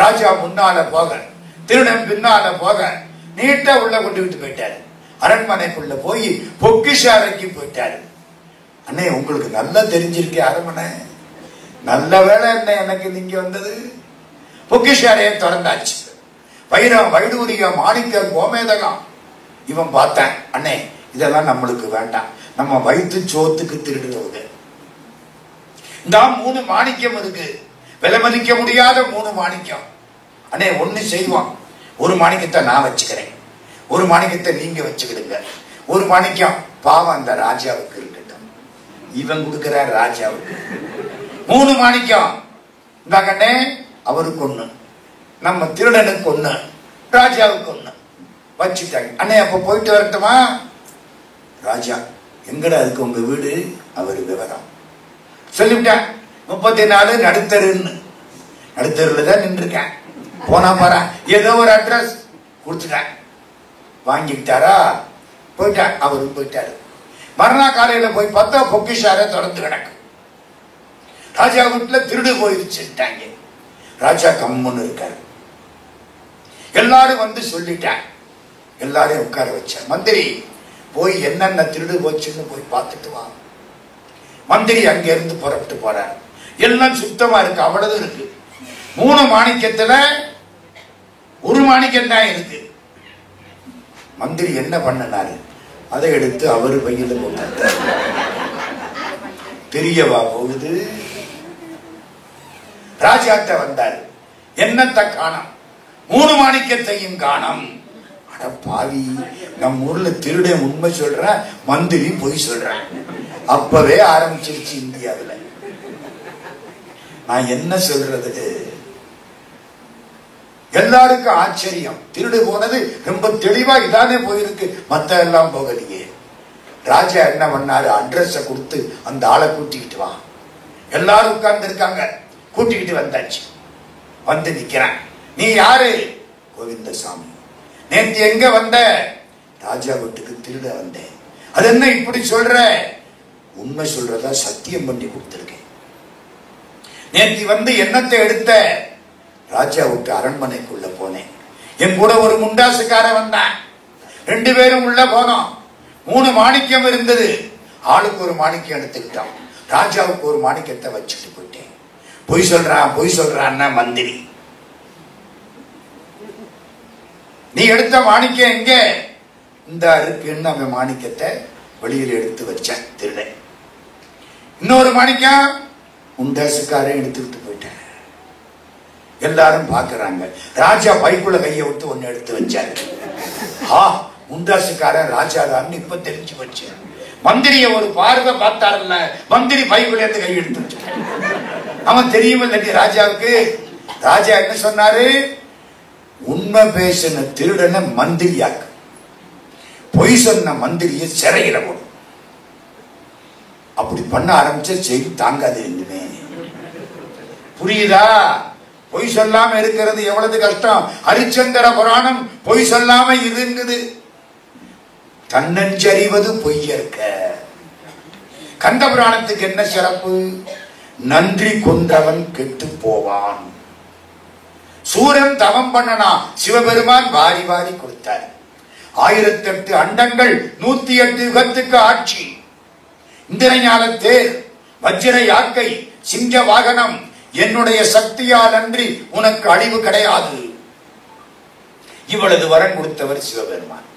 ராஜா முன்னால போக, திருடன் பின்னால போக, நீட்டா உள்ள கொண்டு விட்டு போயிட்டாரு. அரண்மனைக்குள்ள போய் பொக்கிஷ அறைக்கு போயிட்டாரு. அண்ணே உங்களுக்கு நல்லா தெரிஞ்சிருக்கே அரண்மனை. நல்ல வேலை என்ன எனக்கு நீங்க வந்தது. பொக்கிஷ அறையை திறந்தாச்சு. வைரம், வைடூரியம், மாணிக்கம், கோமேதகம். இவன் பார்த்தேன், அண்ணே இதெல்லாம் நம்மளுக்கு வேண்டாம், நம்ம வயிற்று சோத்துக்கு திருடுறது. இந்த 3 மாணிக்கம் இருக்கு, விலை மதிக்க முடியாத 3 மாணிக்கம். அண்ணே ஒண்ணு செய்வோம், ஒரு மாணிக்கத்தை நான் வச்சுக்கிறேன், ஒரு மாணிக்கத்தை நீங்க வச்சுக்கிடுங்க. ஒரு மாணிக்கம் பாவம் அந்த ராஜாவுக்கு இருக்கட்டும். இவன் கொடுக்கிற ராஜாவுக்கு 3 மாணிக்கம். இந்த கண்ணே அவருக்கு ஒண்ணு, நம்ம திருடனுக்கு ஒண்ணு, ராஜாவுக்கு ஒண்ணு வச்சுட்டாங்க. அண்ணே அப்ப போயிட்டு வரட்டுமா? ராஜா எங்கடா இருக்கு உங்க வீடு? அவரு விவரம் சொல்லிவிட்டேன். 34 நடுத்தருன்னு. நடுத்தருல தான் நின்றுருக்கேன். போனா பாரு, ஏதோ ஒரு அட்ரஸ் கொடுத்துட்டேன். வாங்கிக்கிட்டாரா? போயிட்டான். அவரும் போயிட்டாரு. மறுநாள் காலையில போய் பார்த்தா பொக்கிஷார தொடர்ந்து கிடக்கு. ராஜா வீட்டுல திருடு போயிருச்சுட்டாங்க. ராஜா கம்முன்னு இருக்காரு. எல்லாரும் வந்து சொல்லிட்டாங்க. எல்லாரையும் உட்கார வச்சார். மந்திரி போய் என்னென்ன திருடு போச்சுன்னு போய் பார்த்துட்டு வா. மந்திரி அங்க இருந்து புறப்பட்டு போறார். எல்லாம் சுத்தமா இருக்கு, அவ்வளவு இருக்கு. 3 மாணிக்கத்துல 1 மாணிக்கம் தான் இருக்கு. மந்திரி என்ன பண்ணனாரு? அதை எடுத்து அவரு பையில போட்டார். தெரியவா போகுது? ராஜாட்ட வந்தாரு. என்னத்த காணோம்? 3 மாணிக்கத்தையும் காணோம். அட பாவி, நம்ம ஊர்ல திருட உண்மை சொல்ற, மந்திரி பொய் சொல்ற. அப்பவே ஆரம்பிச்சிருச்சு இந்தியாவில். நான் என்ன சொல்றது? எல்லாருக்கும் ஆச்சரியம். திருடு போனது ரொம்ப தெளிவா இதானே போயிருக்கு, மத்த எல்லாம் போகலையே. ராஜா என்ன பண்ணாரு? அட்ரஸ கொடுத்து அந்த ஆளை கூட்டிக்கிட்டு வா. எல்லாரும் உட்கார்ந்து இருக்காங்க. கூட்டிக்கிட்டு வந்தாச்சு. வந்து நிக்கிறான். நீ யாரு? கோவிந்தசாமி. நேற்று எங்க வந்த? ராஜா வீட்டுக்கு திருட வந்தேன். அது என்ன இப்படி சொல்ற? உண்மை சொல்றதா சத்தியம் பண்ணி கொடுத்திருக்கேன். நேற்று வந்து என்னத்தை எடுத்த? ராஜாவுக்கு அரண்மனைக்குள்ள போனேன். என் கூட ஒரு முண்டாசுக்கார வந்தான். 2 பேரும் உள்ள போனோம். 3 மாணிக்கம் இருந்தது. ஆளுக்கு ஒரு மாணிக்கம் எடுத்துக்கிட்டோம். ராஜாவுக்கு ஒரு மாணிக்கத்தை வச்சுட்டு போயிட்டேன். பொய் சொல்றான்னா மந்திரி. நீ எடுத்த மாணிக்கம் எங்க? இந்த இருக்குன்னு அவன் மாணிக்கத்தை வெளியில் எடுத்து வச்சேன் திருடன். இன்னொரு மாணிக்கம் முண்டாசுக்காரன் எடுத்துக்கிட்டு போயிட்டேன். எல்லாரும் பாக்குறாங்க. ராஜா பைக்குள்ள கையை விட்டு ஒன்னு எடுத்து வச்சாரு. முண்டாசுக்காரன் ராஜாதான் இப்ப தெரிஞ்சு வச்சு. மந்திரிய ஒரு பார்வை பார்த்தாருல்ல, மந்திரி பைக்குள்ள இருந்து கை எடுத்து வச்சு. அவன் தெரியுமில்ல ராஜாவுக்கு. ராஜா என்ன சொன்னாரு? உண்மை பேசின திருடனை மந்திரியாக்கு, பொய் சொன்ன மந்திரிய சிறையில போடும். அப்படி பண்ண ஆரம்பிச்ச செய்தி தாங்காது. எங்குமே புரியுதா? பொய் சொல்லாம இருக்கிறது எவ்வளவு கஷ்டம். ஹரிச்சந்திர புராணம் பொய் சொல்லாம இருந்தது. தன்னஞ்சறிவது பொய்யற்க. கந்த புராணத்துக்கு என்ன சிறப்பு? நன்றி கொண்டவன் கெட்டு போவான். சூரன் தவம் பண்ணனா, சிவபெருமான் வாரி வாரி கொடுத்தார். 1008 அண்டங்கள், 108 யுகத்துக்கு ஆட்சி. இந்திரஞான தேர், வஜ்ர யாக்கை, சிங்க வாகனம். என்னுடைய சக்தியால் அன்றி உனக்கு அழிவு கிடையாது. இவ்வளவு வரம் கொடுத்தவர் சிவபெருமான்.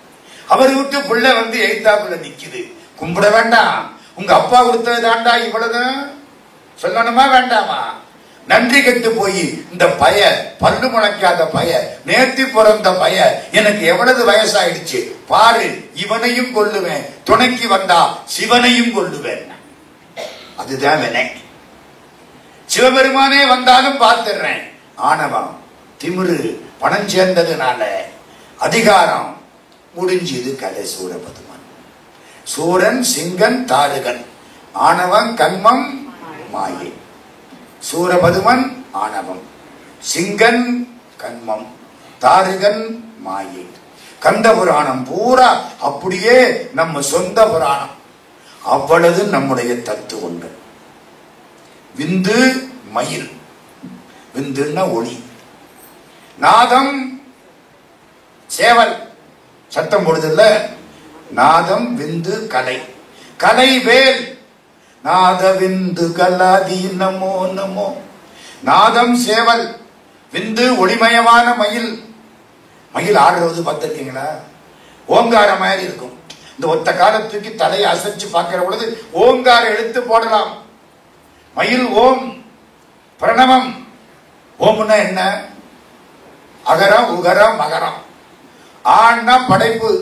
அவர் விட்டு பிள்ளை வந்து எய்தாப்புல நிக்குது. கும்பிட வேண்டாம், உங்க அப்பா கொடுத்தது தாண்டா இவ்வளவு சொல்லணுமா வேண்டாமா? நன்றி கெட்டு போய் இந்த பய, பல்லு முளைக்காத பய, நேர்த்தி பிறந்த பய, எனக்கு எவ்வளவு வயசாயிடுச்சு பாரு, இவனையும் கொல்லுவேன், துணைக்கு வந்தா சிவனையும் கொல்லுவேன். அதுதான் வினை. சிவபெருமானே வந்தாலும் பார்த்துடுறேன். ஆணவம், திமிரு, பணம் சேர்ந்ததுனால அதிகாரம் முடிஞ்சது. கதை சூரபதுமன். சூரன், சிங்கன், தாருகன். ஆணவம், கண்மம், மாயை. சூரபதுமன் ஆணவம், சிங்கன் கண்மம், தாருகன் மாயை. கந்த புராணம் பூரா அப்படியே நம்ம சொந்த புராணம். அவ்வளவு நம்முடைய தத்துவங்கள். விந்து மயில், விந்துன்னா ஒளி. நாதம் சேவல், சத்தம் போடுதில்ல. நாதம் விந்து கலை, கலை வேல். நாத விந்து கலாதி நமோ நமோ. நாதம் சேவல், விந்து ஒளிமயமான மயில். மயில் ஆடுறது பார்த்திருக்கீங்களா? ஓங்கார மாதிரி இருக்கும். இந்த ஒத்த காலத்துக்கு தலையை அசைச்சு பார்க்கிற பொழுது ஓங்கார எழுத்து போடலாம். மயில் ஓம், பிரணவம். ஓம்னா என்ன? அகரம், உகரம், மகரம். ஆன்னா படைப்பு,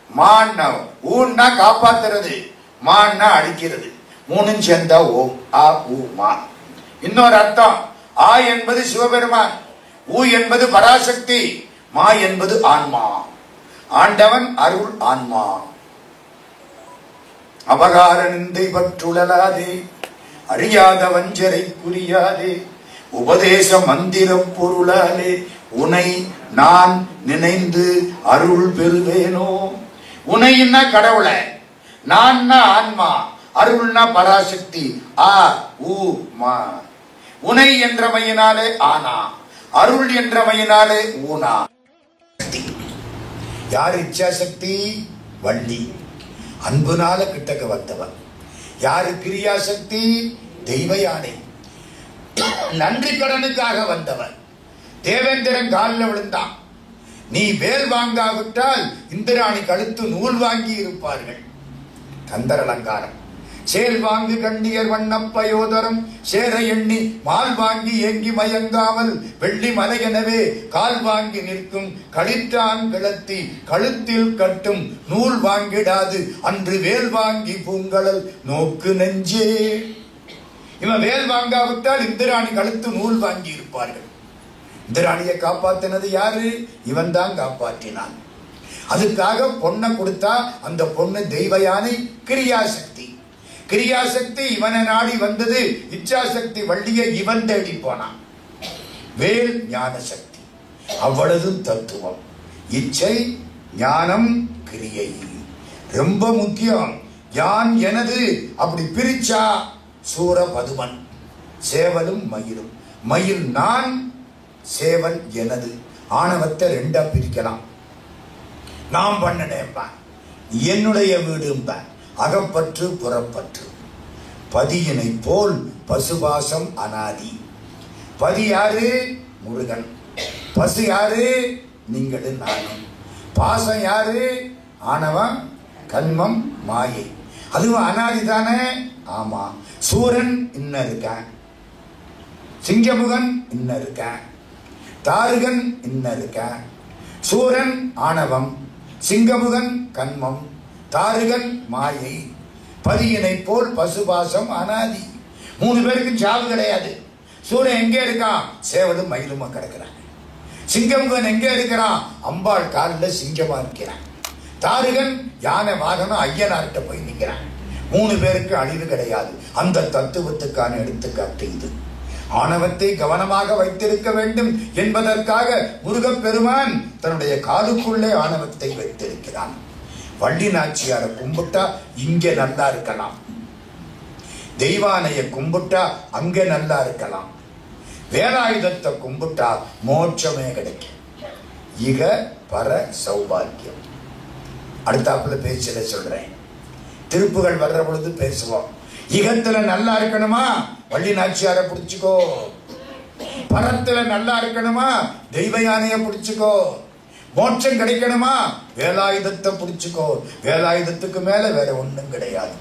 மான்னா ஊன்னா காப்பாத்துறது, மான்னா அடிக்கிறது. மூணும் சேர்ந்தா ஓம். ஆ ஊ மா. இன்னொரு அர்த்தம், ஆ என்பது சிவபெருமான், ஊ என்பது பராசக்தி, மா என்பது ஆன்மா. ஆண்டவன் அருள் ஆன்மா. அபகார நிந்தை பற்றுழலாதே, அறியாத வஞ்சரை குறியாதே, உபதேச மந்திர பொருளாலே உனை நான் நினைந்து அருள் பெறுவேனோ. உனைன்னா கடவுளை, நான்னா ஆன்மா, அருள்னா பராசக்தி. ஆ ஊ மா. உனை என்றமையினாலே ஆனா, அருள் என்றமையினாலே ஊனா. யார் இச்சா சக்தி? வள்ளி, அன்புனால கிட்டக்க வந்தவன். யாரு கிரியா சக்தி? தெய்வ யானை, நன்றி கடனுக்காக வந்தவன். தேவேந்திரன் காலில் விழுந்தான். நீ வேல் வாங்காவிட்டால் இந்திராணி கழுத்து நூல் வாங்கி இருப்பார்கள். கந்தர் அலங்காரம். சேல் வாங்கி கண்ணியர் வண்ணப்பயோதரம் சேர எண்ணி மால் வாங்கி ஏங்கி மயங்காமல் வெள்ளி மலையெனவே கால் வாங்கி நிற்கும் களிற்றான் கிளத்தி கழுத்தில் கட்டும் நூல் வாங்கிடாது அன்று வேல் வாங்கி பூங்கழல் நோக்கு நெஞ்சே. இவன் வேல் வாங்காவிட்டால் இந்திராணி கழுத்து நூல் வாங்கி இருப்பார்கள். இந்திராணியை காப்பாத்தினது யாரு? இவன் தான் காப்பாற்றினான். அதுக்காக பொண்ணை கொடுத்தா அந்த பொண்ணு தெய்வ யானை, கிரியாசக்தி. கிரியாசக்தி இவனை நாடி வந்தது. இச்சாசக்தி வள்ளியை இவன் தேடி போனான். வேல் ஞான சக்தி, அவ்வளவு தத்துவம். இச்சை, ஞானம், கிரியை ரொம்ப முக்கியம். யான் எனது அப்படி பிரிச்சா சூரபதுமன். சேவலும் மயிலும். மயில் நான், சேவல் எனது. ஆணவத்தை ரெண்டா பிரிக்கலாம். நாம் பண்ணனேன், என்னுடைய வீடு, அகப்பற்று புறப்பற்று. பதியினை போல் பசுபாசம் அனாதி. பதி யாரு? முருகன். பசு யாரு? நீங்களும் நானும். பாசம் யாரு? ஆணவம், கண்மம், மாயை. அதுவும் அனாதி தானே? ஆமா. சூரன் இன்னும் இருக்கான், சிங்கமுகன் இன்னும் இருக்கான், தாருகன் இன்னும் இருக்கான். சூரன் ஆணவம், சிங்கமுகன் கண்மம், தாருகன் மாயை. பதியினை போல் பசுபாசம் அனாதி. 3 பேருக்கும் சாவு கிடையாது. சூரன் எங்கே இருக்கான்? சேவலும் மயிலுமா கிடக்கிறான். சிங்கமுகன் எங்கே இருக்கிறான்? அம்பாள் காலில் சிங்கமா இருக்கிறான். தாருகன் யானை வாகனம் ஐயனார்கிட்ட போய் நிற்கிறான். 3 பேருக்கு அழிவு கிடையாது. அந்த தத்துவத்துக்கான எடுத்துக்காட்டு இது. ஆணவத்தை கவனமாக வைத்திருக்க வேண்டும் என்பதற்காக முருகப்பெருமான் தன்னுடைய காலுக்குள்ளே ஆணவத்தை வைத்திருக்கிறான். வள்ளி நாச்சியாரை கும்பிட்டா இங்க நல்லா இருக்கலாம், தெய்வானைய கும்பிட்டா அங்க நல்லா இருக்கலாம், வேலாயுதத்தை கும்பிட்டா மோட்சமே கிடைக்கும். இக பர சௌபாக்கியம். அடுத்தாப்புல பேச்சல சொல்றேன், திருப்புகள் வர்ற பொழுது பேசுவோம். இகத்துல நல்லா இருக்கணுமா? வள்ளி நாச்சியாரை பிடிச்சுக்கோ. பரத்துல நல்லா இருக்கணுமா? தெய்வ யானைய பிடிச்சுக்கோ. மோட்சம் கிடைக்கணுமா? வேலாயுதத்தை பிடிச்சுக்கோ. வேலாயுதத்துக்கு மேல வேற ஒண்ணும் கிடையாது.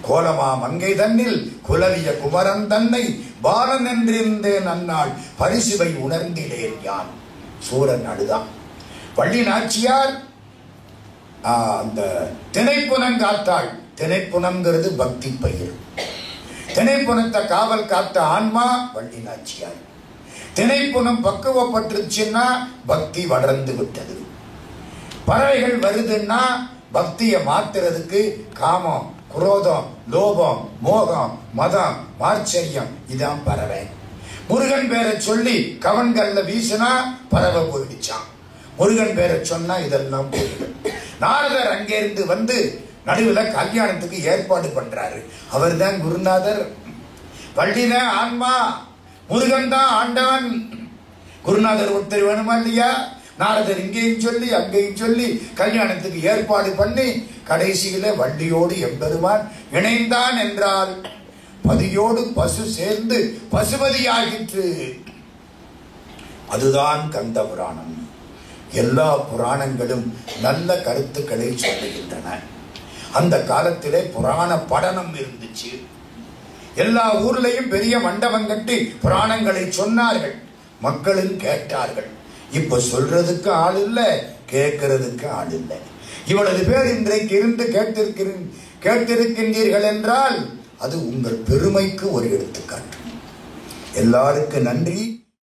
கோலமா மங்கை தன்னில் குலவிய குமரன் தன்னை பாலன் என்றிருந்தேன் அந்நாள் பரிசுவை உணர்ந்திலேன் யான். சூரன் அடுதான். வள்ளி நாச்சியார் அந்த திணைப்புனம் காத்தாள். திணைப்புனம்ங்கிறது பக்தி பயிர். திணைப்புனத்தை காவல் காத்த ஆன்மா வள்ளி நாச்சியார். திணைப்புனம் பக்குவப்பட்டுருச்சுன்னா பக்தி வளர்ந்து விட்டது. பறவைகள் வருதுன்னா பக்தியை மாத்துறதுக்கு காமம், குரோதம், லோபம், மோகம், மதம், மார்ச்சரியம் இதான் பறவை. முருகன் பேரை சொல்லி கவன்கள்ல வீசினா பறவை போயிடுச்சான். முருகன் பேரை சொன்னா இதெல்லாம் போயிடும். நாரதர் அங்கிருந்து வந்து நடுவுல கல்யாணத்துக்கு ஏற்பாடு பண்றாரு. அவர் தான் குருநாதர். வள்ளிதான் ஆன்மா, முருகன் தான் ஆண்டவன். குருநாதர் ஒருத்தர் வேணுமா இல்லையா? நாரதர் இங்கேயும் சொல்லி அங்கேயும் சொல்லி கல்யாணத்துக்கு ஏற்பாடு பண்ணி கடைசியில வள்ளியோடு எம்பெருமான் இணைந்தான் என்றால் பதியோடு பசு சேர்ந்து பசுபதியாகிற்று. அதுதான் கந்த புராணம். எல்லா புராணங்களும் நல்ல கருத்துக்களை சொல்லுகின்றன. அந்த காலத்திலே புராண படனம் இருந்துச்சு. எல்லா ஊர்லயும் பெரிய மண்டபம் கட்டி புராணங்களை சொன்னார்கள், மக்களும் கேட்டார்கள். இப்ப சொல்றதுக்கு ஆள் இல்ல, கேட்கறதுக்கு ஆள் இல்லை. இவ்வளவு பேர் இன்றைக்கு இருந்து கேட்டிருக்கின்றீர்கள் என்றால் அது உங்கள் பெருமைக்கு ஒரு எடுத்துக்காட்டு. எல்லாருக்கும் நன்றி.